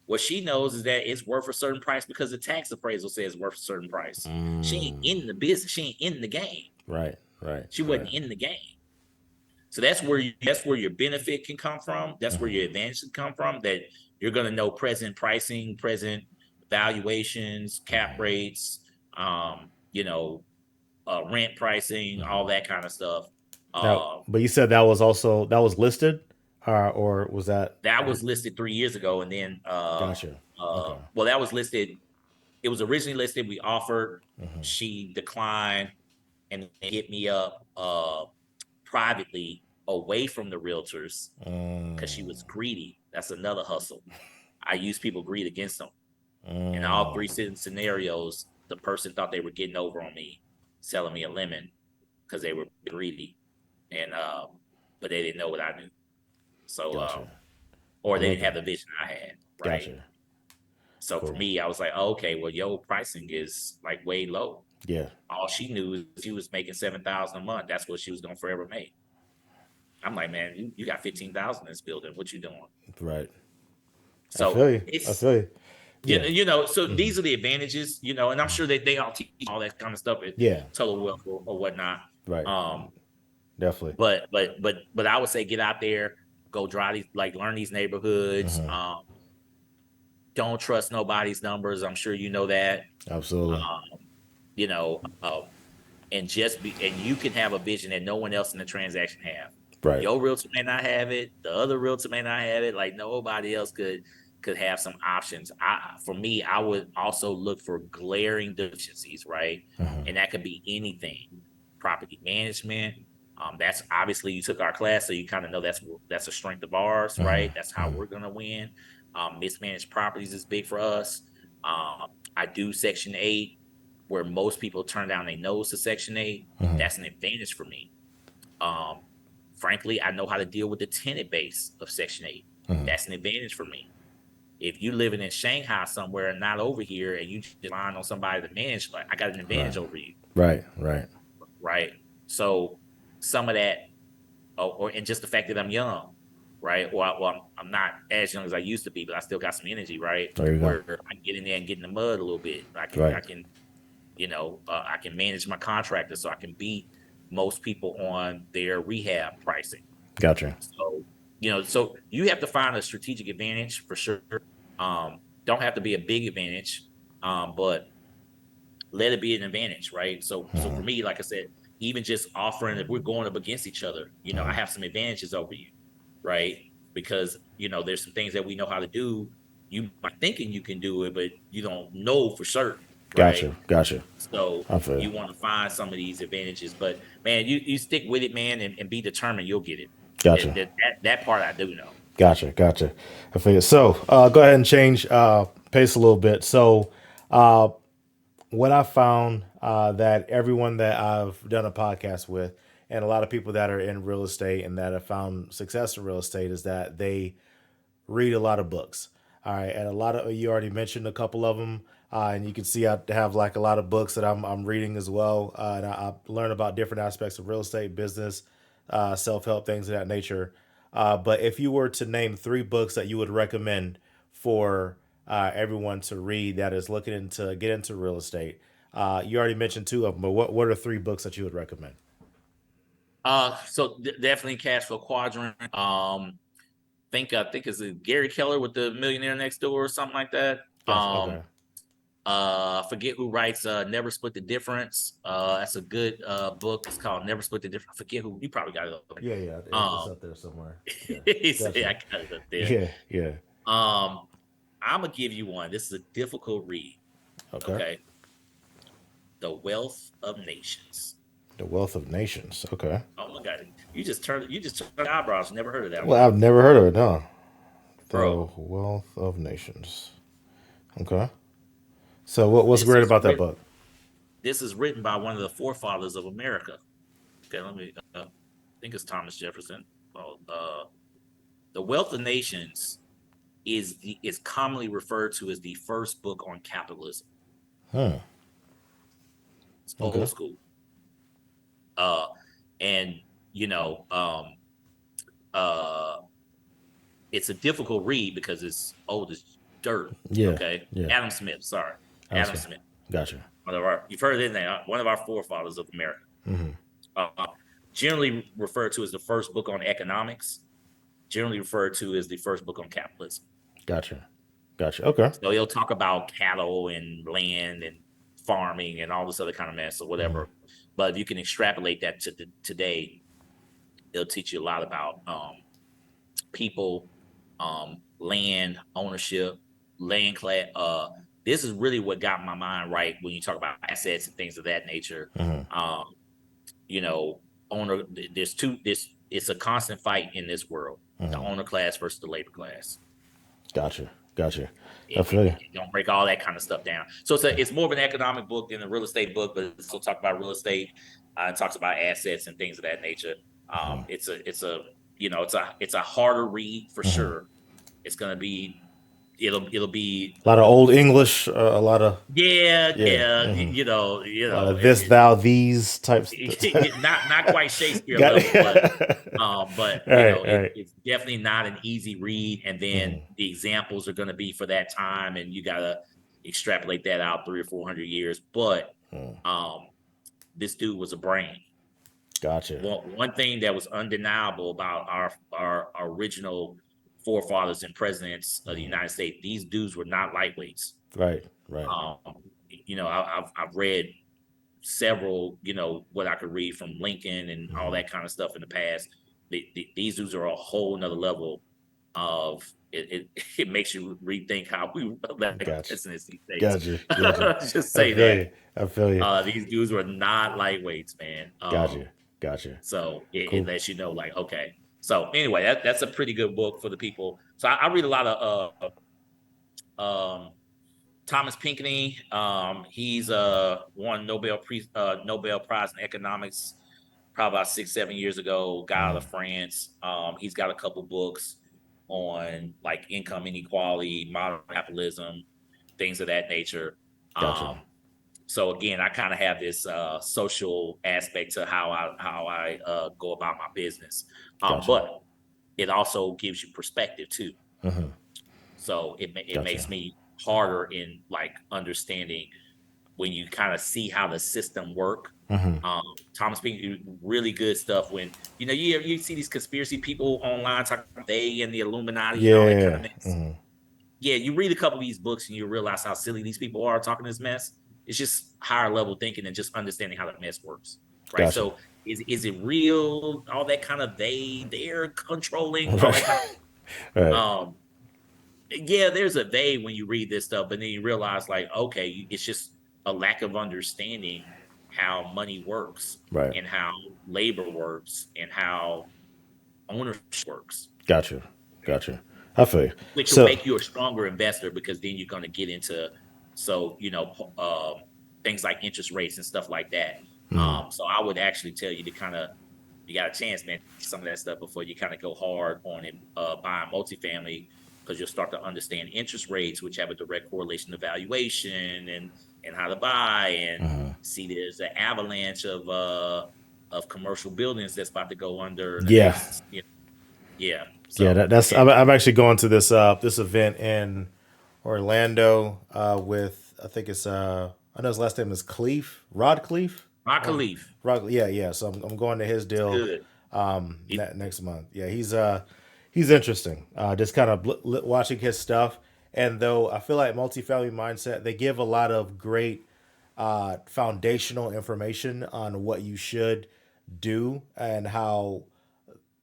What she knows is that it's worth a certain price because the tax appraisal says it's worth a certain price. She ain't in the business. She ain't in the game. Right. Right. She wasn't in the game. So that's where your benefit can come from. That's where your advantage can come from. That you're going to know present pricing, present valuations, cap rates, you know, rent pricing, all that kind of stuff. Now, but you said that was listed, or was that? That was listed 3 years ago, and then Gotcha. Okay. well, that was listed. It was originally listed. We offered. Mm-hmm. She declined, and hit me up privately away from the realtors because she was greedy. That's another hustle. I use people greed against them. In all three scenarios, the person thought they were getting over on me, selling me a lemon because they were greedy, and but they didn't know what I knew. So, Gotcha. or they didn't have the vision I had, right? Gotcha. So Cool. for me, I was like, oh, okay, well, your pricing is like way low. Yeah. All she knew is she was making $7,000 a month. That's what she was gonna forever make. I'm like, man, you got 15,000 in this building. What you doing? Right. So I feel you. it's I feel you. Yeah. you know, so these are the advantages, you know, and I'm sure that they all teach all that kind of stuff at Yeah. Total Wealth or whatnot. Right. Definitely. But I would say get out there, go drive these, like learn these neighborhoods. Don't trust nobody's numbers. I'm sure you know that. Absolutely. You know, and you can have a vision that no one else in the transaction have. Right. Your realtor may not have it. The other realtor may not have it. Like nobody else could have some options. For me, I would also look for glaring deficiencies, right? And that could be anything. Property management. That's obviously you took our class, so you kind of know that's a strength of ours, right? That's how we're gonna win. Mismanaged properties is big for us. I do Section 8, where most people turn down their nose to Section 8. That's an advantage for me. Frankly, I know how to deal with the tenant base of Section 8. That's an advantage for me. If you living in Shanghai somewhere and not over here, and you just relying on somebody to manage, like I got an advantage over you. Right. So some of that, and just the fact that I'm young, right? Well, I'm not as young as I used to be, but I still got some energy, right? There you go. Where I can get in there and get in the mud a little bit. I can, you know, I can manage my contractor, so I can beat most people on their rehab pricing. Gotcha. So, you know, so you have to find a strategic advantage for sure. Don't have to be a big advantage, but let it be an advantage, right? So for me, like I said, even just offering, if we're going up against each other, you know, I have some advantages over you, right? Because, you know, there's some things that we know how to do. You are thinking you can do it, but you don't know for certain. Right? Gotcha. So you want to find some of these advantages, but man, you stick with it, man, and be determined. You'll get it. Gotcha. That part I do know. Gotcha. I figured. So go ahead and change pace a little bit. So what I found that everyone that I've done a podcast with, and a lot of people that are in real estate and that have found success in real estate, is that they read a lot of books. All right, and a lot of you already mentioned a couple of them, and you can see I have like a lot of books that I'm reading as well, and I learn about different aspects of real estate, business, self-help, things of that nature. But if you were to name 3 books that you would recommend for everyone to read that is looking into get into real estate? You already mentioned two of them, but what are three books that you would recommend? So definitely Cash Flow Quadrant. I think it's Gary Keller with the Millionaire Next Door or something like that. Gotcha. Okay. Forget who writes Never Split the Difference. That's a good book. It's called Never Split the Difference. I forget who, you probably got it up there. Yeah, yeah, it's up there somewhere. Yeah, Yeah, I gotcha. got it up there. Yeah, yeah. Um, I'm gonna give you one. This is a difficult read. Okay. Okay, The Wealth of Nations. The Wealth of Nations. Okay. Oh my God, you just turned your eyebrows. Never heard of that one, Well, I've never heard of it. No. The bro. Wealth of Nations. Okay. So what's This great is about that written. book? This is written by one of the forefathers of America. Okay, let me. I think it's Thomas Jefferson. Well, The Wealth of Nations is commonly referred to as the first book on capitalism. Hmm. It's old Okay. school. Uh, and you know, uh, it's a difficult read because it's old as dirt. Yeah. Okay, Yeah. Adam Smith. Sorry, That's Adam good. Smith. Gotcha. You've heard his name. One of our forefathers of America. Hmm. Uh, Generally referred to as the first book on economics. Generally referred to as the first book on capitalism. Gotcha. Gotcha. Okay. So he'll talk about cattle and land and farming and all this other kind of mess or Hmm. whatever. But if you can extrapolate that to today, it'll teach you a lot about people, land ownership, land class. This is really what got my mind right when you talk about assets and things of that nature. Hmm. Um, you know, owner. There's two. This It's a constant fight in this world: the Hmm. owner class versus the labor class. Gotcha. Gotcha. I It, feel you. don't break all that kind of stuff down. So it's more of an economic book than a real estate book, but it still talks about real estate. It talks about assets and things of that nature. Hmm. It's a harder read for Hmm. sure. It's gonna be it'll be A lot of old English. A lot of yeah, yeah. yeah, Hmm. A lot of this, it, thou, these types. not quite Shakespeare Got level, it. but All right. All right. it's definitely not an easy read. And then Hmm. the examples are going to be for that time, and you got to extrapolate that out 300 or 400 years. But Hmm. um, this dude was a brain. Gotcha. One thing that was undeniable about our original forefathers and presidents of the Hmm. United States, these dudes were not lightweights. Right. Right. Um, I've read several, what I could read from Lincoln and all Hmm. that kind of stuff in the past. These dudes are a whole nother level of it. It makes you rethink how we like Gotcha. business these days. Gotcha. Gotcha. Just I say feel that you. I feel you. these dudes were not lightweights, man. Gotcha. Gotcha. So it Cool. lets you know, like, okay. So anyway, that's a pretty good book for the people. So I read a lot of Thomas Pinckney. He's won Nobel Prize in economics probably about 6-7 years ago. Guy out Hmm. of France. He's got a couple books on like income inequality, modern capitalism, things of that nature. Gotcha. Um, so again, I kind of have this social aspect to how I go about my business, Gotcha. but it also gives you perspective too. Hmm. So it makes Gotcha. me harder in like understanding when you kind of see how the system work. Hmm. Thomas Pinckney, really good stuff. When you see these conspiracy people online talking about they and the Illuminati and all that kind of Yeah. mess. Hmm. Yeah, you read a couple of these books and you realize how silly these people are talking this mess. It's just higher level thinking and just understanding how the mess works, right? Gotcha. So is it real? All that kind of they're controlling all that kind Right. of. Right. Yeah, there's a they when you read this stuff, but then you realize like, okay, it's just a lack of understanding how money works Right. and how labor works and how ownership works, Gotcha. Gotcha. I feel you. which will So, make you a stronger investor because then you're going to get into things like interest rates and stuff like that. mm, So I would actually tell you to kind of you got a chance, man, some of that stuff before you kind of go hard on it, buying multifamily because you'll start to understand interest rates, which have a direct correlation to valuation and how to buy and mhm. see there's an avalanche of commercial buildings that's about to go under in the Yeah, next. Yeah. yeah. So That's and I'm actually going to this this event in Orlando with I think it's I know his last name is Cleef, Rod Cleef. Rock Rod, Khalif. Rod, yeah, yeah. So I'm going to his It's deal good. He, next month. Yeah, he's interesting. Just kind of watching his stuff, and though I feel like multifamily mindset, they give a lot of great foundational information on what you should do and how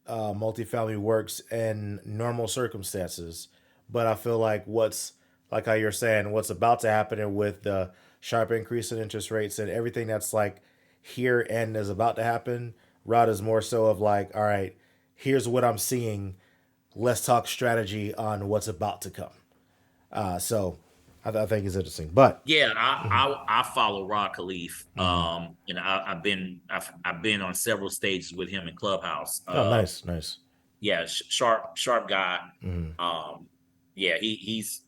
multifamily works in normal circumstances. But I feel like what's like how you're saying, what's about to happen and with the sharp increase in interest rates and everything that's like here and is about to happen, Rod is more so of like, all right, here's what I'm seeing. Let's talk strategy on what's about to come. So I think it's interesting. But yeah, mhm, I follow Rock Khalif. mhm. And I've been on several stages with him in Clubhouse. Oh, nice, nice. Yeah, sharp guy. Mhm, Um, yeah, he's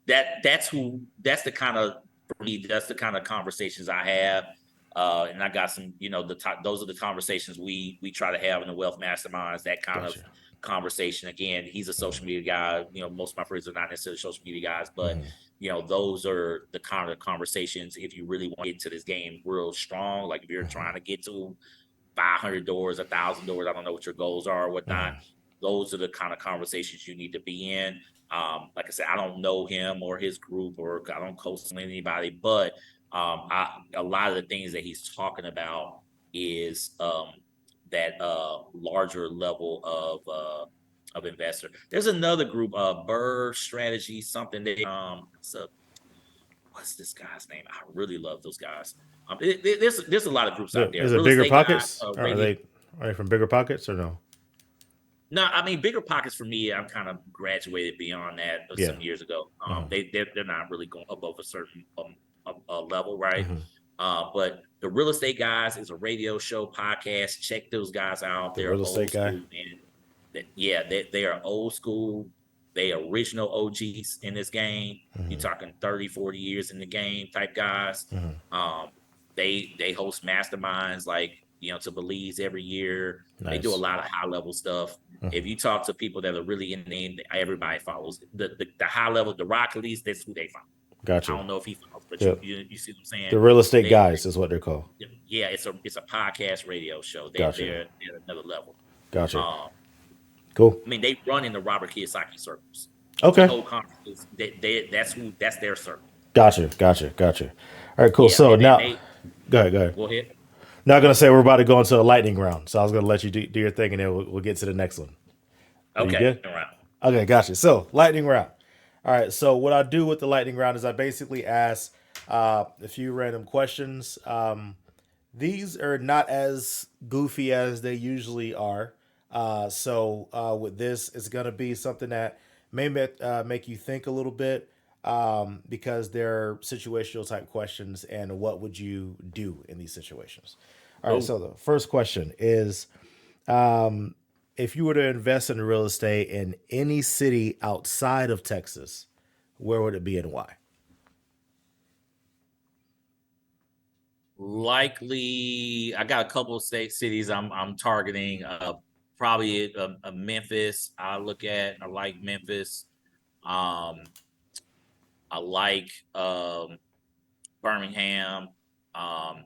that's the kind of for me that's the kind of conversations I have. And I got some, those are the conversations we try to have in the wealth masterminds. That kind of gotcha. conversation. Again, he's a social Mhm, media guy. Most of my friends are not necessarily social media guys, but mhm, those are the kind of conversations. If you really want to get into this game real strong, like if you're mhm, trying to get to 500 doors, 1,000 doors. I don't know what your goals are or whatnot. mhm, Those are the kind of conversations you need to be in. Like I said, I don't know him or his group, or I don't coach anybody, but a lot of the things that he's talking about is that larger level of investor. There's another group, Bird Strategy, something that so what's this guy's name? I really love those guys. There's a lot of groups out there. Is it Real bigger estate guys, pockets? Or radio. are they from bigger pockets or no? No, I mean bigger pockets for me. I'm kind of graduated beyond that Yeah. some years ago. Mhm, They're not really going above a certain level, right? mhm. But the real estate guys is a radio show podcast. Check those guys out. The They're real estate old guy. school, man. Yeah, they are old school. They original OGs in this game. You're Mhm, talking 30, 40 years in the game type guys. mhm. Um, they host masterminds like to Belize every year. They do a Nice. lot of high level stuff. If Mhm. you talk to people that are really in the name, everybody follows the high level, the rock leads. That's who they follow. I Gotcha. don't know if he follows, but Yeah. you see what I'm saying? The real estate They guys is what they're called. yeah, it's a podcast radio show. Gotcha. They're another level. Gotcha. Um, Cool. I mean, they run in the Robert Kiyosaki circles. They Okay. hold conferences. That's their circle. Gotcha. Gotcha. Gotcha. All right. Cool. Yeah, So and then now, they go ahead. Go ahead. go ahead. Not gonna say we're about to go into a lightning round, so I was gonna let you do your thing, and then we'll get to the next one. Are you Okay, good? around. Okay, gotcha. So lightning round. All right. So what I do with the lightning round is I basically ask a few random questions. These are not as goofy as they usually are. With this, it's gonna be something that may make you think a little bit because they're situational type questions. And what would you do in these situations? All right. Go. So the first question is if you were to invest in real estate in any city outside of Texas, where would it be and why? Likely, I got a couple of state cities I'm targeting. Probably Memphis. I like Memphis. Um, I like Birmingham. Um,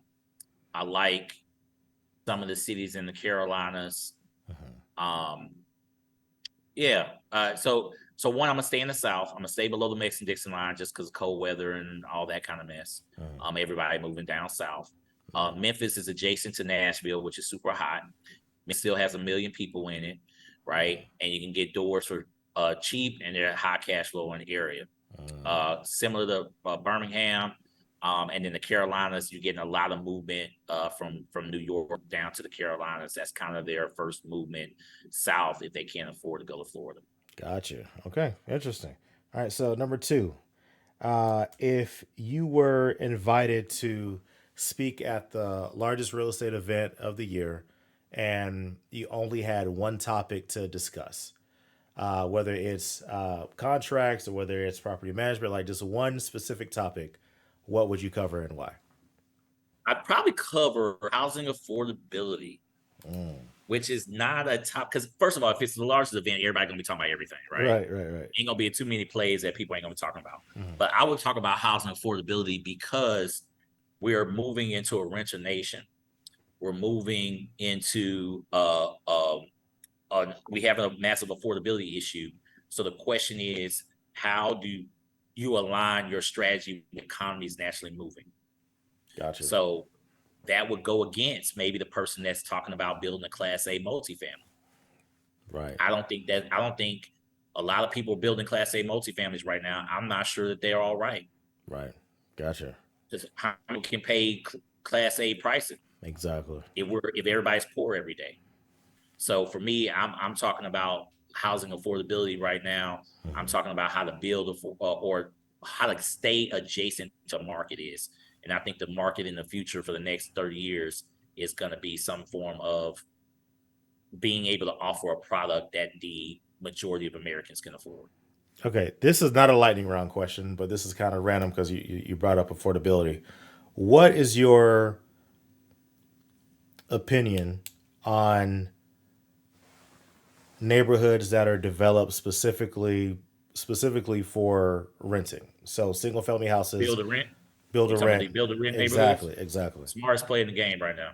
I like some of the cities in the Carolinas. Mhm, Um, yeah. So one, I'm gonna stay in the South. I'm gonna stay below the Mason Dixon line just because of cold weather and all that kind of mess. mhm, Everybody moving down south. mhm, Memphis is adjacent to Nashville, which is super hot. It still has 1 million people in it, right? And you can get doors for cheap, and they're high cash flow in the area. mhm. Similar to Birmingham, and then the Carolinas, you're getting a lot of movement from New York down to the Carolinas. That's kind of their first movement south if they can't afford to go to Florida. Gotcha. Okay, interesting. All right, so number two, if you were invited to speak at the largest real estate event of the year, and you only had one topic to discuss, whether it's contracts or whether it's property management, like just one specific topic, what would you cover and why? I'd probably cover housing affordability. Mm. which is not a top, because first of all, if it's the largest event, everybody's gonna be talking about everything, right? Right. Ain't gonna be too many plays that people ain't gonna be talking about. Mhm. But I would talk about housing affordability because we're moving into a renter nation. We're moving into we have a massive affordability issue. So the question is, how do you align your strategy with economies naturally moving? Gotcha. So that would go against maybe the person that's talking about building a Class A multifamily. Right. I don't think a lot of people are building Class A multifamilies right now. I'm not sure that they're all right. Right. Gotcha. Just how people can pay Class A pricing Exactly. if everybody's poor every day. So for me, I'm talking about housing affordability right now. I'm Mhm. talking about how to build or how to stay adjacent to market is. And I think the market in the future for the next 30 years is going to be some form of being able to offer a product that the majority of Americans can afford. Okay, this is not a lightning round question, but this is kind of random because you brought up affordability. What is your opinion on neighborhoods that are developed specifically for renting? So single family houses, Build a rent. build You to talking about rent. the build a rent neighborhoods? Exactly. Smartest play in the game right now.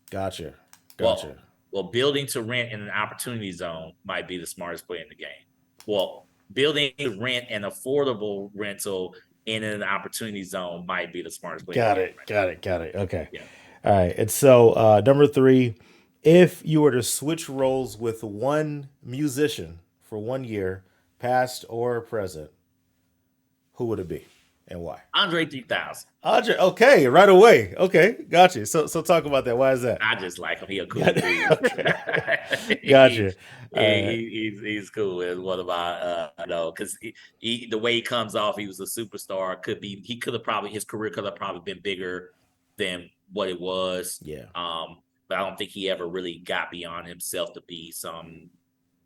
Gotcha. Well, Gotcha. building to rent in an opportunity zone might be the smartest play in the game. Well, building to rent an affordable rental in an opportunity zone might be the smartest play in the Got game it. right Got it. Okay. now. Yeah. All right. And so number three, if you were to switch roles with one musician for 1 year, past or present, who would it be and why? Andre 3000. Audrey, okay, right away. Okay, gotcha. So talk about that. Why is that? I just like him. He a cool dude. Okay, he, gotcha. All right, he's cool. Is one of my because the way he comes off, he was a superstar. He could have probably his career could have probably been bigger than what it was. yeah, But I don't think he ever really got beyond himself to be some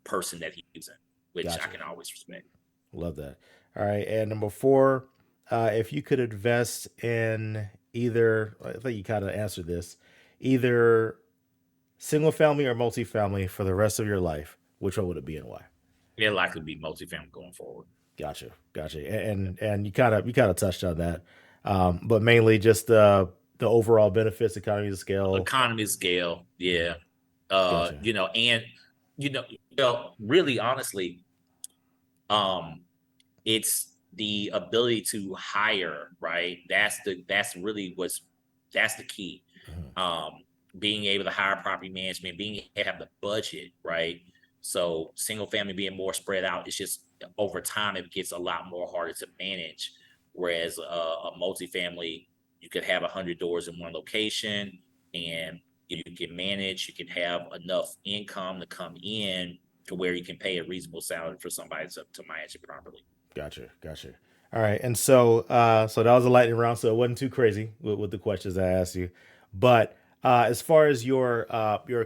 person that he wasn't, which I gotcha. can always respect. Love that. All right, and number four, if you could invest in either, I think you kind of answered this, either single family or multifamily for the rest of your life, which one would it be and why? It'll likely be multifamily going forward. Gotcha. And you kind of touched on that, but mainly just the overall benefits, economies of scale. Economy scale, yeah. Gotcha. And really honestly, um, it's the ability to hire, right? That's the key. Mhm. Being able to hire property management, being able to have the budget, right? So single family being more spread out, it's just over time it gets a lot more harder to manage. Whereas a multifamily, you could have 100 doors in one location, and you can manage. You can have enough income to come in to where you can pay a reasonable salary for somebody to manage it properly. Gotcha. All right, and so that was a lightning round, so it wasn't too crazy with the questions I asked you. But as far as your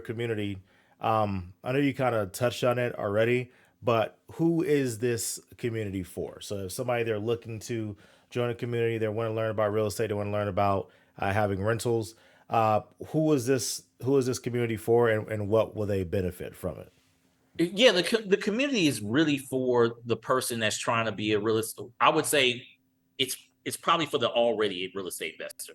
community, I know you kind of touched on it already, but who is this community for? So if somebody they're looking to join a community, they want to learn about real estate, they want to learn about having rentals. Who is this? Who is this community for, and what will they benefit from it? Yeah, the community is really for the person that's trying to be a real estate. I would say it's it's probably for the already a real estate investor.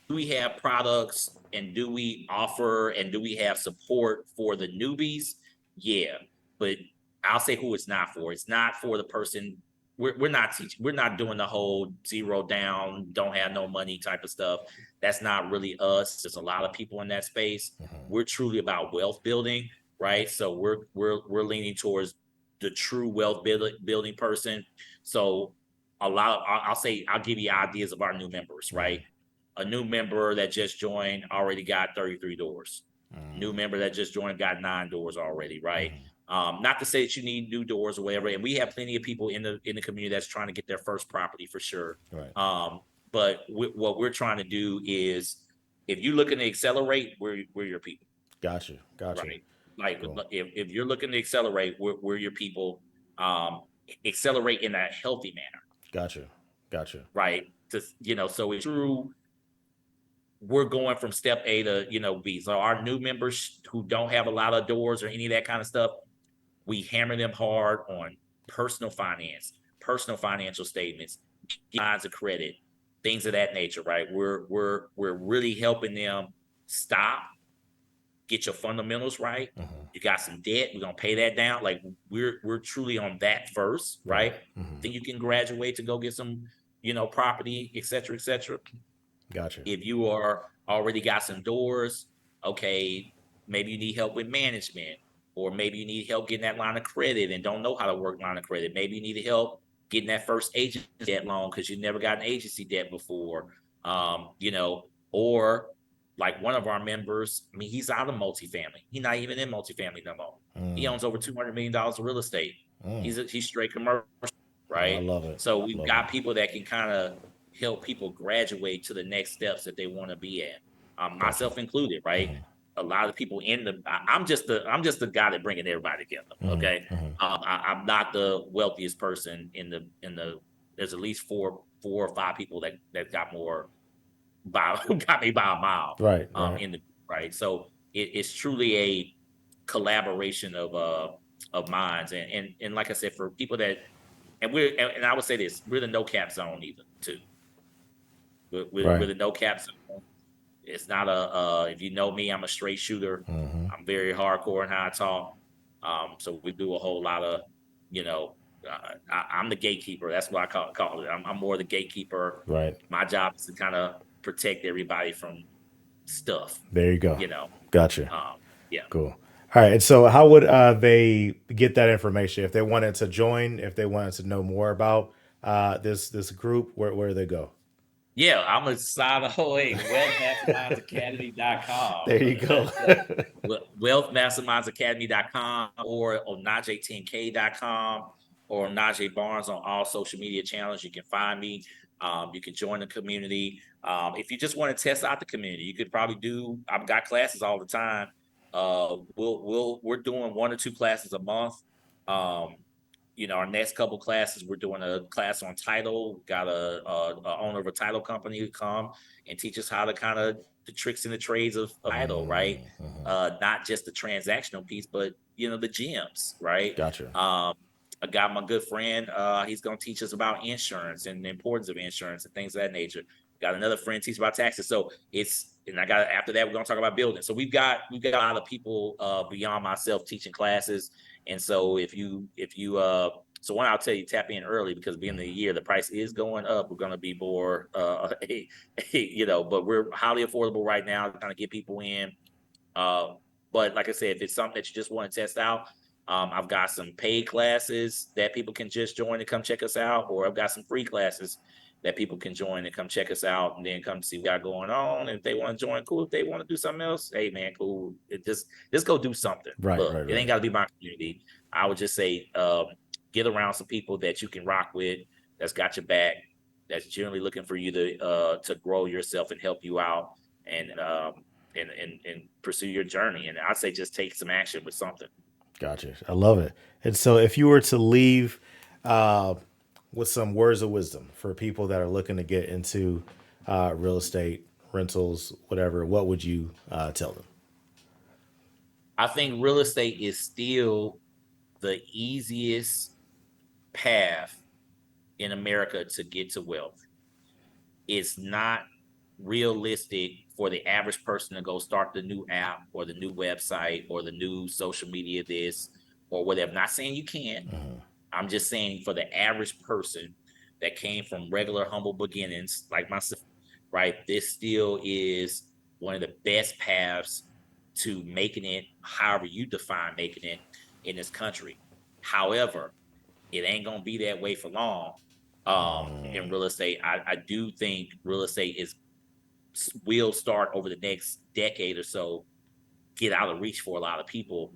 Do we have products and do we offer and do we have support for the newbies? Yeah, but I'll say who it's not for. It's not for the person. We're not teaching. We're not doing the whole zero down, don't have no money type of stuff. That's not really us. There's a lot of people in that space. Mhm. We're truly about wealth building, right? So we're leaning towards the true building person. So I'll say I'll give you ideas of our new members, right? Mhm. A new member that just joined already got 33 doors. New Mhm. member that just joined got 9 doors already, right? Mhm. Not to say that you need new doors or whatever, and we have plenty of people in the community that's trying to get their first property for sure. Right. But what we're trying to do is, if you're looking to accelerate, we're your people, Gotcha. right? Like Cool. if you're looking to accelerate, we're your people. Accelerate in a healthy manner, Gotcha. right? So it's true we're going from step A to, B. So our new members who don't have a lot of doors or any of that kind of stuff, we hammer them hard on personal finance, personal financial statements, lines of credit, things of that nature, right? We're really helping them stop, get your fundamentals right. You got some debt, we're gonna pay that down. Like we're truly on that first, right? Then you can graduate to go get some, property, et cetera, et cetera. Gotcha. If you are already got some doors, okay, maybe you need help with management, or maybe you need help getting that line of credit and don't know how to work line of credit. Maybe you need help getting that first agency debt loan because you never got an agency debt before. Or like one of our members, I mean, he's out of multifamily. He's not even in multifamily no more. He owns over $200 million of real estate. He's straight commercial, right? I love it. So we've got people that can kind of help people graduate to the next steps that they want to be at, myself included, right? A lot of people I'm just the guy that bringing everybody together. Okay. I'm not the wealthiest person in the there's at least four or five people that got more got me by a mile. Right. Right. So it's truly a collaboration of minds. And like I said, for people that, and I would say this, we're the no cap zone either too. We're the no cap zone. It's not if you know me, I'm a straight shooter. I'm very hardcore in how I talk. So we do a whole lot of, I'm the gatekeeper. That's what I call it. I'm more the gatekeeper. Right. My job is to kind of protect everybody from stuff. There you go. Gotcha. Yeah. Cool. All right. And so how would they get that information if they wanted to join, if they wanted to know more about this group, where do they go? Yeah, I'm a side of wealthmastermindsacademy.com. There you go. Wealthmastermindsacademy.com or onaje10k.com or Onaje Barnes on all social media channels. You can find me. You can join the community. If you just want to test out the community, you could probably I've got classes all the time. We're doing 1 or 2 classes a month. Our next couple classes, we're doing a class on title. Got a owner of a title company who come and teach us how to kind of the tricks and the trades of title, right? Not just the transactional piece, but the gems, right? Gotcha. I got my good friend. He's going to teach us about insurance and the importance of insurance and things of that nature. Got another friend teach about taxes. So after that, we're going to talk about building. So we've got a lot of people beyond myself teaching classes. And so so one, I'll tell you, tap in early because being the year, the price is going up. We're going to be more, but we're highly affordable right now to kind of get people in. But like I said, if it's something that you just want to test out, I've got some paid classes that people can just join and come check us out, or I've got some free classes that people can join and come check us out and then come see what we got going on. And if they want to join, cool. If they want to do something else, hey man, cool. Just go do something. Right. It ain't got to be my community. I would just say, get around some people that you can rock with, that's got your back, that's generally looking for you to grow yourself and help you out and pursue your journey. And I'd say just take some action with something. Gotcha. I love it. And so if you were to leave with some words of wisdom for people that are looking to get into real estate, rentals, whatever, what would you tell them? I think real estate is still the easiest path in America to get to wealth. It's not realistic for the average person to go start the new app or the new website or the new social media this or whatever. I'm not saying you can't. I'm just saying for the average person that came from regular humble beginnings like myself, right? This still is one of the best paths to making it, however you define making it in this country. However, it ain't gonna be that way for long. In real estate, I do think real estate will start over the next decade or so, get out of reach for a lot of people.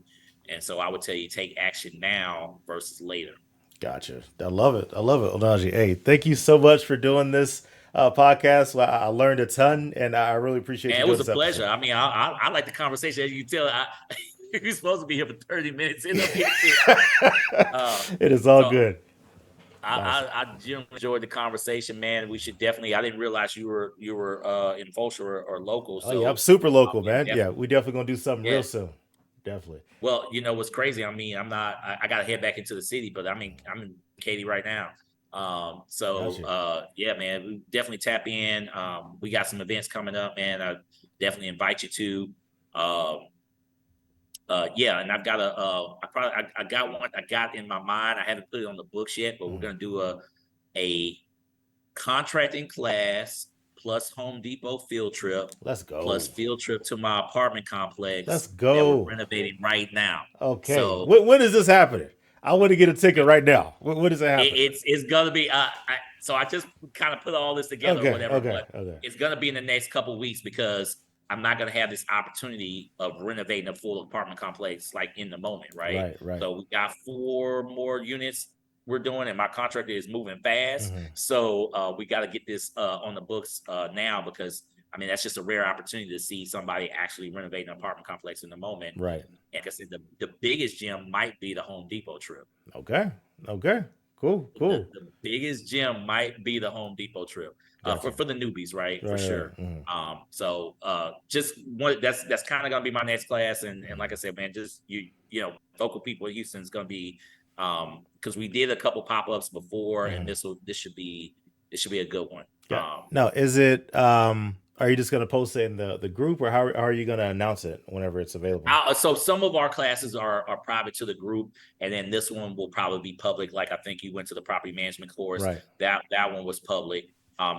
And so I would tell you, take action now versus later. Gotcha. I love it. Onaje. Hey, thank you so much for doing this podcast. I learned a ton and I really appreciate it. You It was a pleasure. I mean, I like the conversation. As you tell, you're supposed to be here for 30 minutes. It is all good. I generally enjoyed the conversation, man. We should definitely. I didn't realize you were in Fulshear or local. Oh yeah, I'm So super local, yeah, man. Yeah, we definitely gonna do something yeah. real soon. Definitely. Well, what's crazy? I mean, I'm not. I got to head back into the city, but I'm in Katy right now. Gotcha. Yeah, man, we definitely tap in. We got some events coming up, man. I definitely invite you to. Um, yeah, and I've got I got one I got in my mind. I haven't put it on the books yet, but we're Mhm. gonna do a contracting class plus Home Depot field trip Let's plus go. field trip to my apartment Let's complex that we're go. renovating right now. Okay. So When is this happening? I want to get a ticket right now. When is it happening? it's gonna be so I just kind of put all this together or Okay. whatever, Okay. but Okay. it's gonna be in the next couple of weeks because I'm not gonna have this opportunity of renovating a full apartment complex like in the moment, right? Right. Right. So we got 4 more units we're doing, and my contractor is moving fast. Hmm. So we got to get this on the books now because I mean that's just a rare opportunity to see somebody actually renovating an apartment complex in the moment. Right. And like I said, the biggest gem might be the Home Depot trip. Okay. Okay. Cool. The, Cool. the biggest gem might be the Home Depot trip Gotcha. for the newbies, right? For Right. Right. sure. So just one that's kind of gonna be my next class, and like I said, man, just local people in Houston is gonna be because we did a couple pop-ups before, and this should be a good one. Yeah. Now, is it are you just gonna post it in the group, or how are you gonna announce it whenever it's available? So some of our classes are private to the group, and then this one will probably be public. Like I think you went to the property management course. Right. That one was public.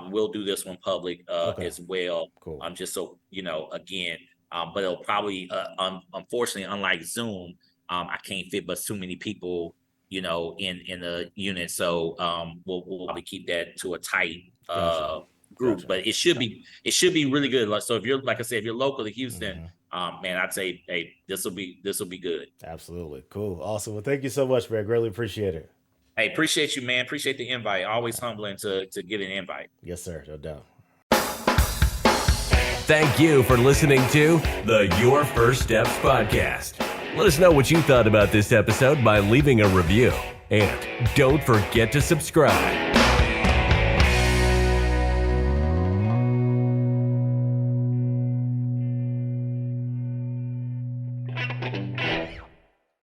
We'll do this one public Okay. as well. Cool. Just so again, but it'll probably unfortunately, unlike Zoom, I can't fit but too many people, in the unit. So we'll probably keep that to a tight Gotcha. group, Gotcha. but it should be really good. Like, so if you're like I said, if you're local to Houston, man, I'd say, hey, this will be good. Absolutely. Cool. Awesome. Well, thank you so much, man. Greatly appreciate it. Hey, appreciate you, man. Appreciate the invite. Always humbling to get an invite. Yes, sir. No doubt. Thank you for listening to the Your First Steps podcast. Let us know what you thought about this episode by leaving a review. And don't forget to subscribe.